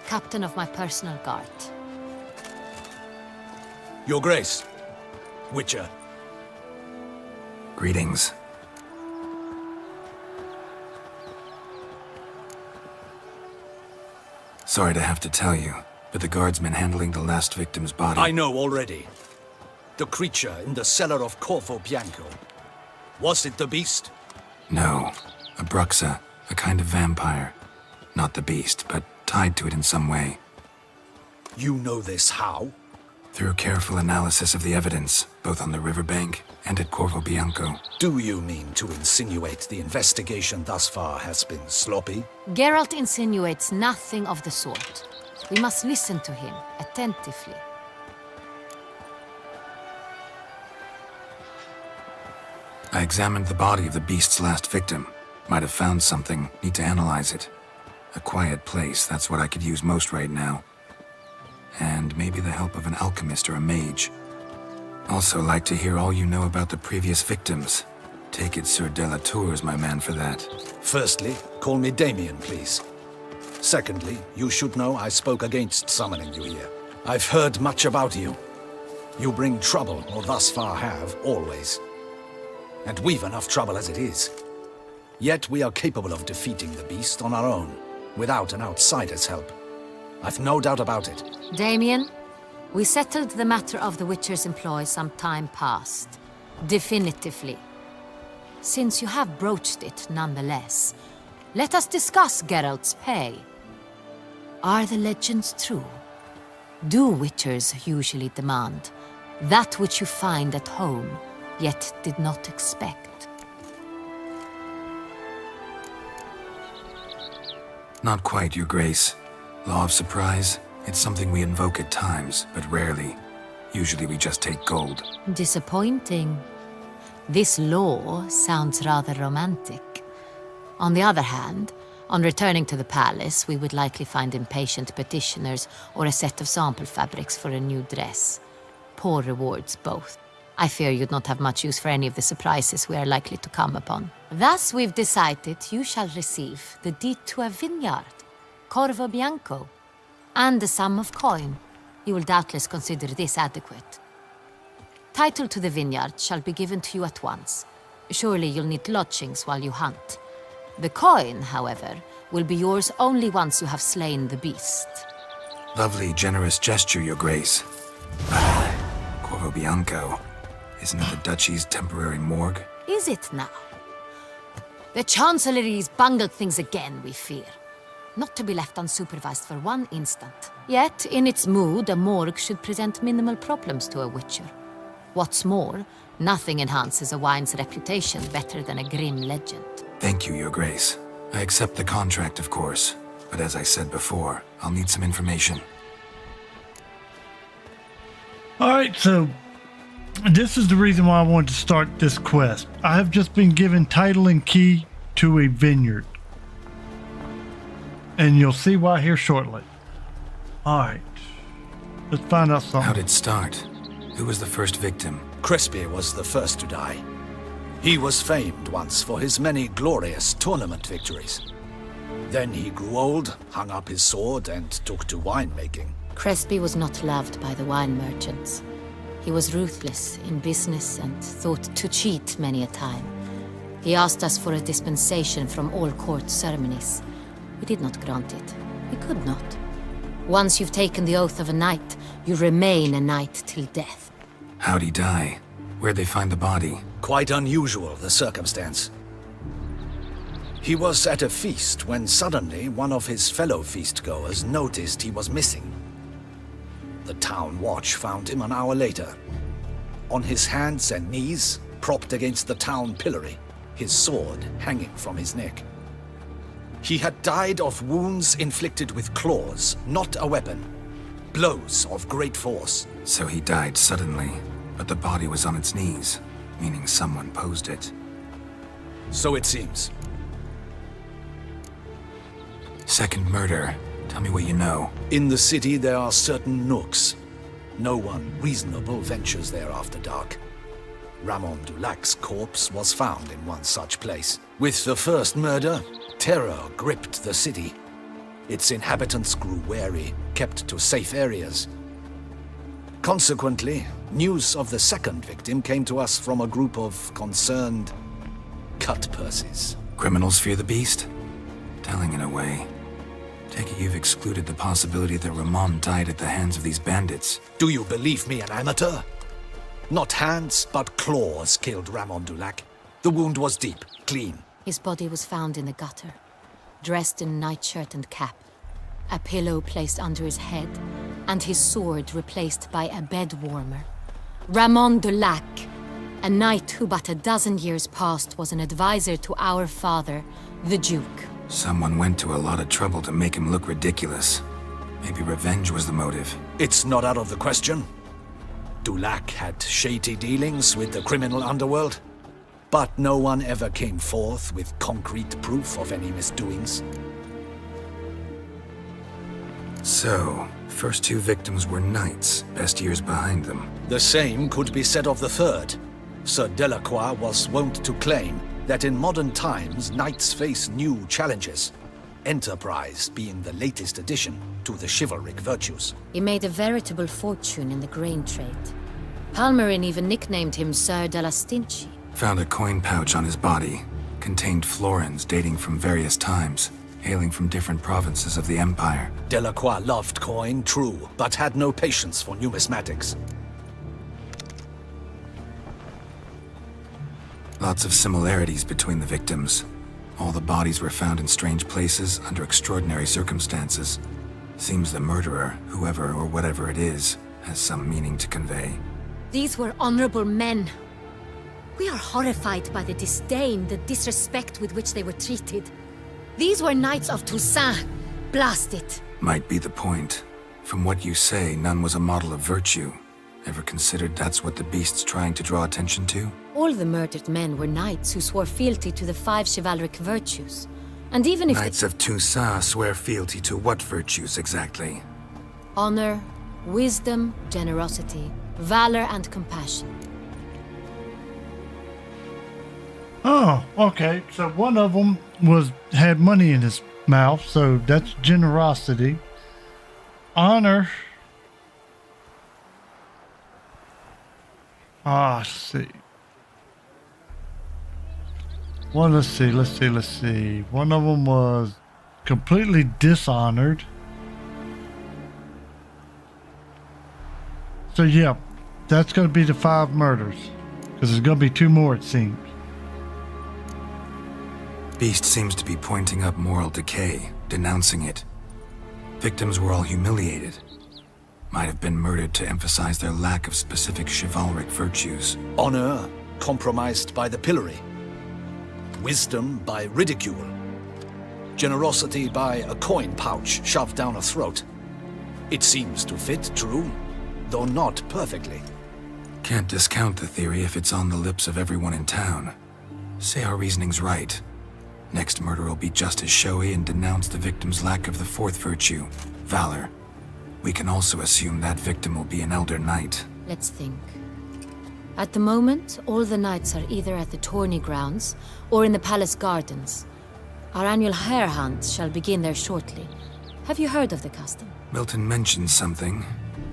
captain of my personal guard. Your Grace, Witcher. Greetings. Sorry to have to tell you, but the guardsman handling the last victim's body... I know already. The creature in the cellar of Corvo Bianco. Was it the beast? No. A Bruxa, a kind of vampire. Not the beast, but tied to it in some way. You know this how? Through careful analysis of the evidence, both on the riverbank and at Corvo Bianco. Do you mean to insinuate the investigation thus far has been sloppy? Geralt insinuates nothing of the sort. We must listen to him attentively. I examined the body of the beast's last victim. Might have found something, need to analyze it. A quiet place, that's what I could use most right now. And maybe the help of an alchemist or a mage. Also like to hear all you know about the previous victims. Take it Sir de la Tour is my man for that. Firstly, call me Damien, please. Secondly, you should know I spoke against summoning you here. I've heard much about you. You bring trouble, or thus far have, always. And we've enough trouble as it is. Yet we are capable of defeating the beast on our own, without an outsider's help. I've no doubt about it. Damien, we settled the matter of the Witcher's employ some time past. Definitively. Since you have broached it nonetheless, let us discuss Geralt's pay. Are the legends true? Do Witchers usually demand that which you find at home, yet did not expect? Not quite, Your Grace. Law of surprise, it's something we invoke at times, but rarely. Usually we just take gold. Disappointing. This law sounds rather romantic. On the other hand, on returning to the palace, we would likely find impatient petitioners or a set of sample fabrics for a new dress. Poor rewards, both. I fear you'd not have much use for any of the surprises we are likely to come upon. Thus, we've decided you shall receive the deed to a vineyard, Corvo Bianco, and the sum of coin. You will doubtless consider this adequate. Title to the vineyard shall be given to you at once. Surely you'll need lodgings while you hunt. The coin, however, will be yours only once you have slain the beast. Lovely, generous gesture, Your Grace. Corvo Bianco. Isn't it the Duchy's temporary morgue? Is it now? The Chancellery's bungled things again, we fear. Not to be left unsupervised for one instant. Yet, in its mood, a morgue should present minimal problems to a Witcher. What's more, nothing enhances a wine's reputation better than a grim legend. Thank you, Your Grace. I accept the contract, of course. But as I said before, I'll need some information. Alright, so this is the reason why I wanted to start this quest. I have just been given title and key to a vineyard. And you'll see why here shortly. Alright. Let's find out something. How'd it start? Who was the first victim? Crespi was the first to die. He was famed once for his many glorious tournament victories. Then he grew old, hung up his sword, and took to winemaking. Crespi was not loved by the wine merchants. He was ruthless in business and thought to cheat many a time. He asked us for a dispensation from all court ceremonies. We did not grant it. We could not. Once you've taken the oath of a knight, you remain a knight till death. How'd he die? Where'd they find the body? Quite unusual, the circumstance. He was at a feast when suddenly one of his fellow feastgoers noticed he was missing. The town watch found him an hour later. On his hands and knees, propped against the town pillory, his sword hanging from his neck. He had died of wounds inflicted with claws, not a weapon. Blows of great force. So he died suddenly, but the body was on its knees, meaning someone posed it. So it seems. Second murder. Tell me what you know. In the city there are certain nooks. No one reasonable ventures there after dark. Ramon Dulac's corpse was found in one such place. With the first murder, terror gripped the city. Its inhabitants grew wary, kept to safe areas. Consequently, news of the second victim came to us from a group of concerned cut-purses. Criminals fear the beast? Telling in a way. Take it you've excluded the possibility that Ramon died at the hands of these bandits. Do you believe me an amateur? Not hands, but claws killed Ramon Dulac. The wound was deep, clean. His body was found in the gutter, dressed in nightshirt and cap, a pillow placed under his head, and his sword replaced by a bed warmer. Ramon Dulac, a knight who but a dozen years past was an advisor to our father, the Duke. Someone went to a lot of trouble to make him look ridiculous. Maybe revenge was the motive. It's not out of the question. Dulac had shady dealings with the criminal underworld, but no one ever came forth with concrete proof of any misdoings. So, first two victims were knights, best years behind them. The same could be said of the third. Sir Delacroix was wont to claim that in modern times, knights face new challenges, enterprise being the latest addition to the chivalric virtues. He made a veritable fortune in the grain trade. Palmerin even nicknamed him Sir de la Stinchi. Found a coin pouch on his body. Contained florins dating from various times, hailing from different provinces of the Empire. Delacroix loved coin, true, but had no patience for numismatics. Lots of similarities between the victims. All the bodies were found in strange places under extraordinary circumstances. Seems the murderer, whoever or whatever it is, has some meaning to convey. These were honorable men. We are horrified by the disdain, the disrespect with which they were treated. These were knights of Toussaint. Blast it. Might be the point. From what you say, none was a model of virtue. Ever considered that's what the beast's trying to draw attention to? All the murdered men were knights who swore fealty to the 5 chivalric virtues. And even if Knights of Toussaint swear fealty to what virtues exactly? honor, wisdom, generosity, valor, and compassion. Oh, okay. So one of them had money in his mouth, so that's generosity. Honor. Let's see. One, let's see. One of them was completely dishonored. So yeah, that's going to be the 5 murders. Because there's going to be 2 more, it seems. Beast seems to be pointing up moral decay, denouncing it. Victims were all humiliated. Might have been murdered to emphasize their lack of specific chivalric virtues. Honor compromised by the pillory. Wisdom by ridicule. Generosity by a coin pouch shoved down a throat. It seems to fit, true, though not perfectly. Can't discount the theory if it's on the lips of everyone in town. Say our reasoning's right. Next murder will be just as showy and denounce the victim's lack of the 4th virtue, valor. We can also assume that victim will be an Elder Knight. Let's think. At the moment, all the knights are either at the tourney grounds or in the palace gardens. Our annual hare hunt shall begin there shortly. Have you heard of the custom? Milton mentioned something.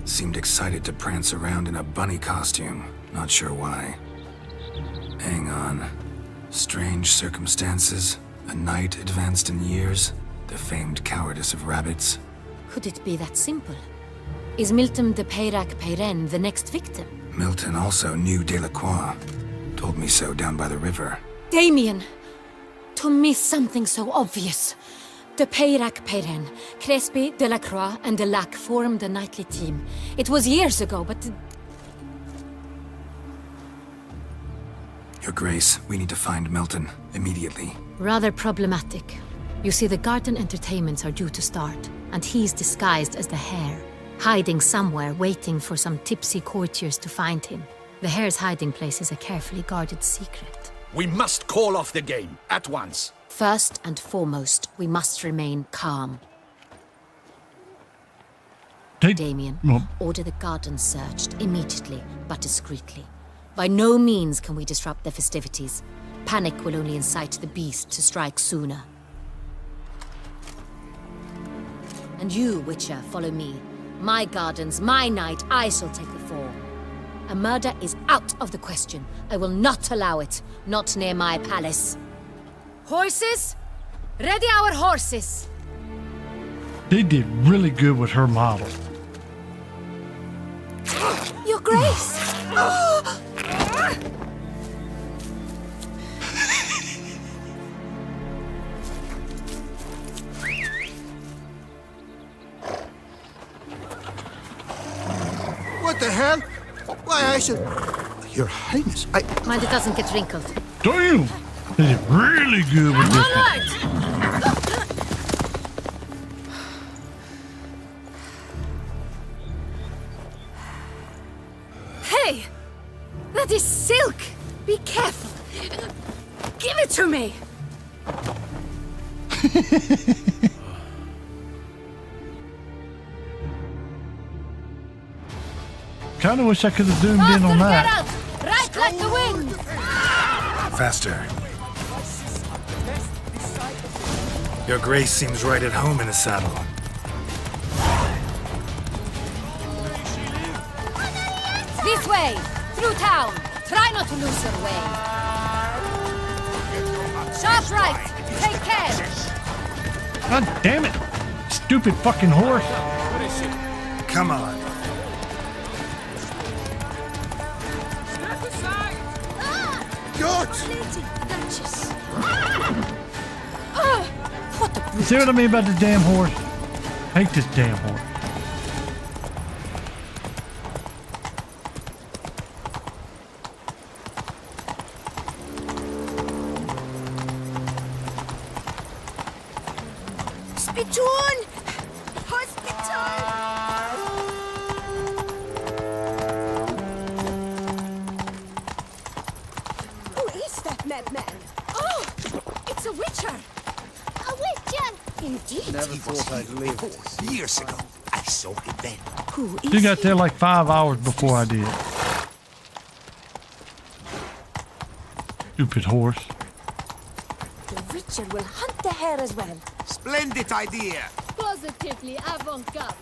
Seemed excited to prance around in a bunny costume. Not sure why. Hang on. Strange circumstances. A knight advanced in years. The famed cowardice of rabbits. Could it be that simple? Is Milton de Peyrac Peyren the next victim? Milton also knew Delacroix. Told me so down by the river. Damien! To miss something so obvious. De Peyrac Peyren, Crespi, Delacroix, and Delac formed a knightly team. It was years ago, but... Your Grace, we need to find Milton. Immediately. Rather problematic. You see, the garden entertainments are due to start, and he's disguised as the hare, hiding somewhere, waiting for some tipsy courtiers to find him. The hare's hiding place is a carefully guarded secret. We must call off the game, at once. First and foremost, we must remain calm. Damien, order the garden searched immediately, but discreetly. By no means can we disrupt the festivities. Panic will only incite the beast to strike sooner. And you, Witcher, follow me. My gardens, my night, I shall take the fall. A murder is out of the question. I will not allow it. Not near my palace. Horses? Ready our horses! They did really good with her model. Your Grace! What the hell? Why, I should... Your Highness, I... Mind it doesn't get wrinkled. Damn! They did really good with this one. Hey! That is silk! Be careful! Give it to me! Kinda wish I could have zoomed in on that. Right like the wind! Faster. Your Grace seems right at home in the saddle. This way! Through town! Try not to lose your way! Sharp right! Take care! God damn it! Stupid fucking horse! Come on. You see what I mean about the damn horse? Hate this damn horse. Spittoon! Hospital! Who is that madman? Oh! It's a witcher! A witcher! Indeed. Never thought I'd live. Years ago, I saw him then. Who is You got there like 5 hours before I did. Stupid horse. The witcher will hunt the hare as well. Splendid idea! Positively avant-garde.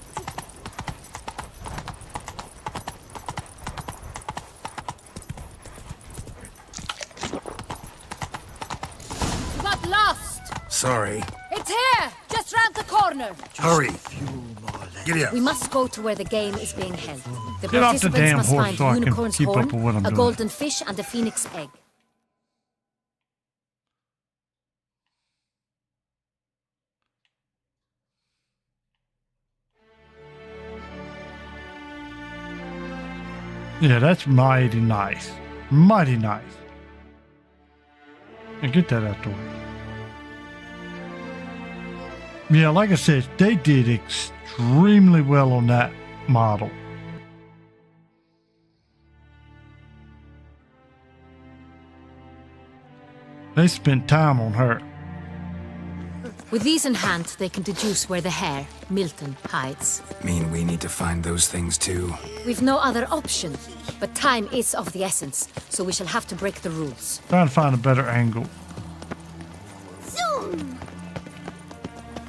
You got lost! Sorry. It's here! Just round the corner! Hurry. Giddy up. We must go to where the game is being held. The Get off the participants damn must horse find so a I can unicorn's keep up horn, with what I'm a doing. golden fish, and a phoenix egg. Yeah, that's mighty nice. Mighty nice. And get that out the way. Yeah, like I said, they did extremely well on that model. They spent time on her. With these in hand, they can deduce where the hare, Milton, hides. Mean we need to find those things too? We've no other option. But time is of the essence, so we shall have to break the rules. Trying to find a better angle. Zoom!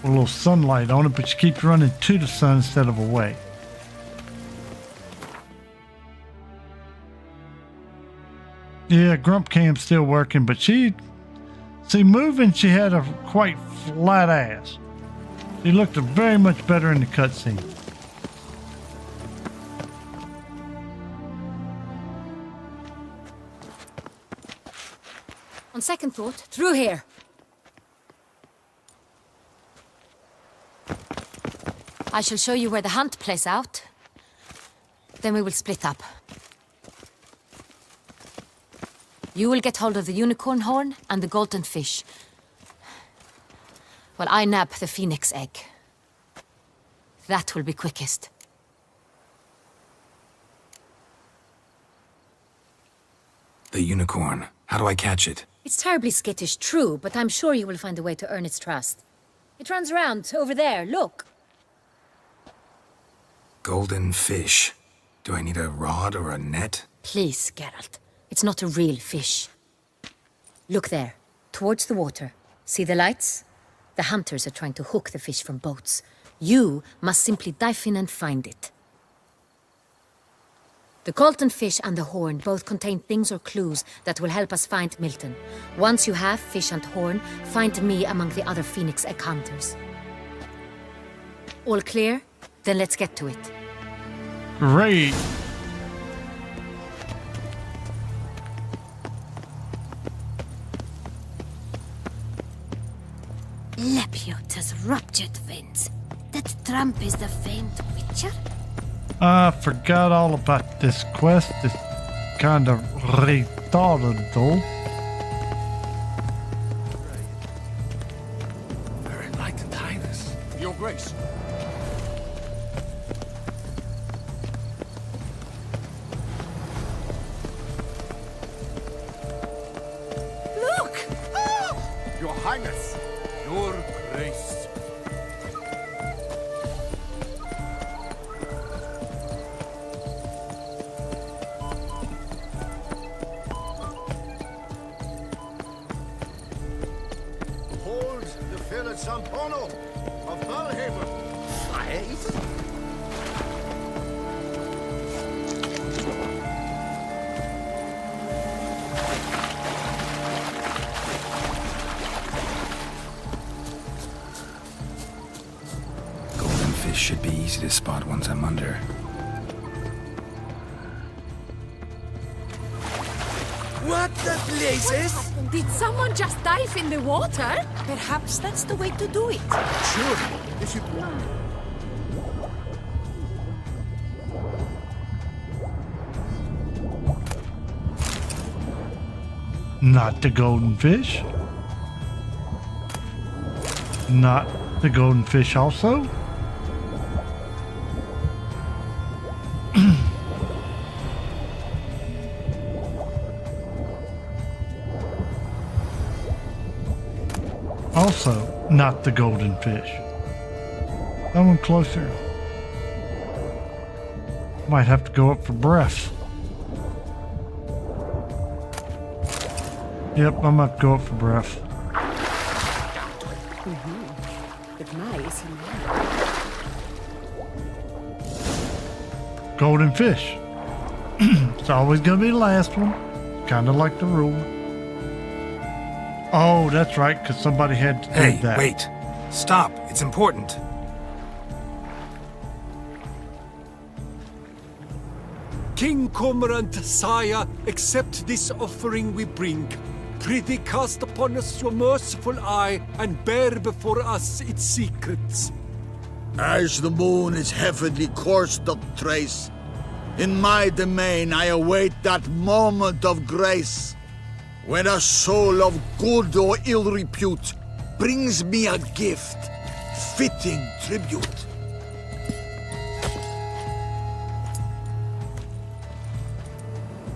A little sunlight on it, but you keep running to the sun instead of away. Yeah, Grump Cam's still working, but see, moving, she had a quite flat ass. She looked very much better in the cutscene. On second thought, through here. I shall show you where the hunt plays out. Then we will split up. You will get hold of the unicorn horn and the golden fish. While I nab the phoenix egg. That will be quickest. The unicorn. How do I catch it? It's terribly skittish, true, but I'm sure you will find a way to earn its trust. It runs around, over there, look. Golden fish. Do I need a rod or a net? Please, Geralt. It's not a real fish. Look there, towards the water. See the lights? The hunters are trying to hook the fish from boats. You must simply dive in and find it. The golden fish and the horn both contain things or clues that will help us find Milton. Once you have fish and horn, find me among the other phoenix egg hunters. All clear? Then let's get to it. Great. Lepiot has ruptured veins. That tramp is the famed Witcher? I forgot all about this quest. It's kind of retarded, though. Very enlightened highness. Your grace. Look! Your highness. Your grace. Hold the Philip Sampono of Valhaven. Fight? Golden fish should be easy to spot once I'm under. What the blazes? Did someone just dive in the water? Perhaps that's the way to do it. Sure, if you want. Not the golden fish. Not the golden fish also. Also, not the golden fish. Someone closer. Might have to go up for breath. Yep, I'm gonna have to go up for breath. But my is Golden fish. It's always gonna be the last one. Kinda like the rule. Oh, that's right, because somebody had to Hey, do that. wait. Stop. It's important. King Cormorant, sire, accept this offering we bring. Prithee cast upon us your merciful eye and bear before us its secrets. As the moon is heavenly course doth trace, in my domain I await that moment of grace, when a soul of good or ill repute brings me a gift, fitting tribute.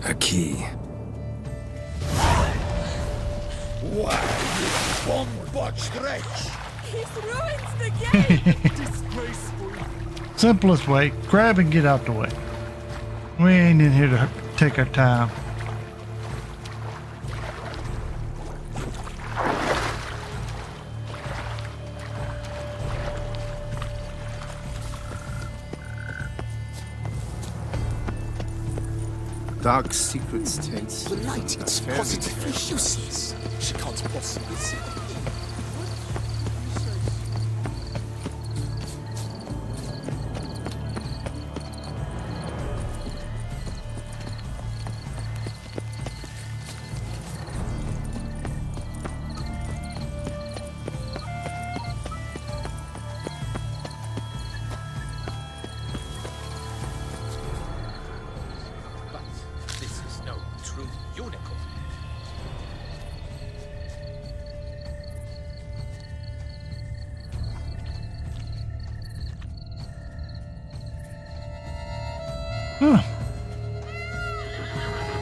A key. Why, you bomb-botched wretch! He's ruined the game! Disgraceful. Simplest way, grab and get out the way. We ain't in here to take our time. Dark secret states. The light, it's positively useless. She can't possibly see.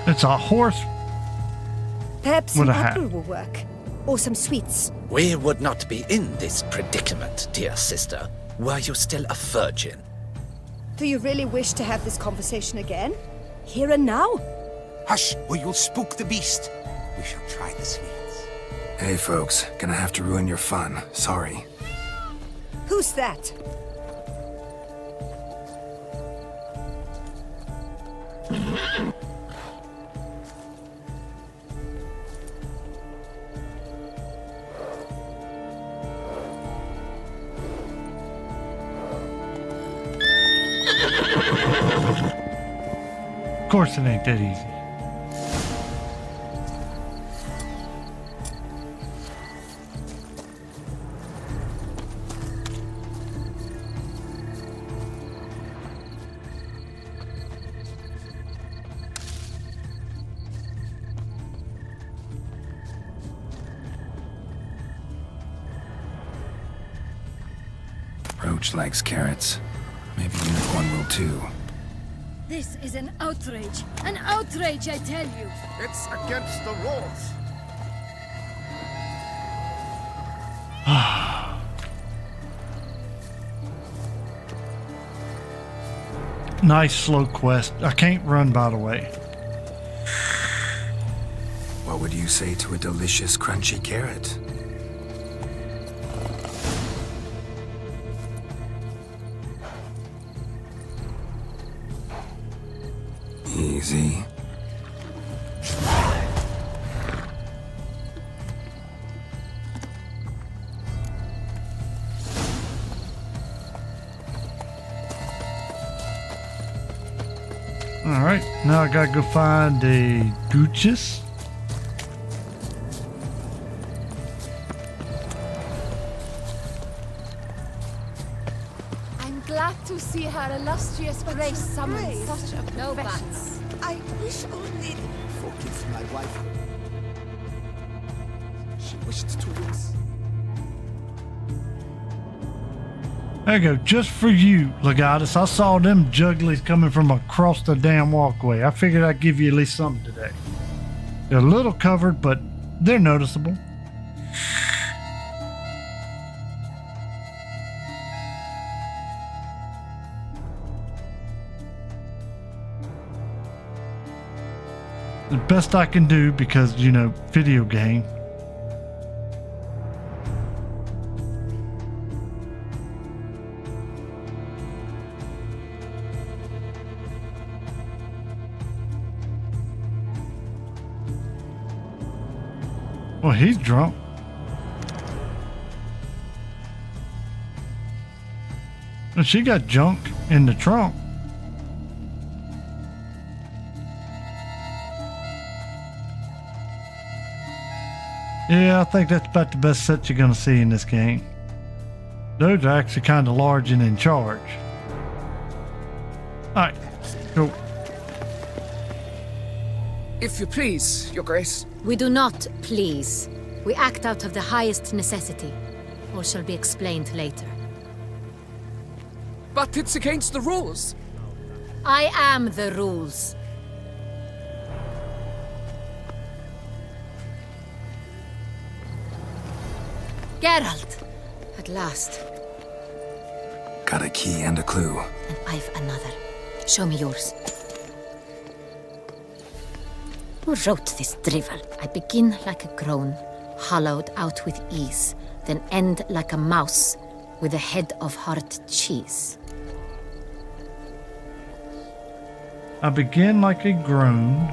It's a horse. Perhaps With an a hat. apple will work. Or some sweets. We would not be in this predicament, dear sister, were you still a virgin. Do you really wish to have this conversation again? Here and now? Hush, or you'll spook the beast. We shall try the sweets. Hey folks, gonna have to ruin your fun. Sorry. Who's that? Of course it ain't that easy. Roach likes carrots. Maybe Unicorn will too. This is an outrage. An outrage, I tell you. It's against the rules. Nice slow quest. I can't run, by the way. What would you say to a delicious, crunchy carrot? Easy. All right, now I gotta go find a Duchess. I'm glad to see her illustrious grace summon such a No professional. buts. I wish only... Forgive my wife. She wished to win. There you go, just for you, Legatus. I saw them jugglies coming from across the damn walkway. I figured I'd give you at least something today. They're a little covered, but they're noticeable. The best I can do because, you know, video game. Well, he's drunk. And she got junk in the trunk. Yeah, I think that's about the best set you're gonna see in this game. Those are actually kind of large and in charge. Alright, go. If you please, Your Grace. We do not please. We act out of the highest necessity. All shall be explained later. But it's against the rules. I am the rules. Geralt, At last. Got a key and a clue. And I've another. Show me yours. Who wrote this drivel? I begin like a groan, hollowed out with ease, then end like a mouse with a head of hard cheese. I begin like a groan,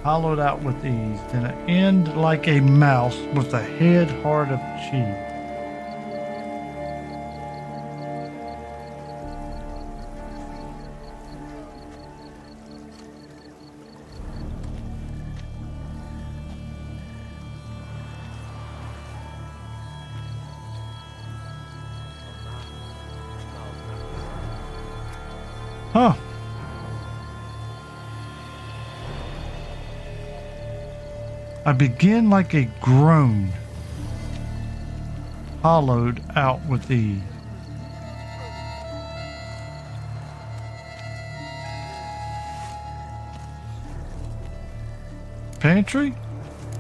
hollowed out with ease, then I end like a mouse with a head hard of cheese. Huh. I begin like a groan, hollowed out with ease. Pantry?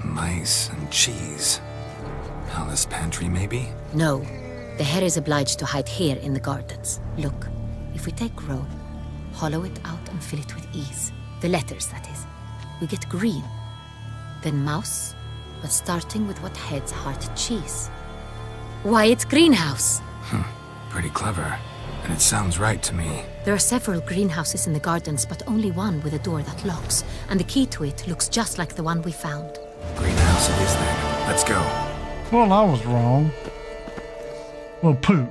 Mice and cheese. Palace pantry, maybe? No. The hare is obliged to hide here in the gardens. Look, if we take Rome, hollow it out and fill it with ease. The letters, that is. We get green. Then mouse, but starting with what heads heart cheese. Why, it's greenhouse! Pretty clever. And it sounds right to me. There are several greenhouses in the gardens, but only one with a door that locks, and the key to it looks just like the one we found. Greenhouse it is then. Let's go. Well, I was wrong. Well, poot.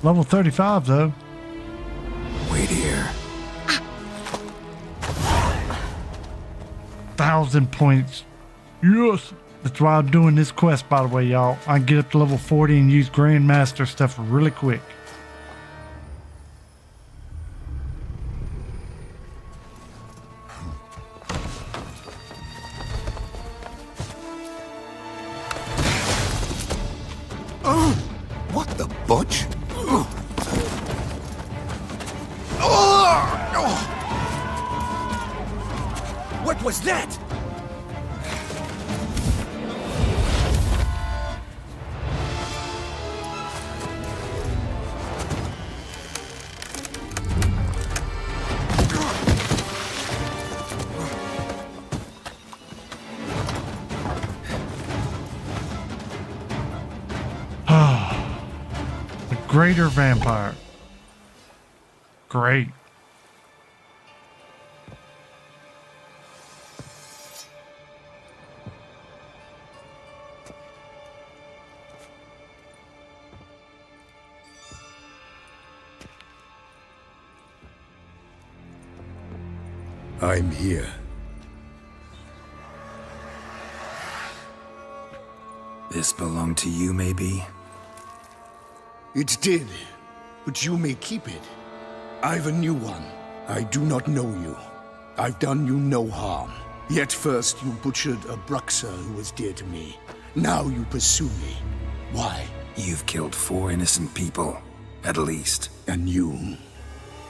Level 35, though. Wait here. 1,000 points. Yes! That's why I'm doing this quest, by the way, y'all. I can get up to level 40 and use Grandmaster stuff really quick. What the butch? What was that? The Greater Vampire. Great. I'm here. This belonged to you, maybe? It did, but you may keep it. I've a new one. I do not know you. I've done you no harm. Yet first you butchered a Bruxer who was dear to me. Now you pursue me. Why? You've killed 4 innocent people, at least. And you?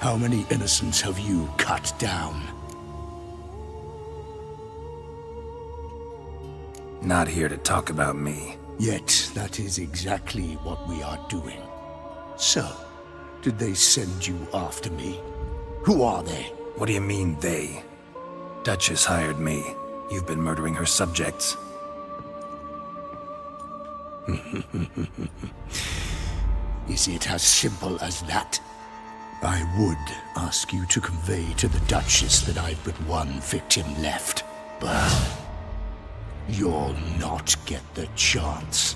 How many innocents have you cut down? Not here to talk about me. Yet that is exactly what we are doing. So, did they send you after me? Who are they? What do you mean, they? Duchess hired me. You've been murdering her subjects. Is it as simple as that? I would ask you to convey to the Duchess that I've but one victim left, but you'll not get the chance.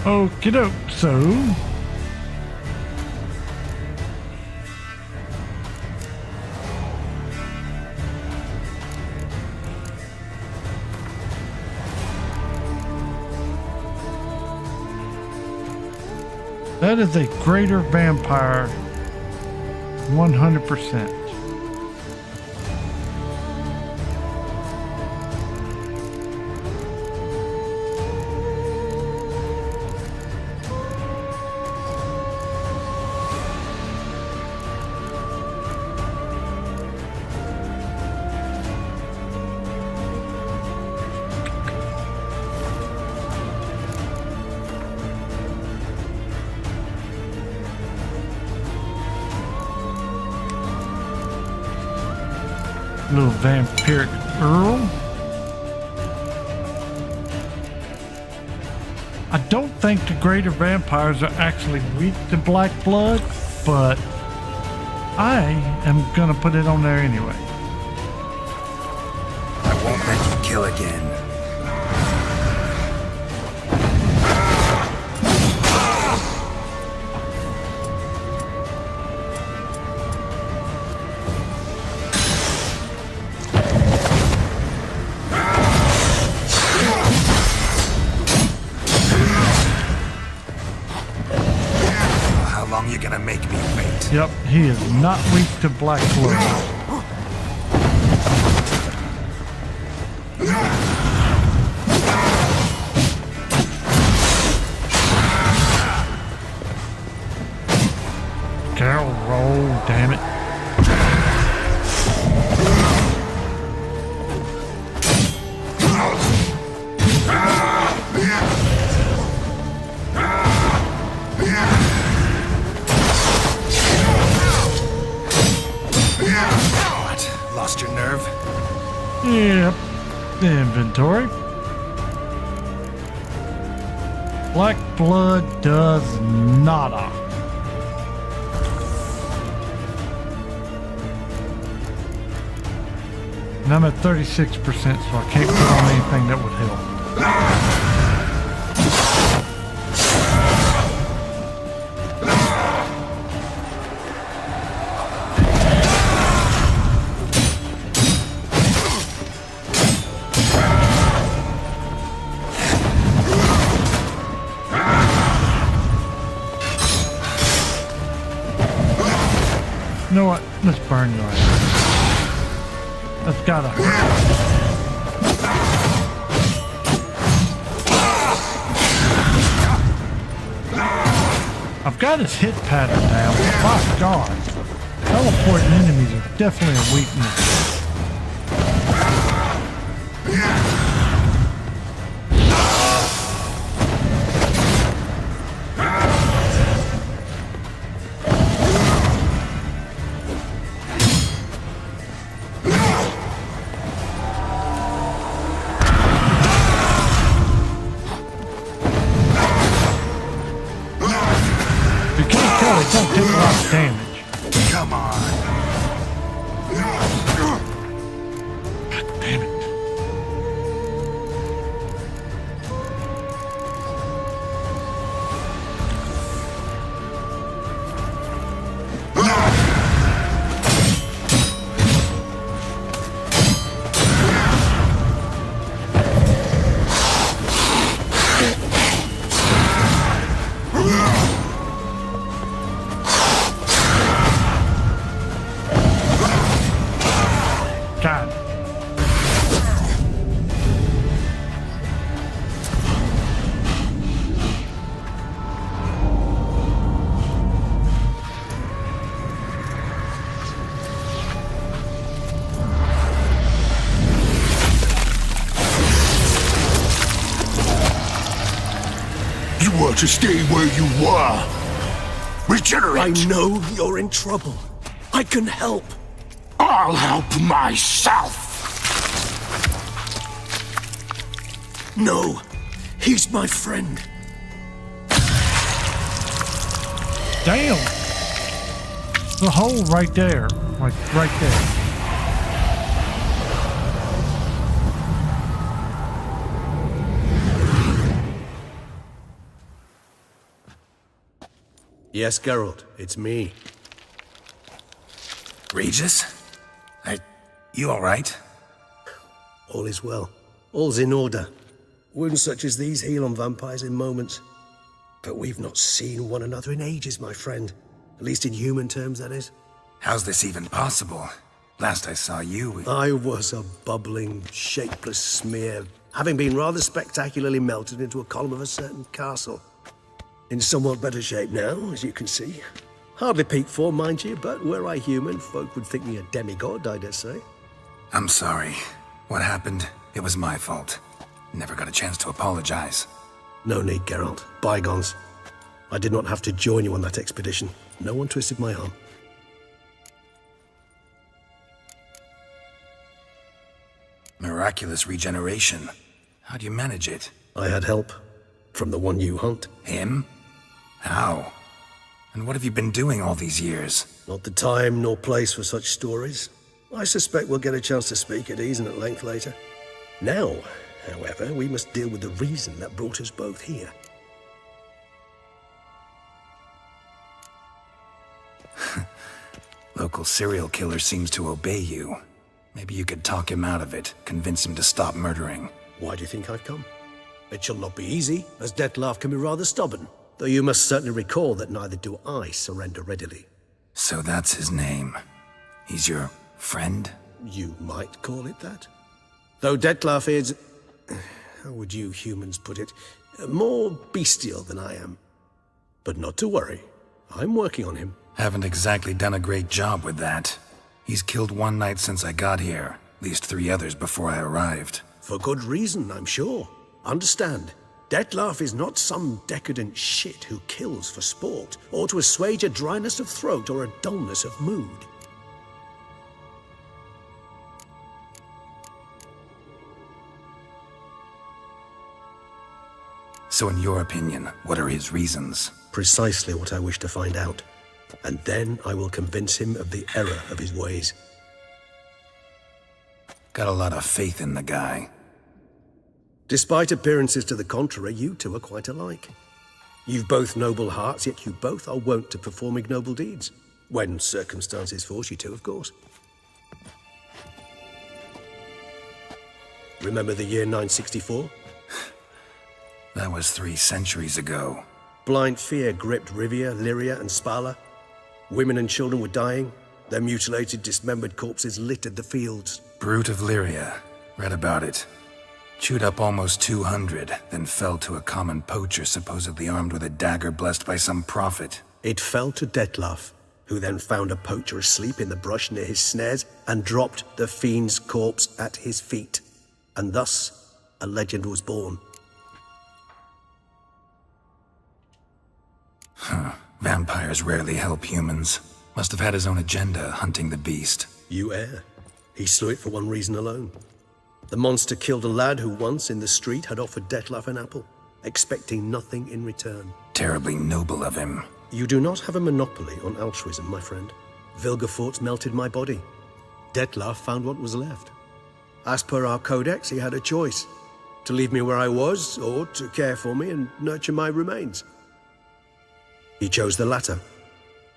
Okie doke, so. That is a Greater Vampire, 100%. Little vampiric Earl. I don't think the greater vampires are actually weak to black blood, but I am gonna put it on there anyway. I won't let you kill again. You're gonna make me wait. Yep, he is not weak to black blood. Carol roll, damn it. Lost your nerve? Yep. Inventory. Black blood does nada. And I'm at 36%, so I can't put on anything that would help. You know what? Let's burn your ass. That's gotta hurt. I've got his hit pattern down. My God. Teleporting enemies are definitely a weakness. It don't take a lot of damage. Come on. God damn it. God. You are to stay where you were. Regenerate. I know you're in trouble. I can help. I'll help myself. No, he's my friend. Damn. The hole right there. Like right there. Yes, Geralt, it's me. Regis? You alright? All is well. All's in order. Wounds such as these heal on vampires in moments. But we've not seen one another in ages, my friend. At least in human terms, that is. How's this even possible? Last I saw you... I was a bubbling, shapeless smear, having been rather spectacularly melted into a column of a certain castle. In somewhat better shape now, as you can see. Hardly peak form, mind you, but were I human, folk would think me a demigod, I dare say. I'm sorry. What happened, it was my fault. Never got a chance to apologize. No need, Geralt. Bygones. I did not have to join you on that expedition. No one twisted my arm. Miraculous regeneration. How do you manage it? I had help. From the one you hunt. Him? How? And what have you been doing all these years? Not the time nor place for such stories. I suspect we'll get a chance to speak at ease and at length later. Now, however, we must deal with the reason that brought us both here. Local serial killer seems to obey you. Maybe you could talk him out of it, convince him to stop murdering. Why do you think I've come? It shall not be easy, as Dettlaff can be rather stubborn. Though you must certainly recall that neither do I surrender readily. So that's his name. He's your friend? You might call it that. Though Dettlaff is... how would you humans put it? More bestial than I am. But not to worry. I'm working on him. Haven't exactly done a great job with that. He's killed one knight since I got here. At least 3 others before I arrived. For good reason, I'm sure. Understand, Dettlaff is not some decadent shit who kills for sport, or to assuage a dryness of throat or a dullness of mood. So in your opinion, what are his reasons? Precisely what I wish to find out. And then I will convince him of the error of his ways. Got a lot of faith in the guy. Despite appearances to the contrary, you two are quite alike. You've both noble hearts, yet you both are wont to perform ignoble deeds. When circumstances force you to, of course. Remember the year 964? That was 3 centuries ago. Blind fear gripped Rivia, Lyria, and Spala. Women and children were dying. Their mutilated, dismembered corpses littered the fields. Brute of Lyria. Read about it. Chewed up almost 200, then fell to a common poacher supposedly armed with a dagger blessed by some prophet. It fell to Dettlaff, who then found a poacher asleep in the brush near his snares and dropped the fiend's corpse at his feet. And thus, a legend was born. Huh. Vampires rarely help humans. Must have had his own agenda, hunting the beast. You err. He slew it for one reason alone. The monster killed a lad who once, in the street, had offered Dettlaff an apple, expecting nothing in return. Terribly noble of him. You do not have a monopoly on altruism, my friend. Vilgefortz melted my body. Dettlaff found what was left. As per our codex, he had a choice. To leave me where I was, or to care for me and nurture my remains. He chose the latter.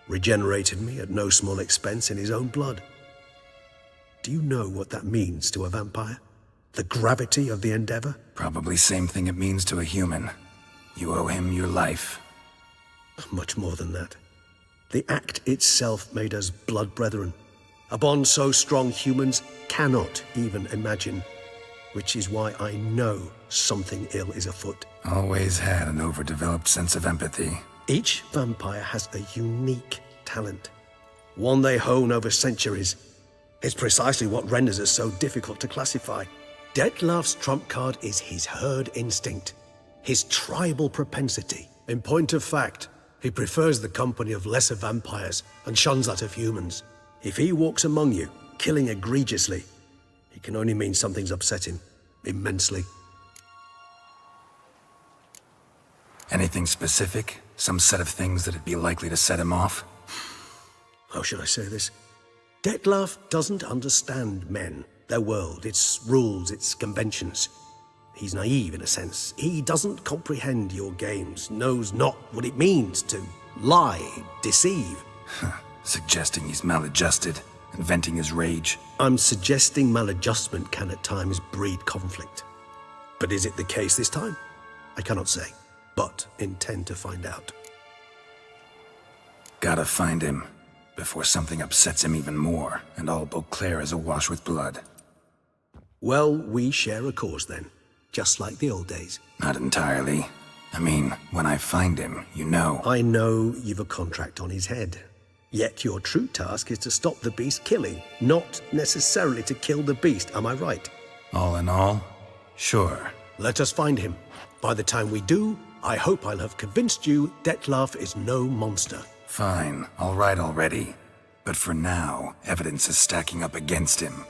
Regenerated me at no small expense in his own blood. Do you know what that means to a vampire? The gravity of the endeavor? Probably same thing it means to a human. You owe him your life. Much more than that. The act itself made us blood brethren. A bond so strong humans cannot even imagine. Which is why I know something ill is afoot. Always had an overdeveloped sense of empathy. Each vampire has a unique talent. One they hone over centuries. It's precisely what renders us so difficult to classify. Dettlaff's trump card is his herd instinct, his tribal propensity. In point of fact, he prefers the company of lesser vampires and shuns that of humans. If he walks among you, killing egregiously, it can only mean something's upset him, immensely. Anything specific? Some set of things that'd be likely to set him off? How should I say this? Dettlaff doesn't understand men, their world, its rules, its conventions. He's naive in a sense. He doesn't comprehend your games, knows not what it means to lie, deceive. Suggesting he's maladjusted, and venting his rage. I'm suggesting maladjustment can at times breed conflict. But is it the case this time? I cannot say, but intend to find out. Gotta find him, before something upsets him even more, and all Beauclair is awash with blood. Well, we share a cause then, just like the old days. Not entirely. I mean, when I find him, you know. I know you've a contract on his head. Yet your true task is to stop the beast killing, not necessarily to kill the beast, am I right? All in all, sure. Let us find him. By the time we do, I hope I'll have convinced you Dettlaff is no monster. Fine, all right already. But for now, evidence is stacking up against him.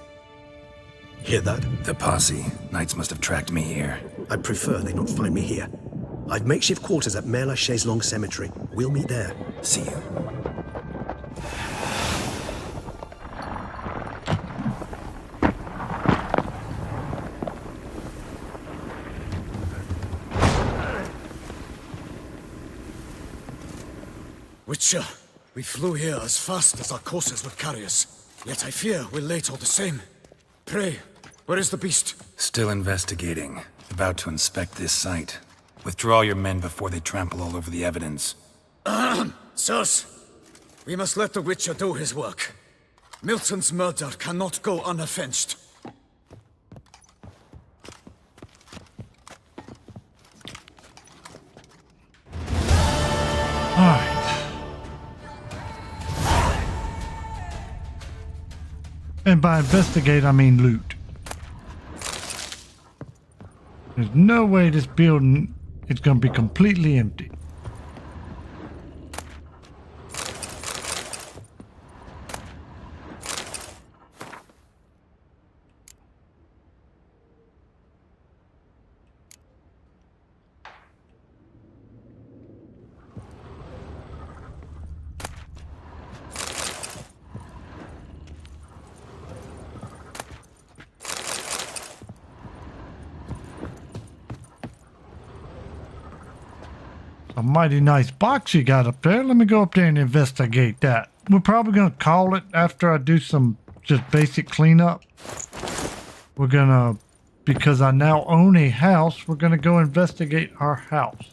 Hear that? The posse. Knights must have tracked me here. I'd prefer they not find me here. I've makeshift quarters at Mère la Chaise Longue Cemetery. We'll meet there. See you. Witcher, we flew here as fast as our courses would carry us. Yet I fear we're late all the same. Pray, where is the beast? Still investigating. About to inspect this site. Withdraw your men before they trample all over the evidence. Sirs, we must let the Witcher do his work. Milton's murder cannot go unavenged. Alright. And by investigate, I mean loot. There's no way this building is going to be completely empty. A mighty nice box you got up there. Let me go up there and investigate that. We're probably going to call it after I do some just basic cleanup. We're going to, because I now own a house, we're going to go investigate our house.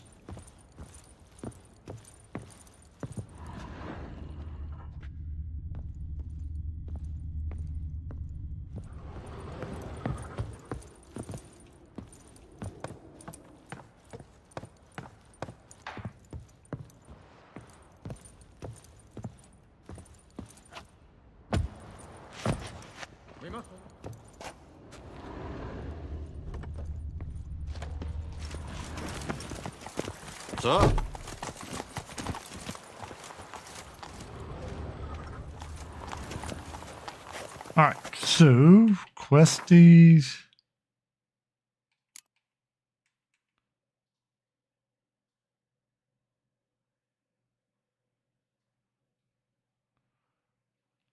Så. Alright, so questies.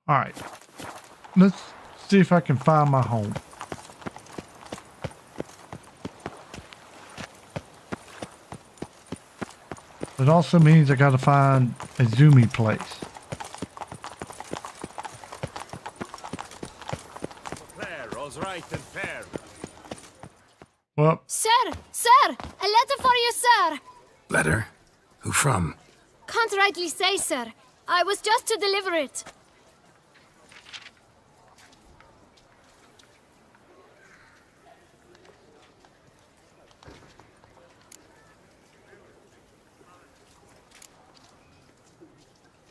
Alright, let's see if I can find my home. It also means I gotta find a zoomy place. Right and fair. Well, Sir! Sir! A letter for you, sir! Letter? Who from? Can't rightly say, sir. I was just to deliver it.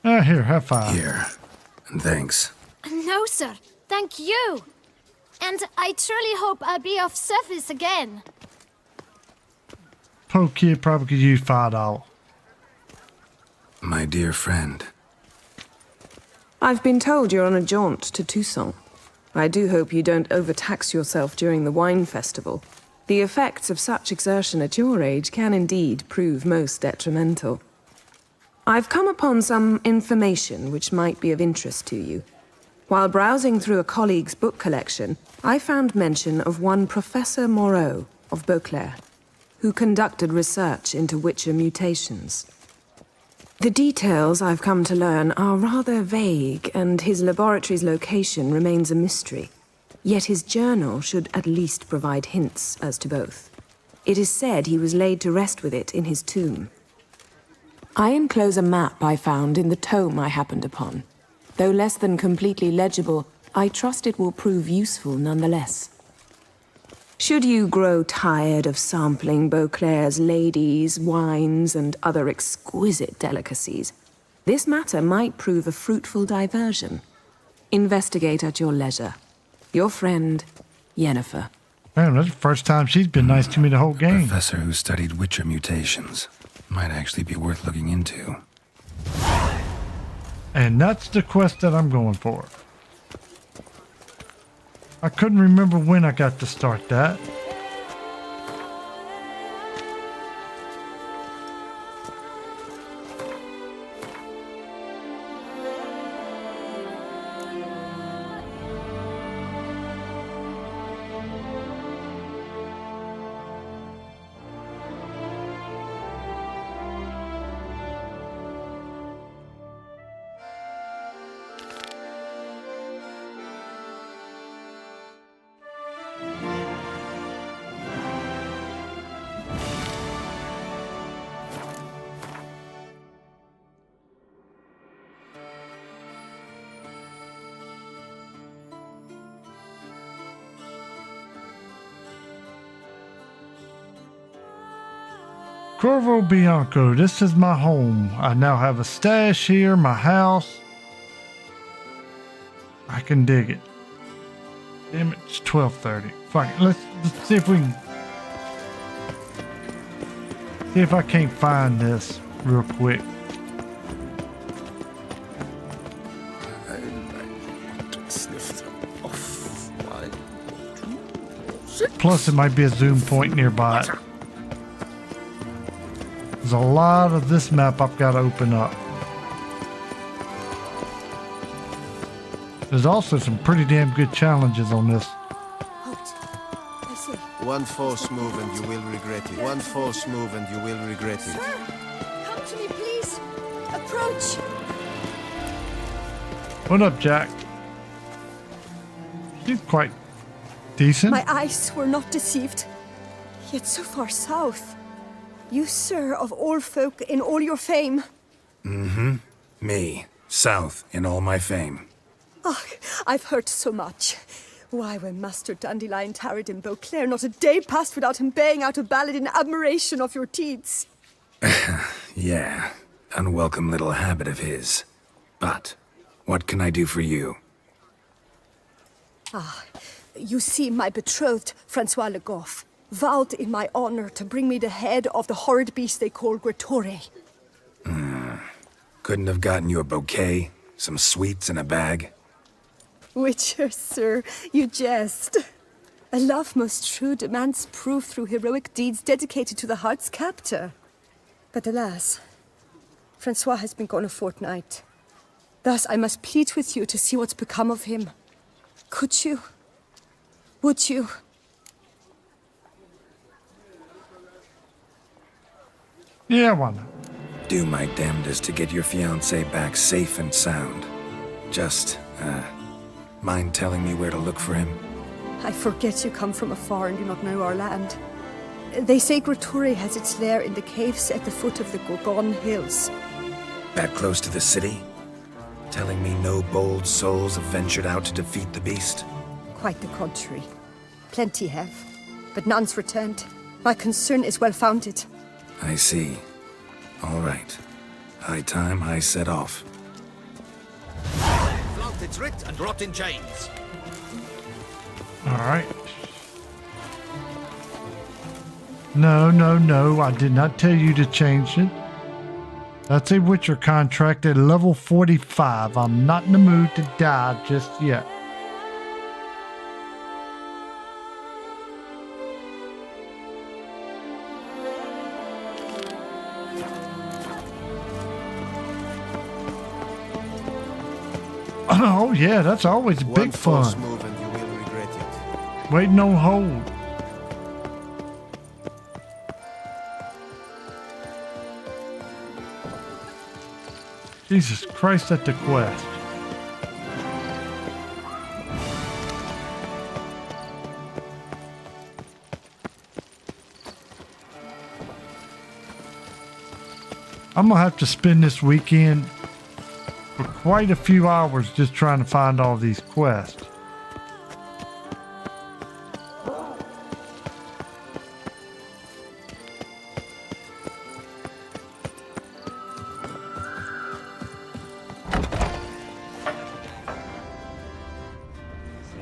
Here, have fun. Here. And thanks. No, sir. Thank you. And I truly hope I'll be of service again. Poor kid probably could use $5. My dear friend. I've been told you're on a jaunt to Toussaint. I do hope you don't overtax yourself during the wine festival. The effects of such exertion at your age can indeed prove most detrimental. I've come upon some information which might be of interest to you. While browsing through a colleague's book collection, I found mention of one Professor Moreau of Beauclair, who conducted research into Witcher mutations. The details I've come to learn are rather vague, and his laboratory's location remains a mystery. Yet his journal should at least provide hints as to both. It is said he was laid to rest with it in his tomb. I enclose a map I found in the tome I happened upon. Though less than completely legible, I trust it will prove useful nonetheless. Should you grow tired of sampling Beauclair's ladies, wines, and other exquisite delicacies, this matter might prove a fruitful diversion. Investigate at your leisure. Your friend, Yennefer. Man, that's the first time she's been nice to me the whole game. Professor who studied Witcher mutations. Might actually be worth looking into. And that's the quest that I'm going for. I couldn't remember when I got to start that. Corvo Bianco, this is my home. I now have a stash here, my house. I can dig it. Damn it, it's 12:30. Fuck it, let's see if we can... See if I can't find this real quick. Plus it might be a zoom point nearby. There's a lot of this map I've got to open up. There's also some pretty damn good challenges on this. One false move and you will regret it. One false move and you will regret it. Sir, come to me, please. Approach. What up, Jack? She's quite decent. My eyes were not deceived. Yet so far south. You, sir, of all folk in all your fame. Mm-hmm. Me, south in all my fame. Ah, I've heard so much. Why, when Master Dandelion tarried in Beauclair, not a day passed without him baying out a ballad in admiration of your deeds. Yeah, unwelcome little habit of his. But, what can I do for you? Ah, you see, my betrothed, Francois Le Goff, vowed in my honor to bring me the head of the horrid beast they call Gretore. Couldn't have gotten you a bouquet, some sweets in a bag? Witcher, sir, you jest. A love most true demands proof through heroic deeds dedicated to the heart's captor. But alas, Francois has been gone a fortnight. Thus I must plead with you to see what's become of him. Could you? Would you? Yeah, why not? Do my damnedest to get your fiancé back safe and sound. Just, mind telling me where to look for him? I forget you come from afar and do not know our land. They say Gretore has its lair in the caves at the foot of the Gorgon Hills. That close to the city? Telling me no bold souls have ventured out to defeat the beast? Quite the contrary. Plenty have, but none's returned. My concern is well founded. I see. All right. High time I set off. Flout its writ and rot in chains. All right. No, I did not tell you to change it. That's a Witcher contract at level 45. I'm not in the mood to die just yet. Oh yeah, that's always One big false fun. move and you will regret it. Waiting on hold. Jesus Christ, at the quest. I'm gonna have to spend this weekend for quite a few hours just trying to find all these quests.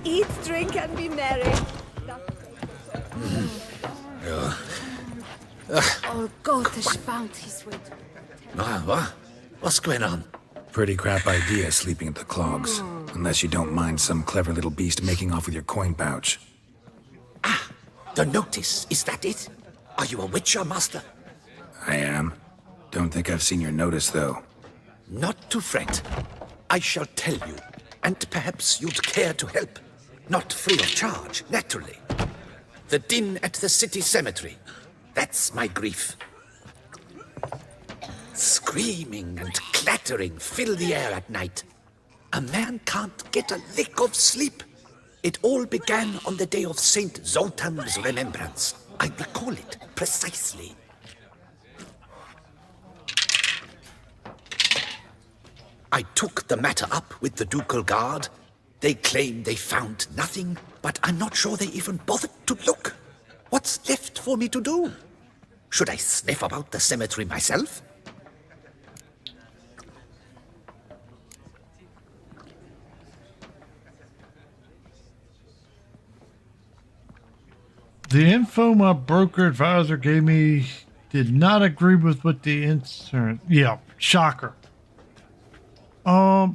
Eat, drink, and be merry. All Gotish found his way to What? What's going on? Pretty crap idea sleeping at the clogs. Unless you don't mind some clever little beast making off with your coin pouch. The notice, is that it? Are you a witcher, master? I am. Don't think I've seen your notice, though. Not to fret. I shall tell you, and perhaps you'd care to help. Not free of charge, naturally. The din at the city cemetery. That's my grief. Screaming and clattering fill the air at night. A man can't get a lick of sleep. It all began on the day of Saint Zoltan's remembrance. I recall it precisely. I took the matter up with the ducal guard. They claim they found nothing, but I'm not sure they even bothered to look. What's left for me to do? Should I sniff about the cemetery myself? The info my broker advisor gave me did not agree with what the insurance. Yeah, shocker. Yeah,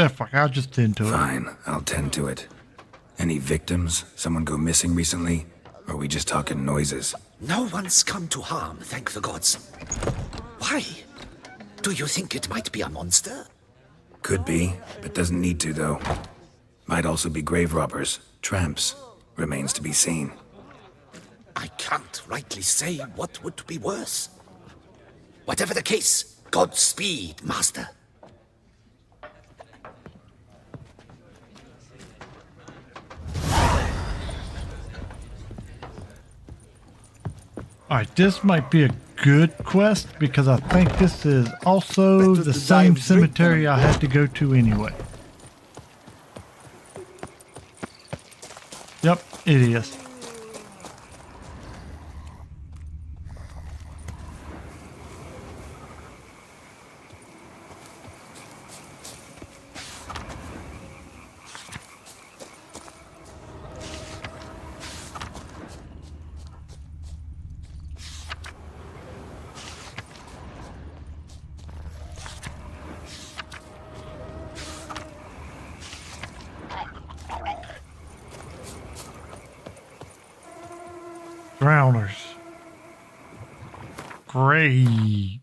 fuck, I'll just tend to it. Fine, I'll tend to it. Any victims? Someone go missing recently? Or are we just talking noises? No one's come to harm, thank the gods. Why? Do you think it might be a monster? Could be, but doesn't need to, though. Might also be grave robbers, tramps. Remains to be seen. I can't rightly say what would be worse. Whatever the case, Godspeed, master. Alright, this might be a good quest because I think this is also the same cemetery I had to go to anyway. Yep, it is. Drowners. Great.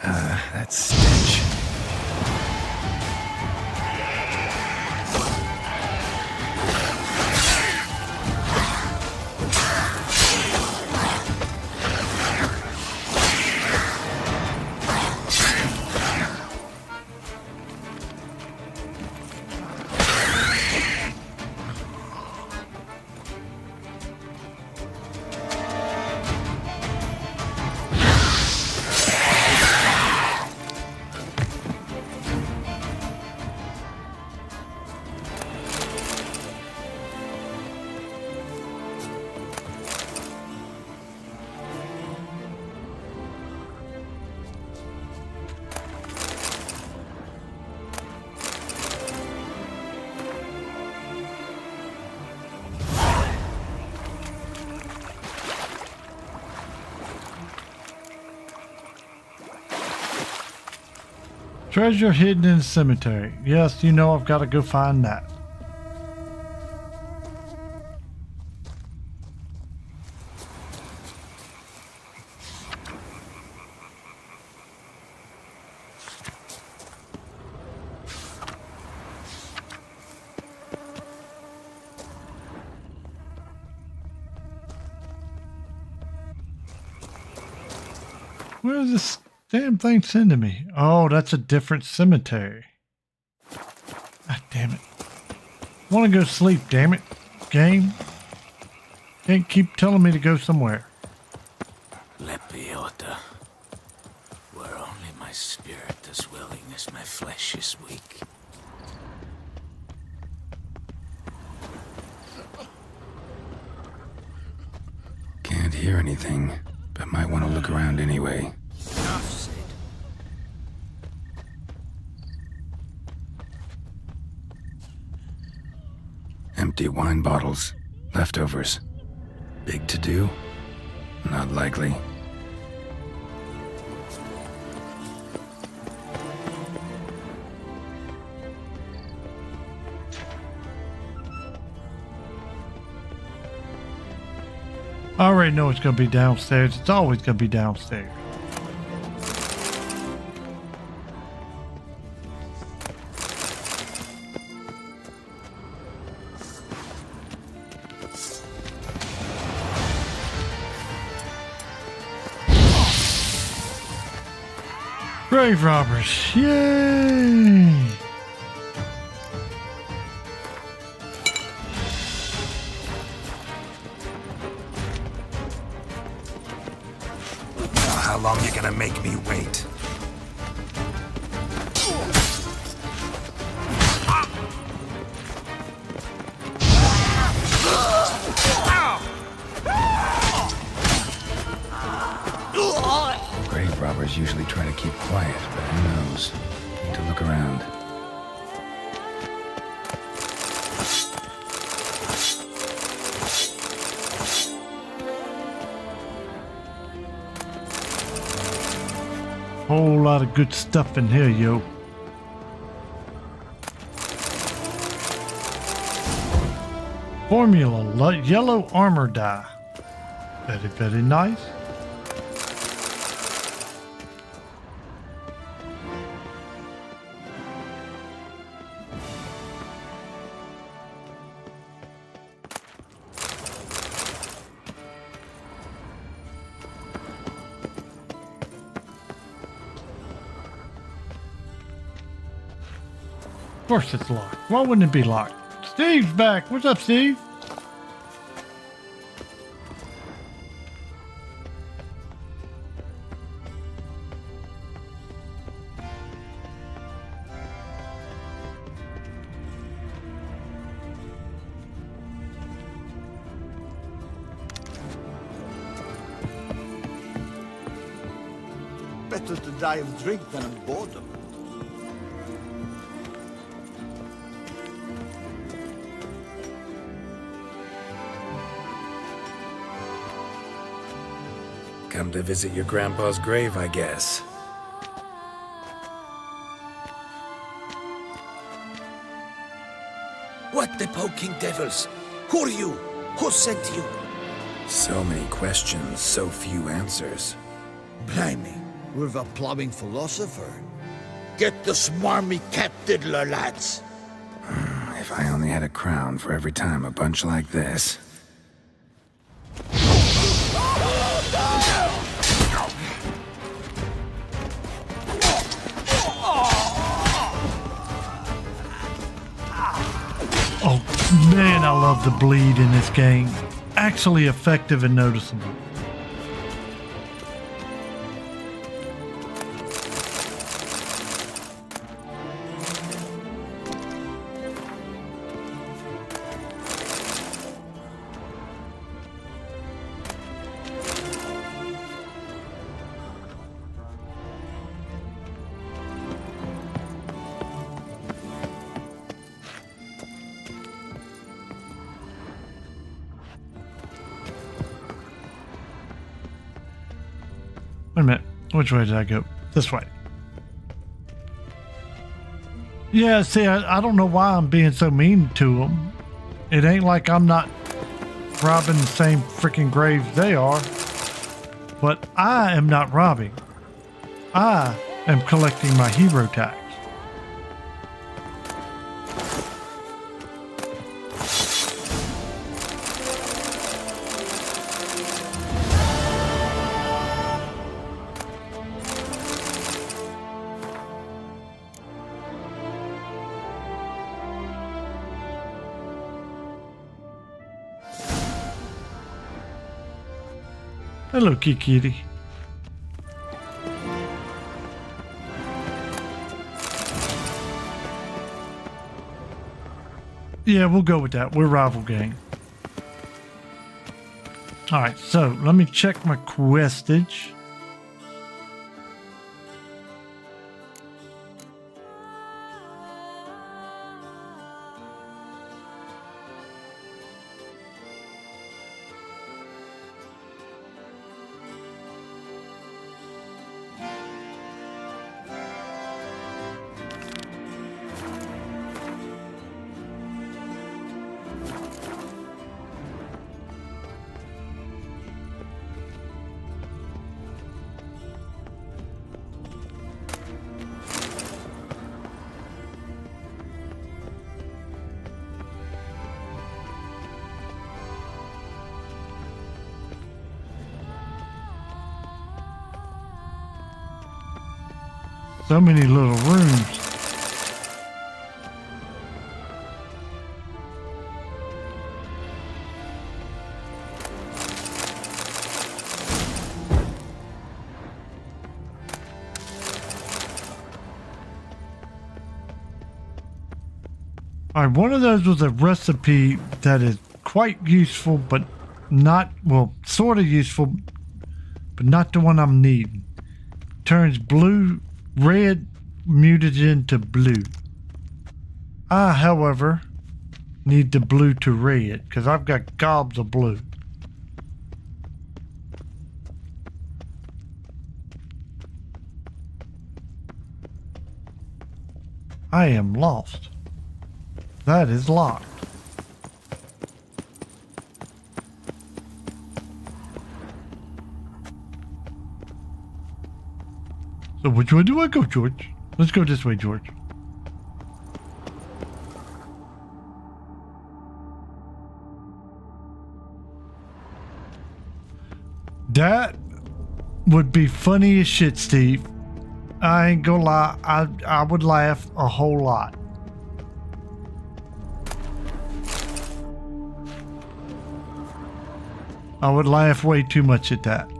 That stench. Treasure hidden in the cemetery. Yes, you know I've got to go find that. Where is this damn thing sending me? Oh, that's a different cemetery. God damn it. I want to go sleep, damn it. Game. Can't keep telling me to go somewhere. Lepiota. Where only my spirit is willing as my flesh is weak. Can't hear anything, but might want to look around anyway. Enough said. Empty wine bottles. Leftovers. Big to do? Not likely. I already know it's going to be downstairs. It's always going to be downstairs. Grave robbers. Yay! How long you gonna make me wait? Grave robbers usually try to keep quiet, but who knows? Need to look around. Whole lot of good stuff in here, yo. Formula yellow armor die. Very, very nice. Of course it's locked. Why wouldn't it be locked? Steve's back. What's up, Steve? Better to die of drink than of boredom. Come to visit your grandpa's grave, I guess. What the poking devils? Who are you? Who sent you? So many questions, so few answers. Blimey, we're the plowing philosopher. Get the smarmy cat diddler, lads. If I only had a crown for every time a bunch like this. Oh man, I love the bleed in this game. Actually effective and noticeable. Wait a minute. Which way did I go? This way. Yeah, see, I don't know why I'm being so mean to them. It ain't like I'm not robbing the same freaking graves they are. But I am not robbing. I am collecting my hero tax. Hello, Kikiri. Yeah, we'll go with that. We're rival gang. Alright, so let me check my questage. So many little rooms. All right, one of those was a recipe that is quite useful, but not, well, sort of useful, but not the one I'm needing. Turns red mutagen to blue. I, however, need the blue to red because I've got gobs of blue. I am lost. That is locked. So which way do I go, George? Let's go this way, George. That would be funny as shit, Steve. I ain't gonna lie. I would laugh a whole lot. I would laugh way too much at that.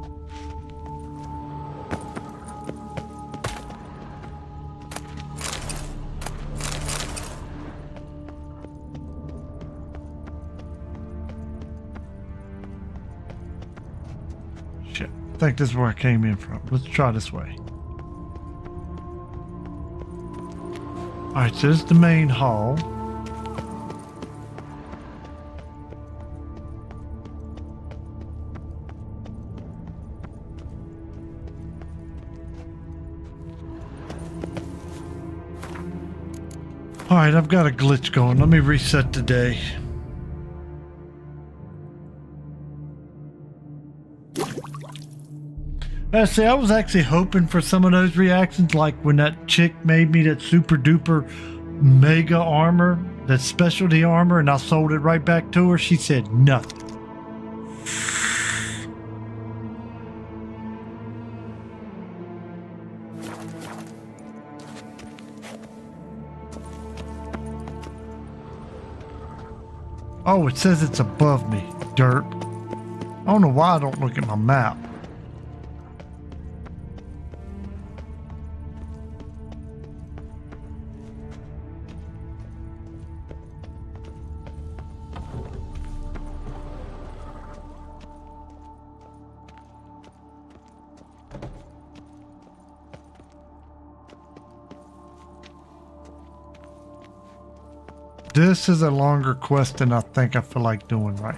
Shit. I think this is where I came in from. Let's try this way. Alright, so this is the main hall. Alright, I've got a glitch going. Let me reset the day. See, I was actually hoping for some of those reactions, like when that chick made me that super duper mega armor, that specialty armor, and I sold it right back to her. She said nothing. Oh, it says it's above me. Derp. I don't know why I don't look at my map. This is a longer quest than I think I feel like doing right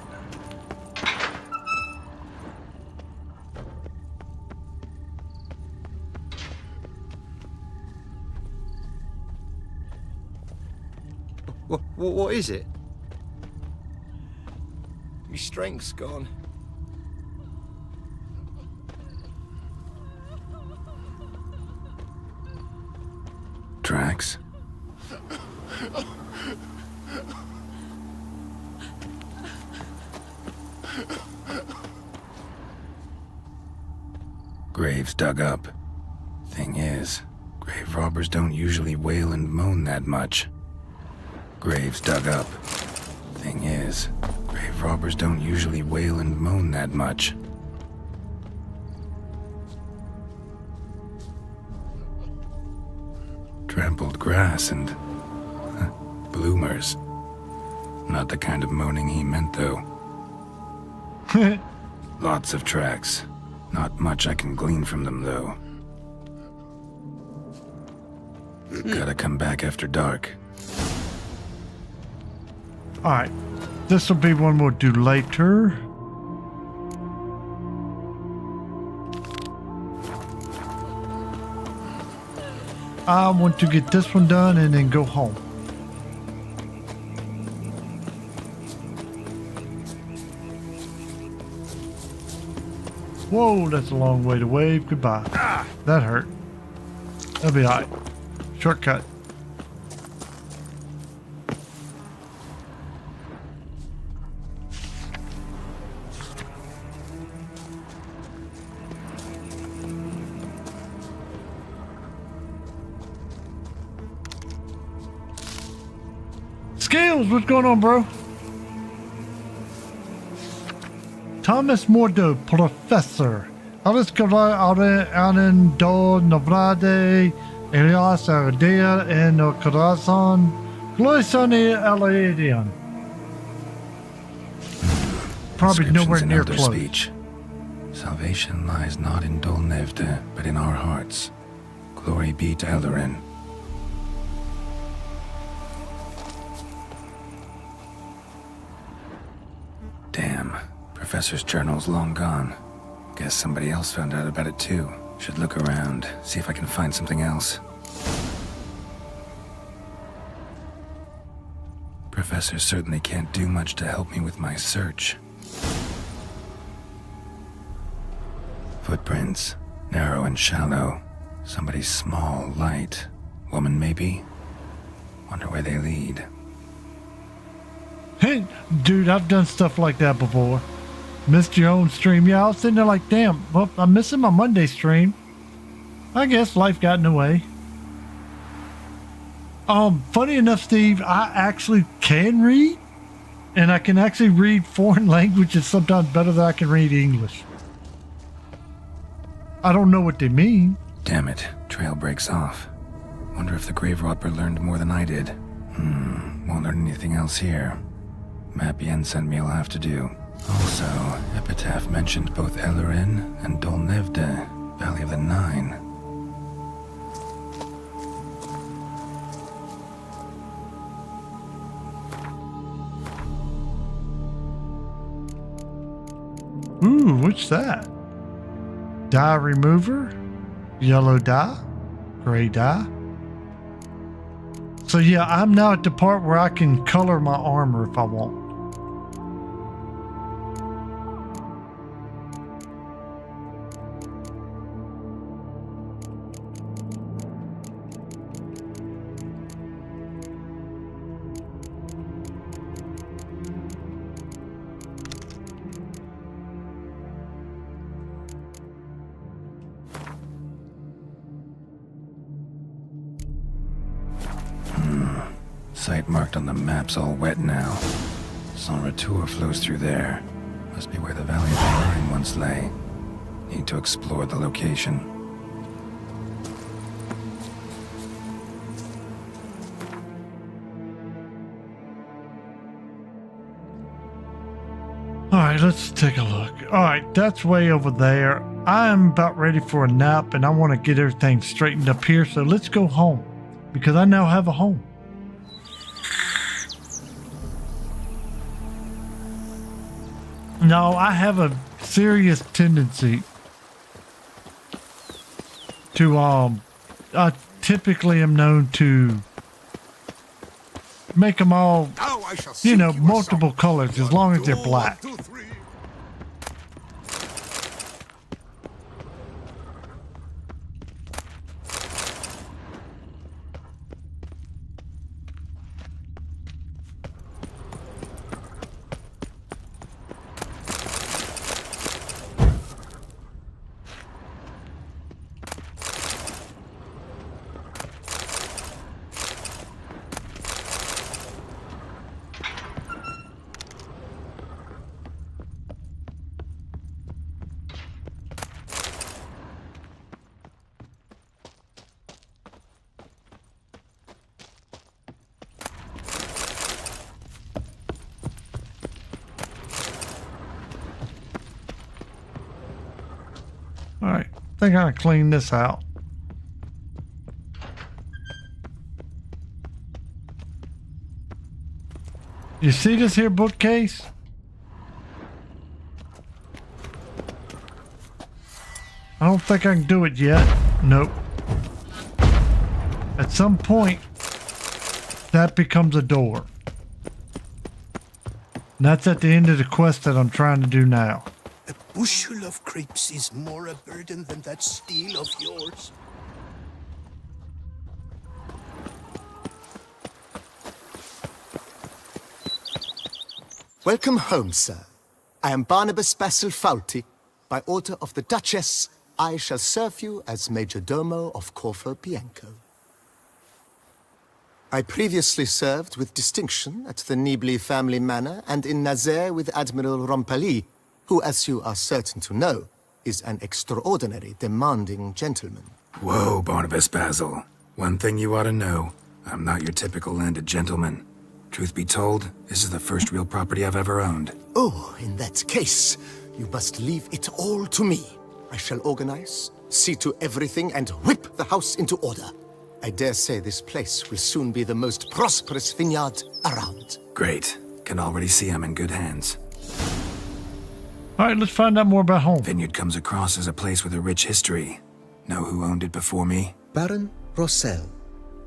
now. What is it? My strength's gone. Tracks? Graves dug up. Thing is, grave robbers don't usually wail and moan that much. Graves dug up. Thing is, grave robbers don't usually wail and moan that much. Trampled grass and bloomers. Not the kind of moaning he meant, though. Lots of tracks. Not much I can glean from them, though. Gotta come back after dark. Alright. This will be one we'll do later. I want to get this one done and then go home. Whoa, that's a long way to wave goodbye. That hurt. That'll be alright. Shortcut. Skills, what's going on, bro? Thomas Mordo, Professor. Alice Anen do Novrade, Elias Ardea, and Corazon, Gloisani Aladian. Probably nowhere Inscriptions in near Elder close. speech. Salvation lies not in Dolnevde, but in our hearts. Glory be to Eldarin. Damn. Professor's journal's long gone. Guess somebody else found out about it too. Should look around, see if I can find something else. Professor certainly can't do much to help me with my search. Footprints. Narrow and shallow. Somebody small, light. Woman, maybe? Wonder where they lead. Hey, dude, I've done stuff like that before. Missed your own stream. Yeah, I was sitting there like, damn, well, I'm missing my Monday stream. I guess life got in the way. Funny enough, Steve, I actually can read. And I can actually read foreign languages sometimes better than I can read English. I don't know what they mean. Damn it, trail breaks off. Wonder if the grave robber learned more than I did. Won't learn anything else here. Map Yen sent me will have to do. Also, Epitaph mentioned both Eldarin and Dolnevde, Valley of the Nine. Ooh, what's that? Dye remover? Yellow dye? Gray dye? So yeah, I'm now at the part where I can color my armor if I want. Site marked on the map's all wet now. Sans Retour flows through there. Must be where the Valley of the Nine once lay. Need to explore the location. Alright, let's take a look. Alright, that's way over there. I'm about ready for a nap and I want to get everything straightened up here, so let's go home. Because I now have a home. No, I have a serious tendency to, I typically am known to make them all, you know, multiple colors as long as they're black. Alright, I think I gotta clean this out. You see this here bookcase? I don't think I can do it yet. Nope. At some point, that becomes a door. And that's at the end of the quest that I'm trying to do now. A bushel of grapes is more a burden than that steel of yours. Welcome home, sir. I am Barnabas Basil Fawlty. By order of the Duchess, I shall serve you as Major Domo of Corvo Bianco. I previously served with distinction at the Nibli family manor and in Nazaire with Admiral Rompali, who, as you are certain to know, is an extraordinary, demanding gentleman. Whoa, Barnabas Basil. One thing you ought to know. I'm not your typical landed gentleman. Truth be told, this is the first real property I've ever owned. Oh, in that case, you must leave it all to me. I shall organize, see to everything, and whip the house into order. I dare say this place will soon be the most prosperous vineyard around. Great. Can already see I'm in good hands. All right, let's find out more about home. Vineyard comes across as a place with a rich history. Know who owned it before me? Baron Rossel,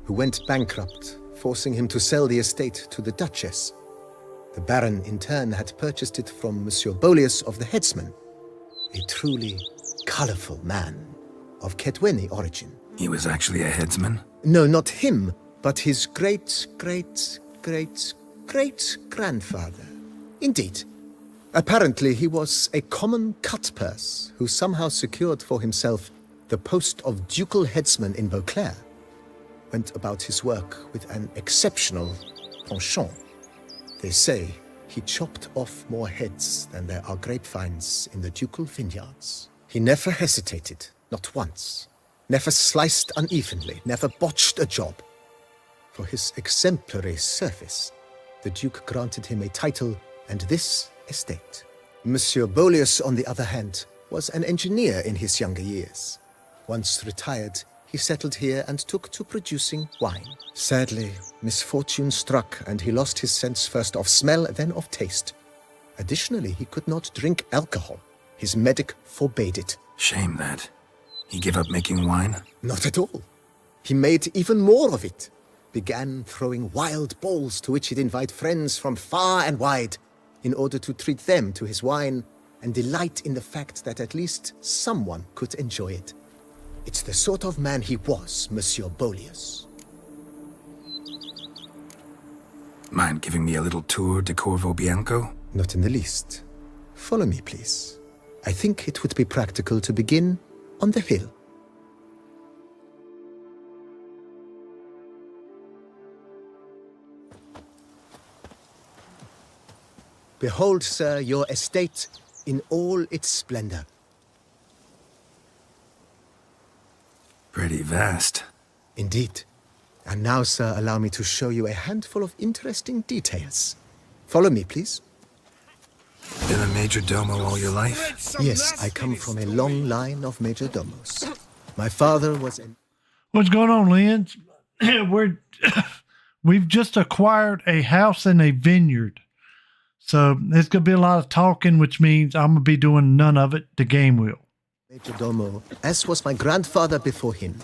who went bankrupt, forcing him to sell the estate to the Duchess. The Baron, in turn, had purchased it from Monsieur Bolius of the Headsman, a truly colorful man of Ketweni origin. He was actually a headsman? No, not him, but his great-great-great-great-grandfather. Indeed. Apparently, he was a common cutpurse who somehow secured for himself the post of ducal headsman in Beauclair. Went about his work with an exceptional penchant. They say he chopped off more heads than there are grapevines in the ducal vineyards. He never hesitated, not once. Never sliced unevenly, never botched a job. For his exemplary service, the Duke granted him a title and this estate. Monsieur Bolius, on the other hand, was an engineer in his younger years. Once retired, he settled here and took to producing wine. Sadly, misfortune struck and he lost his sense first of smell, then of taste. Additionally, he could not drink alcohol. His medic forbade it. Shame that. He gave up making wine? Not at all. He made even more of it. Began throwing wild balls to which he'd invite friends from far and wide in order to treat them to his wine and delight in the fact that at least someone could enjoy it. It's the sort of man he was, Monsieur Bolius. Mind giving me a little tour de Corvo Bianco? Not in the least. Follow me, please. I think it would be practical to begin on the hill. Behold, sir, your estate in all its splendor. Pretty vast. Indeed. And now, sir, allow me to show you a handful of interesting details. Follow me, please. Been a major domo all your life? Yes, I come from a long line of major domos. My father was an... What's going on, Lynn? We've just acquired a house and a vineyard. So there's going to be a lot of talking, which means I'm going to be doing none of it. The game will. Major domo, as was my grandfather before him,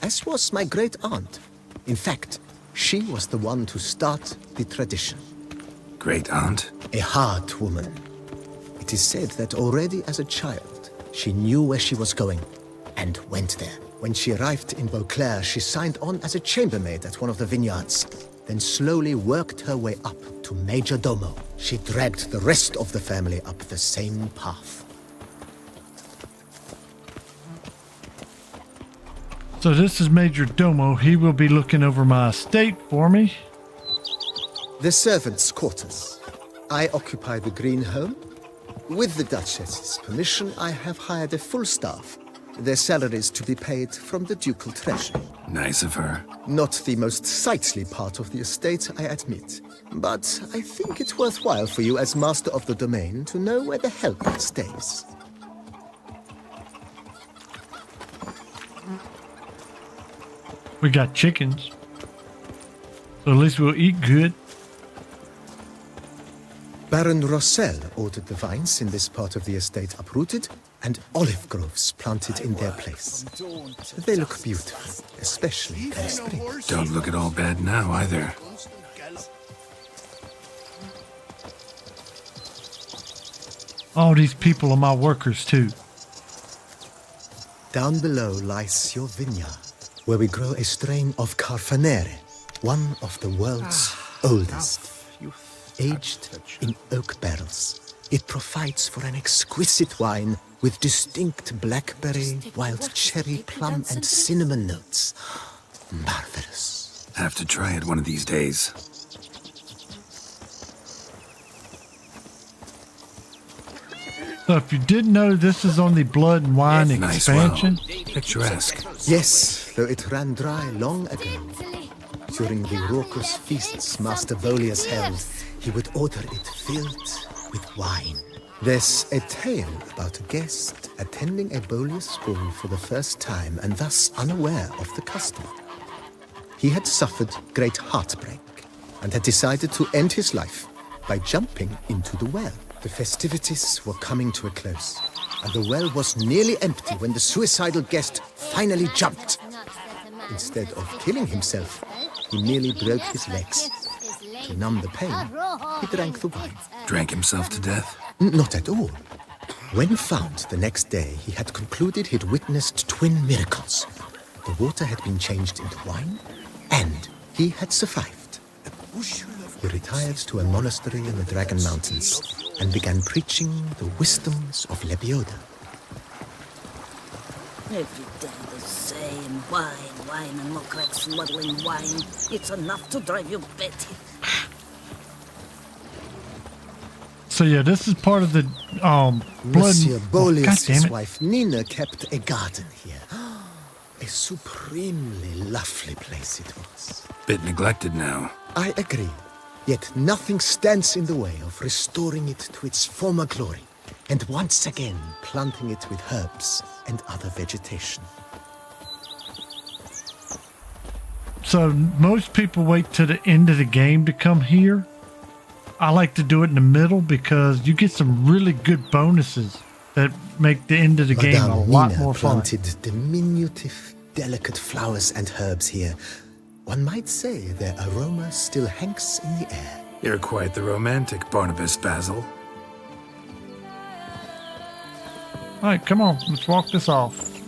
as was my great aunt. In fact, she was the one to start the tradition. Great aunt? A hard woman. It is said that already as a child, she knew where she was going and went there. When she arrived in Beauclair, she signed on as a chambermaid at one of the vineyards, then slowly worked her way up to Major Domo. She dragged the rest of the family up the same path. So this is Major Domo. He will be looking over my estate for me. The servants' quarters. I occupy the green home. With the Duchess's permission, I have hired a full staff. Their salaries to be paid from the ducal treasury. Nice of her. Not the most sightly part of the estate, I admit. But I think it's worthwhile for you as master of the domain to know where the help stays. We got chickens. So at least we'll eat good. Baron Rossel ordered the vines in this part of the estate uprooted and olive groves planted in their place. They look beautiful, especially in spring. Don't look at all bad now, either. All these people are my workers, too. Down below lies your vineyard, where we grow a strain of Carfanere, one of the world's oldest. Aged in oak barrels, it provides for an exquisite wine with distinct blackberry, wild cherry, plum, and cinnamon notes. Marvelous. Have to try it one of these days. So if you didn't know, this is on the Blood and Wine expansion. Picturesque. Yes, though it ran dry long ago. During the raucous feasts Master Bolius held, he would order it filled with wine. There's a tale about a guest attending a Bolius ball for the first time and thus unaware of the custom. He had suffered great heartbreak and had decided to end his life by jumping into the well. The festivities were coming to a close, and the well was nearly empty when the suicidal guest finally jumped. Instead of killing himself, he merely broke his legs. To numb the pain, he drank the wine. Drank himself to death? Not at all. When found the next day, he had concluded he'd witnessed twin miracles. The water had been changed into wine, and he had survived. He retired to a monastery in the Dragon Mountains and began preaching the wisdoms of Lebioda. Every day the same wine and more crack smuggling wine. It's enough to drive you batty. So yeah, this is part of the blood. Monsieur Bolius' it. wife Nina kept a garden here. A supremely lovely place it was. Bit neglected now. I agree. Yet nothing stands in the way of restoring it to its former glory, and once again planting it with herbs and other vegetation. So most people wait to the end of the game to come here. I like to do it in the middle because you get some really good bonuses that make the end of the game a lot Nina more fun. planted diminutive, delicate flowers and herbs here. One might say their aroma still hangs in the air. You're quite the romantic, Barnabas Basil. All right, come on, let's walk this off.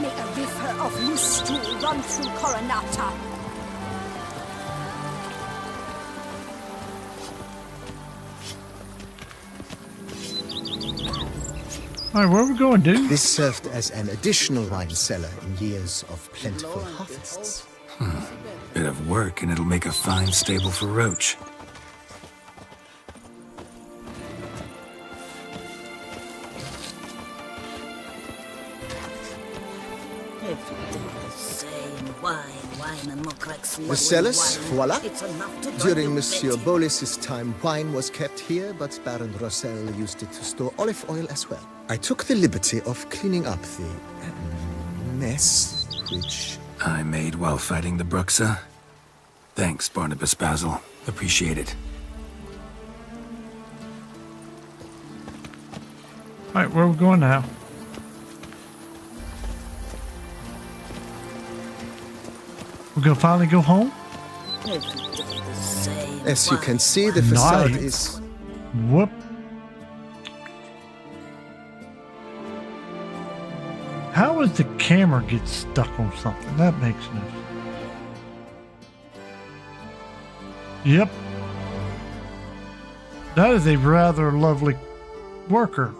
May a river of loose stool run through Coronata. All right, where are we going, dude? This served as an additional wine cellar in years of plentiful harvests. Bit of work and it'll make a fine stable for Roach. Every day the same wine and more crack The smuggling cellars, wine. voila. It's enough to drive During you Monsieur batty. Bolis's time, wine was kept here, but Baron Rossel used it to store olive oil as well. I took the liberty of cleaning up the mess, which... I made while fighting the Bruxa. Thanks, Barnabas Basil. Appreciate it. All right, where are we going now? We're gonna finally go home? Every day the same As you wine. can see, the facade Nice. is... Whoop. How does the camera get stuck on something? That makes no sense. Yep. That is a rather lovely worker.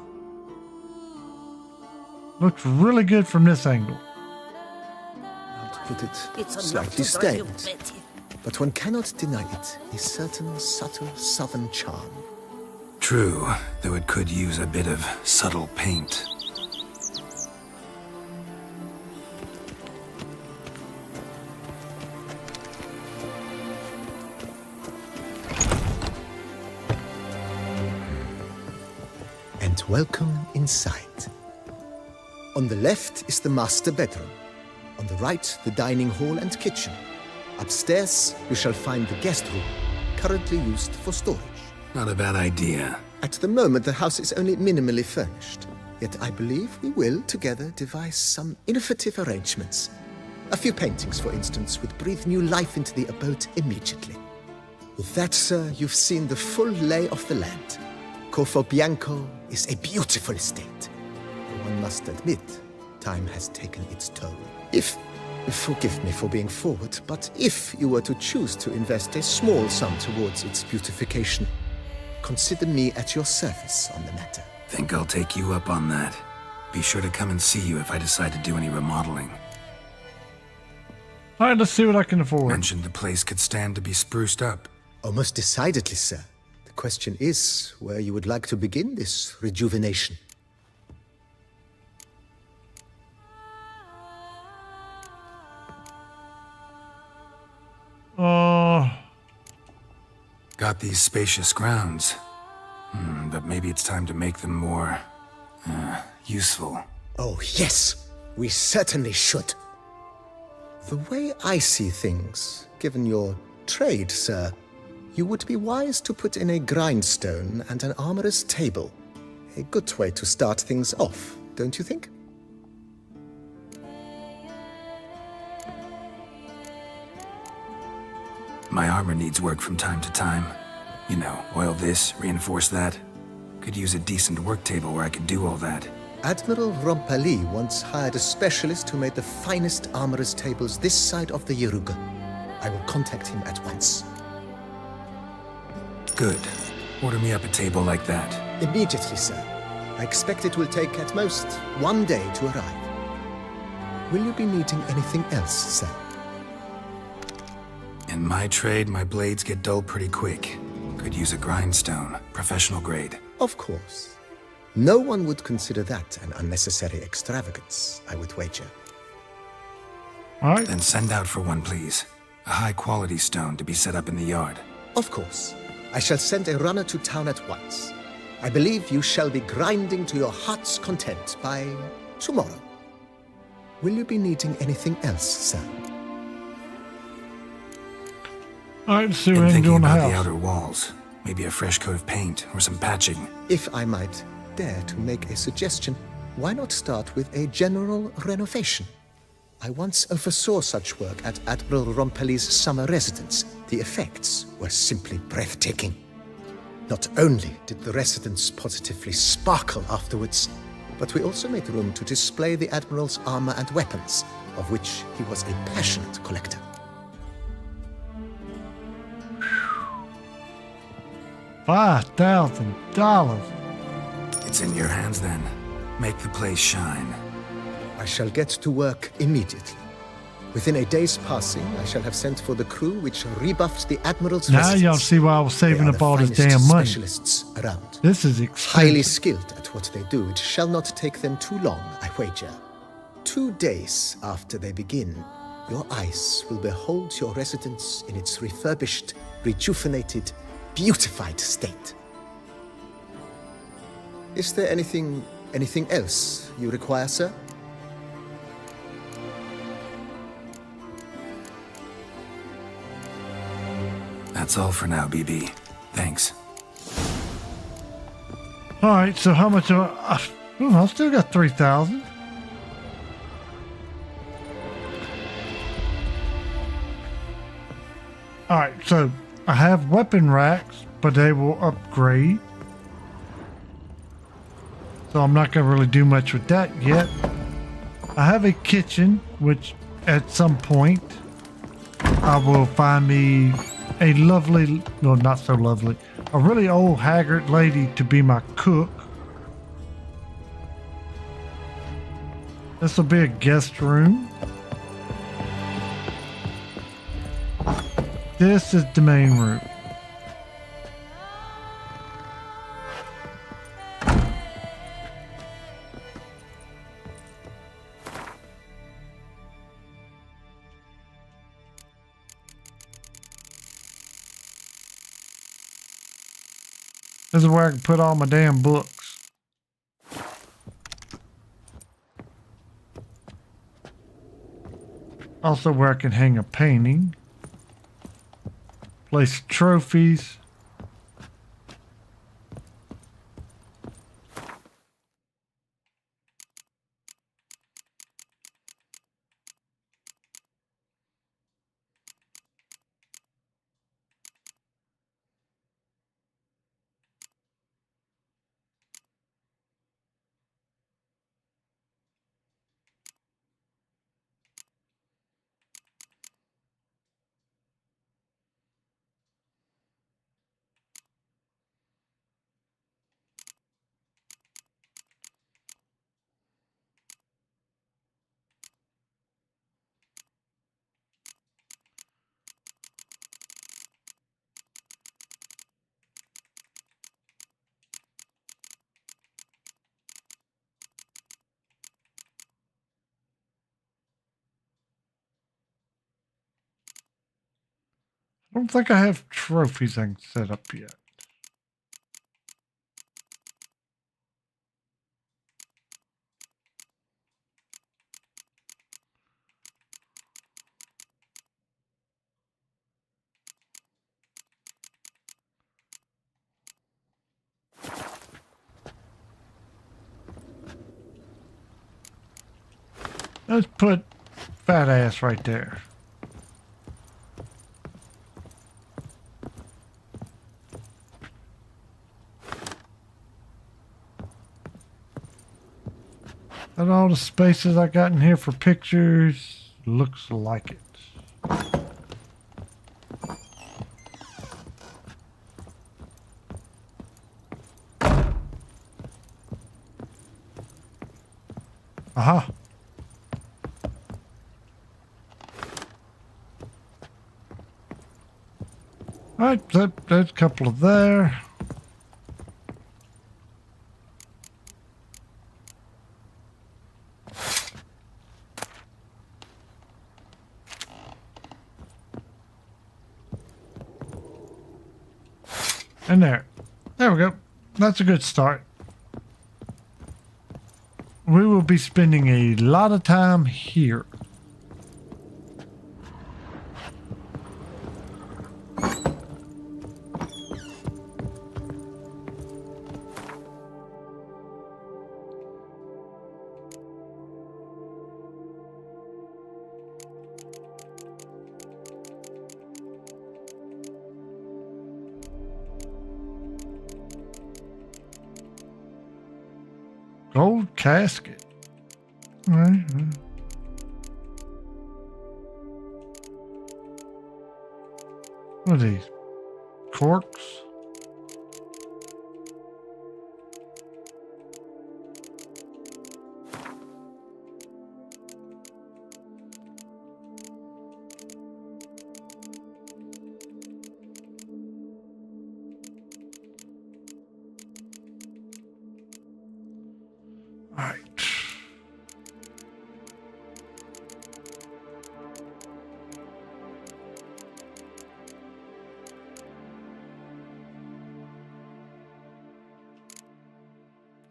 Looks really good from this angle. to put it It's enough slightly to drive you stained. batty. But one cannot deny it, a certain subtle southern charm. True, though it could use a bit of subtle paint. And welcome inside. On the left is the master bedroom. On the right, the dining hall and kitchen. Upstairs, you shall find the guest room, currently used for storage. Not a bad idea. At the moment, the house is only minimally furnished. Yet I believe we will, together, devise some innovative arrangements. A few paintings, for instance, would breathe new life into the abode immediately. With that, sir, you've seen the full lay of the land. Corvo Bianco is a beautiful estate. Though one must admit, time has taken its toll. If Forgive me for being forward, but if you were to choose to invest a small sum towards its beautification, consider me at your service on the matter. Think I'll take you up on that. Be sure to come and see you if I decide to do any remodeling. All right, let's see what I can afford. Mentioned the place could stand to be spruced up. Oh, most decidedly, sir. The question is where you would like to begin this rejuvenation. Got these spacious grounds. But maybe it's time to make them more... useful. Oh, yes! We certainly should. The way I see things, given your trade, sir, you would be wise to put in a grindstone and an armorer's table. A good way to start things off, don't you think? My armor needs work from time to time. You know, oil this, reinforce that. Could use a decent work table where I could do all that. Admiral Rompali once hired a specialist who made the finest armorer's tables this side of the Yaruga. I will contact him at once. Good. Order me up a table like that. Immediately, sir. I expect it will take at most 1 day to arrive. Will you be needing anything else, sir? In my trade, my blades get dull pretty quick. Could use a grindstone, professional grade. Of course. No one would consider that an unnecessary extravagance, I would wager. All right. Then send out for one, please. A high-quality stone to be set up in the yard. Of course. I shall send a runner to town at once. I believe you shall be grinding to your heart's content by tomorrow. Will you be needing anything else, sir? All right, let's see what Been I can do thinking on the about house. the outer walls. Maybe a fresh coat of paint or some patching. If I might dare to make a suggestion, why not start with a general renovation? I once oversaw such work at Admiral Rompali's summer residence. The effects were simply breathtaking. Not only did the residence positively sparkle afterwards, but we also made room to display the Admiral's armor and weapons, of which he was a passionate collector. $5,000. It's in your hands then. Make the place shine. I shall get to work immediately. Within a day's passing, I shall have sent for the crew which rebuffs the Admiral's Now residence. y'all see why I was saving They are up all the this finest damn money. specialists around. This is Highly expensive. skilled at what they do. It shall not take them too long, I wager. 2 days after they begin, your eyes will behold your residence in its refurbished, rejuvenated, beautified state. Is there anything else you require, sir? That's all for now, BB. Thanks. All right, so how much? I still got 3,000. All right, so I have weapon racks, but they will upgrade. So I'm not going to really do much with that yet. I have a kitchen, which at some point I will find me a lovely, no, not so lovely, a really old haggard lady to be my cook. This will be a guest room. This is the main room. This is where I can put all my damn books. Also where I can hang a painting. Place trophies. I don't think I have trophies I can set up yet. Let's put fat ass right there. And all the spaces I got in here for pictures looks like it. Aha. Alright, there's a couple of there. And there. There we go. That's a good start. We will be spending a lot of time here. Gold casket. All right. What are these? Corks?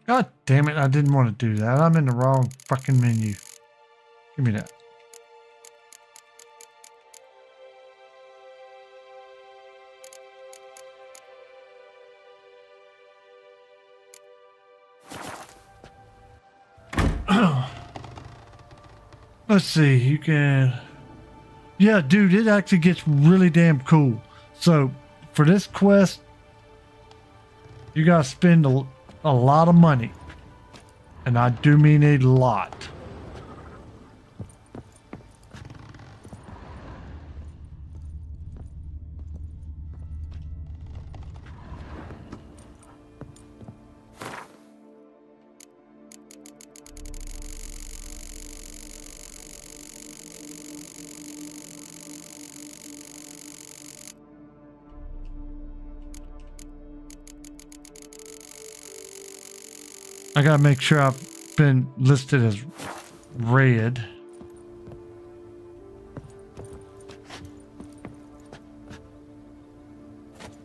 God damn it, I didn't want to do that. I'm in the wrong fucking menu. Give me that. Let's see, you can... Yeah, dude, it actually gets really damn cool. So, for this quest, you gotta spend a lot of money. And I do mean a lot. I gotta make sure I've been listed as red.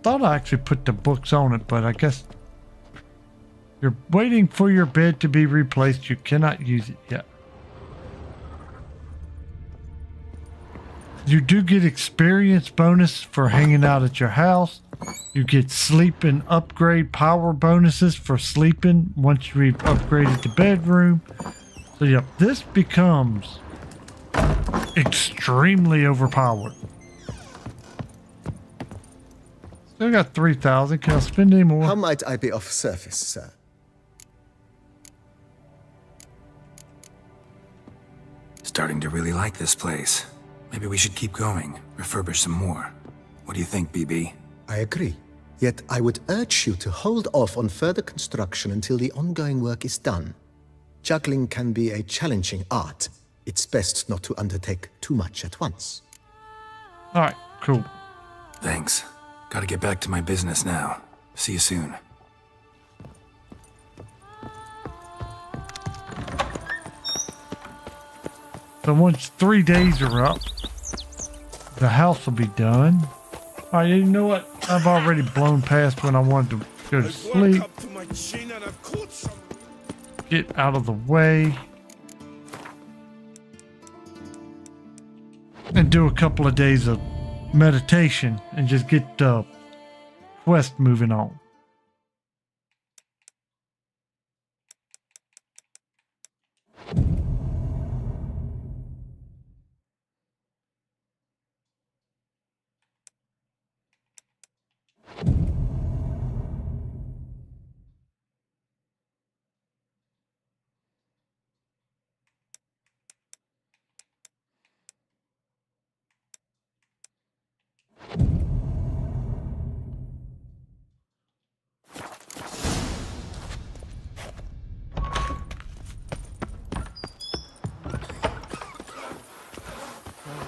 Thought I actually put the books on it, but I guess you're waiting for your bed to be replaced. You cannot use it yet. You do get experience bonus for hanging out at your house. You get sleep and upgrade power bonuses for sleeping once you've upgraded the bedroom. So yep, this becomes extremely overpowered. Still got 3,000. Can I spend any more? How might I be of service, sir? Starting to really like this place. Maybe we should keep going, refurbish some more. What do you think, BB? I agree. Yet I would urge you to hold off on further construction until the ongoing work is done. Juggling can be a challenging art. It's best not to undertake too much at once. All right, cool. Thanks. Gotta get back to my business now. See you soon. So once 3 days are up, the house will be done. All right, you know what? I've already blown past when I wanted to go to sleep. Get out of the way. And do a couple of days of meditation and just get the quest moving on.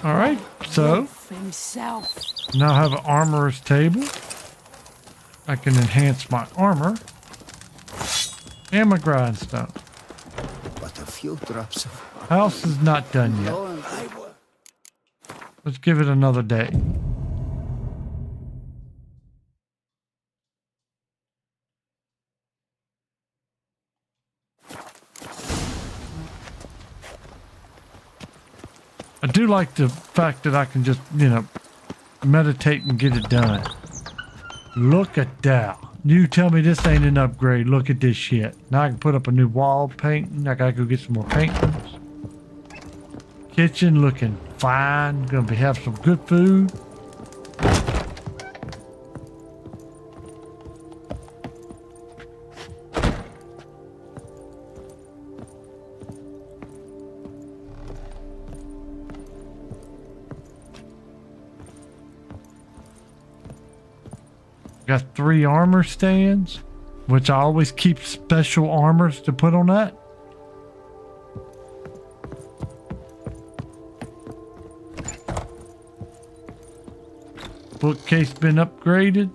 All right, so now I have an armorer's table. I can enhance my armor and my grindstone. But a few drops of... House is not done yet. Let's give it another day. I do like the fact that I can just, meditate and get it done. Look at that. You tell me this ain't an upgrade. Look at this shit. Now I can put up a new wall painting. I gotta go get some more paintings. Kitchen looking fine. Gonna have some good food. Got 3 armor stands, which I always keep special armors to put on that. Bookcase been upgraded.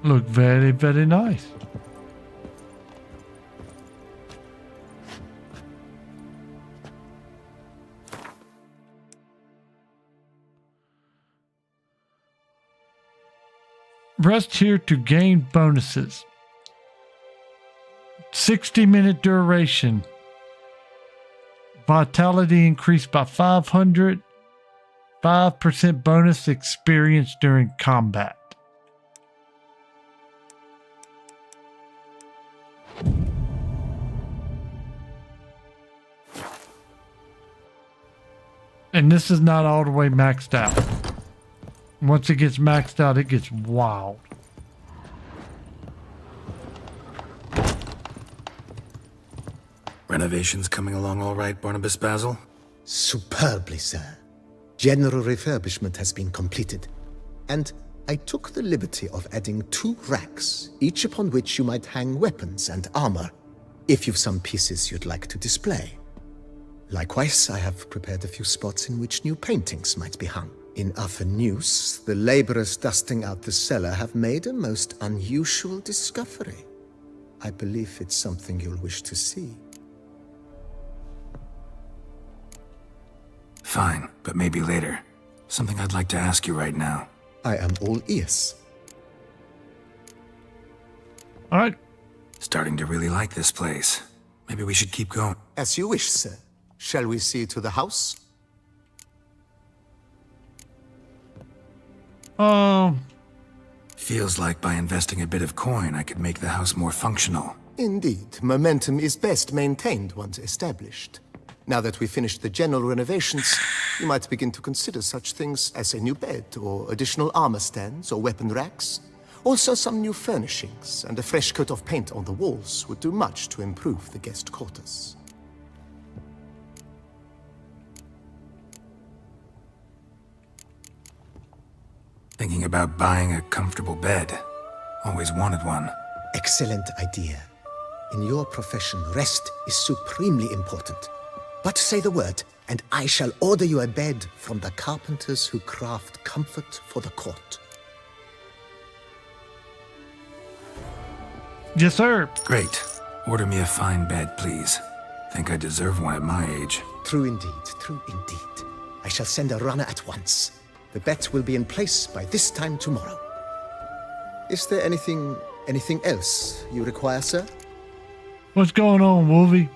Look very, very nice. Rest here to gain bonuses. 60-minute duration. Vitality increased by 500. 5% bonus experience during combat. And this is not all the way maxed out. Once it gets maxed out, it gets wild. Renovations coming along all right, Barnabas Basil? Superbly, sir. General refurbishment has been completed. And I took the liberty of adding 2 racks, each upon which you might hang weapons and armor, if you've some pieces you'd like to display. Likewise, I have prepared a few spots in which new paintings might be hung. In other news, the laborers dusting out the cellar have made a most unusual discovery. I believe it's something you'll wish to see. Fine, but maybe later. Something I'd like to ask you right now. I am all ears. All right. Starting to really like this place. Maybe we should keep going. As you wish, sir. Shall we see to the house? Feels like by investing a bit of coin, I could make the house more functional. Indeed. Momentum is best maintained once established. Now that we've finished the general renovations, you might begin to consider such things as a new bed, or additional armor stands, or weapon racks. Also, some new furnishings and a fresh coat of paint on the walls would do much to improve the guest quarters. Thinking about buying a comfortable bed. Always wanted one. Excellent idea. In your profession, rest is supremely important. But say the word, and I shall order you a bed from the carpenters who craft comfort for the court. Yes, sir. Great. Order me a fine bed, please. Think I deserve one at my age. True indeed, true indeed. I shall send a runner at once. The bet will be in place by this time tomorrow. Is there anything else you require, sir? What's going on, Wolvie?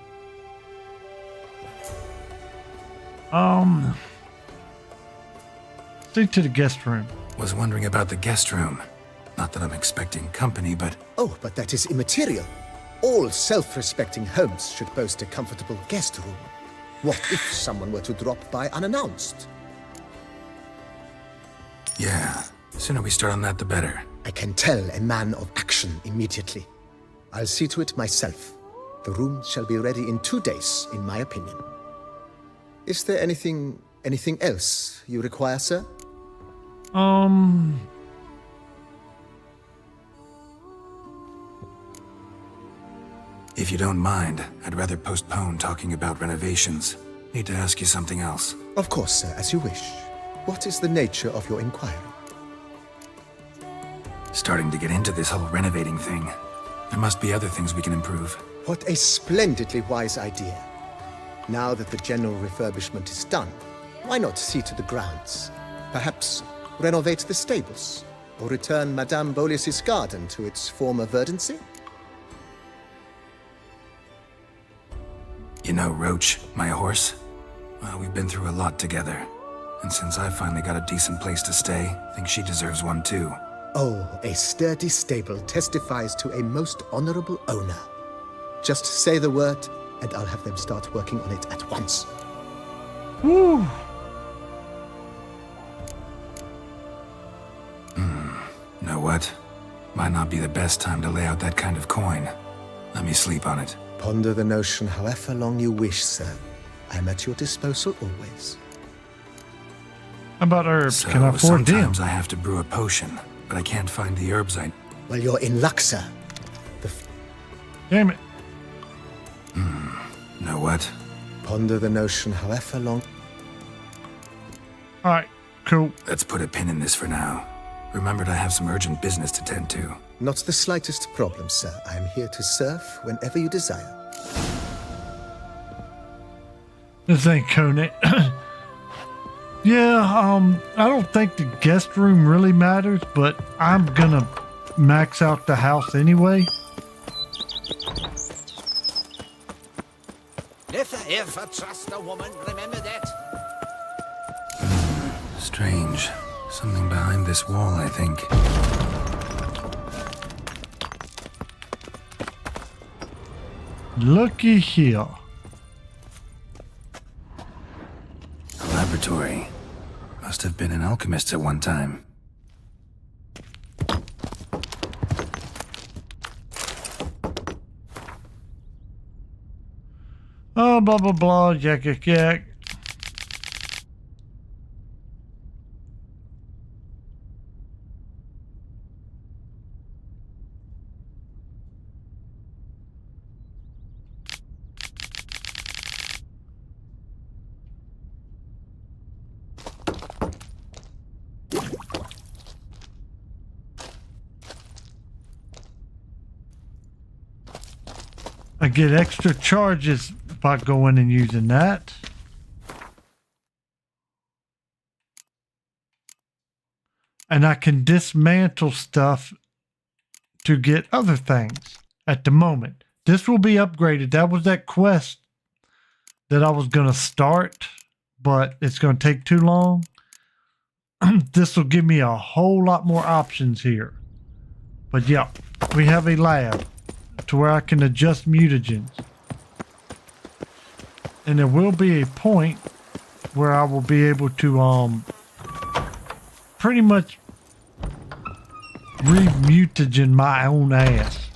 Stick to the guest room. Was wondering about the guest room. Not that I'm expecting company, but... Oh, but that is immaterial. All self-respecting homes should boast a comfortable guest room. What if someone were to drop by unannounced? Yeah, the sooner we start on that, the better. I can tell a man of action immediately. I'll see to it myself. The room shall be ready in 2 days, in my opinion. Is there anything else you require, sir? If you don't mind, I'd rather postpone talking about renovations. Need to ask you something else. Of course, sir, as you wish. What is the nature of your inquiry? Starting to get into this whole renovating thing. There must be other things we can improve. What a splendidly wise idea. Now that the general refurbishment is done, why not see to the grounds? Perhaps renovate the stables, or return Madame Bolis's garden to its former verdancy? You know Roach, my horse? Well, we've been through a lot together. And since I finally got a decent place to stay, I think she deserves one too. Oh, a sturdy stable testifies to a most honorable owner. Just say the word, and I'll have them start working on it at once. Woo! Know what? Might not be the best time to lay out that kind of coin. Let me sleep on it. Ponder the notion however long you wish, sir. I'm at your disposal always. How about herbs? So Can I afford them? sometimes I have to brew a potion, but I can't find the herbs I... Well, you're in luck, sir. Damn it. Know what? Ponder the notion however long... Alright, cool. Let's put a pin in this for now. Remembered I have some urgent business to tend to. Not the slightest problem, sir. I am here to serve whenever you desire. This ain't Conan. Yeah, I don't think the guest room really matters, but I'm gonna max out the house anyway. If I ever trust a woman, remember that. Strange. Something behind this wall, I think. Looky here. A laboratory. Must have been an alchemist at one time. Oh, blah, blah, blah, yak, yak, yak. I get extra charges by going and using that. And I can dismantle stuff to get other things at the moment. This will be upgraded. That was that quest that I was going to start, but it's going to take too long. This will give me a whole lot more options here. But yeah, we have a lab to where I can adjust mutagens. And there will be a point where I will be able to pretty much remutagen my own ass.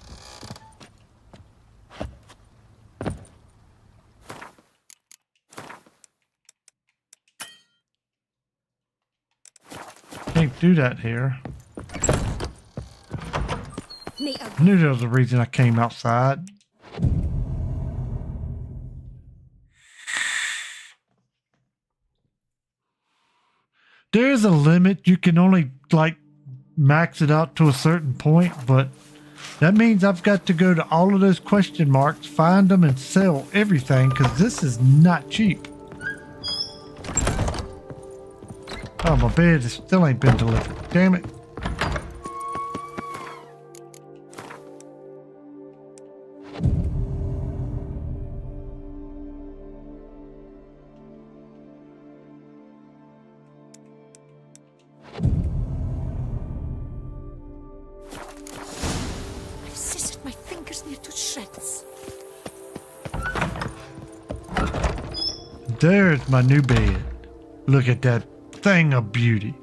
Can't do that here. I knew there was a reason I came outside. There is a limit. You can only like max it out to a certain point, but that means I've got to go to all of those question marks, find them, and sell everything because this is not cheap. Oh, my bed still ain't been delivered. Damn it. I've scissored my fingers near to shreds. There's my new bed. Look at that thing of beauty.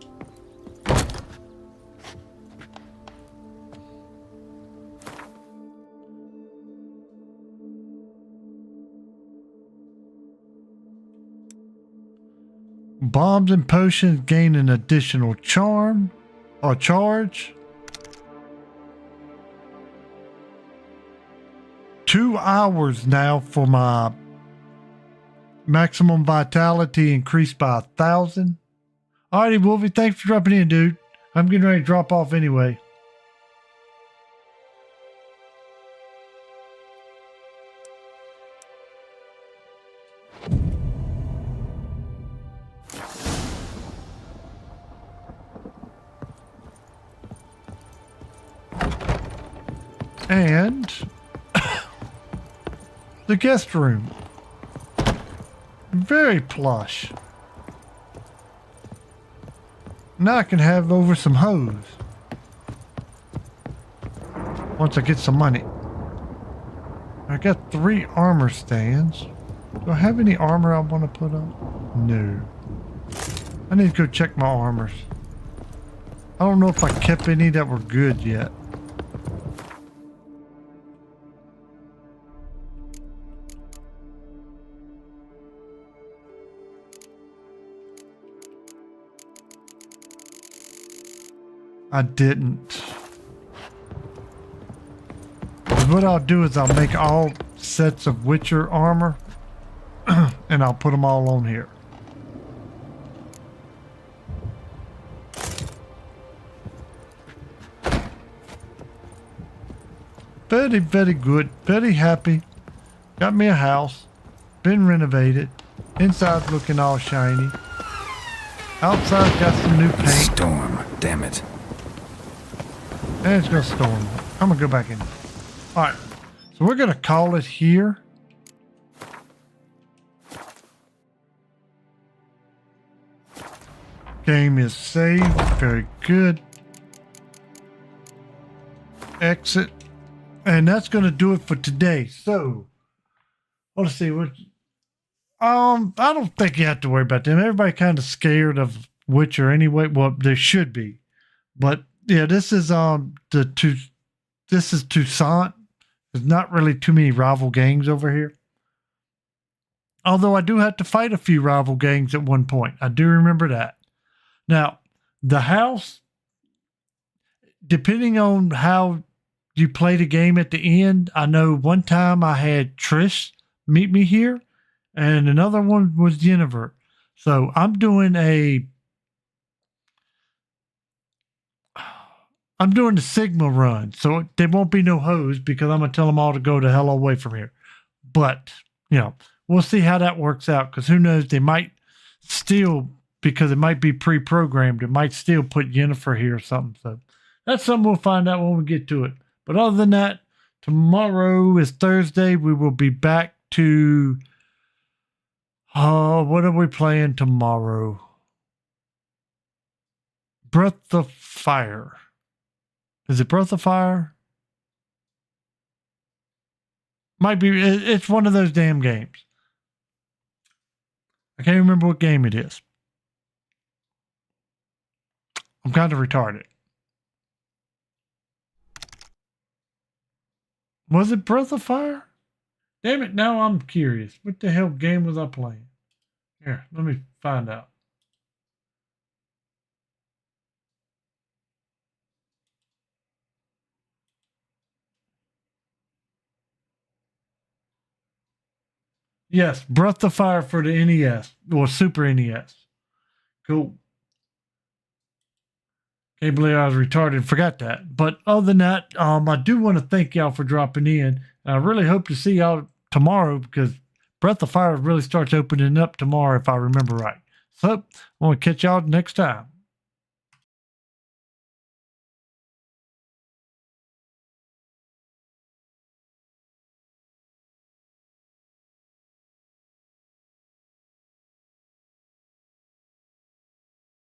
Bombs and potions gain an additional charm or charge. 2 hours now for my maximum vitality increased by 1,000. Alrighty, Wolfie, thanks for dropping in, dude. I'm getting ready to drop off anyway. And the guest room. Very plush. Now I can have over some hose. Once I get some money. I got 3 armor stands. Do I have any armor I want to put on? No. I need to go check my armors. I don't know if I kept any that were good yet. I didn't. But what I'll do is I'll make all sets of Witcher armor and I'll put them all on here. Very, very good. Very happy. Got me a house. Been renovated. Inside's looking all shiny. Outside got some new paint. Storm, damn it. And it's gonna storm. I'm gonna go back in. Alright. So we're gonna call it here. Game is saved. Very good. Exit. And that's gonna do it for today. So let's see what I don't think you have to worry about them. Everybody kind of scared of Witcher anyway. Well, they should be. But yeah, this is this is Toussaint. There's not really too many rival gangs over here. Although I do have to fight a few rival gangs at one point. I do remember that. Now, the house, depending on how you play the game at the end, I know one time I had Trish meet me here, and another one was Yennefer. So I'm doing the Sigma run, so there won't be no hose because I'm going to tell them all to go the hell away from here. But, you know, we'll see how that works out because who knows, they might still, because it might be pre-programmed, it might still put Yennefer here or something. So that's something we'll find out when we get to it. But other than that, tomorrow is Thursday. We will be back to, what are we playing tomorrow? Breath of Fire. Is it Breath of Fire? Might be. It's one of those damn games. I can't remember what game it is. I'm kind of retarded. Was it Breath of Fire? Damn it, now I'm curious. What the hell game was I playing? Here, let me find out. Yes, Breath of Fire for the NES or Super NES. Cool. Can't believe I was retarded and forgot that. But other than that, I do want to thank y'all for dropping in. And I really hope to see y'all tomorrow because Breath of Fire really starts opening up tomorrow if I remember right. So I want to catch y'all next time.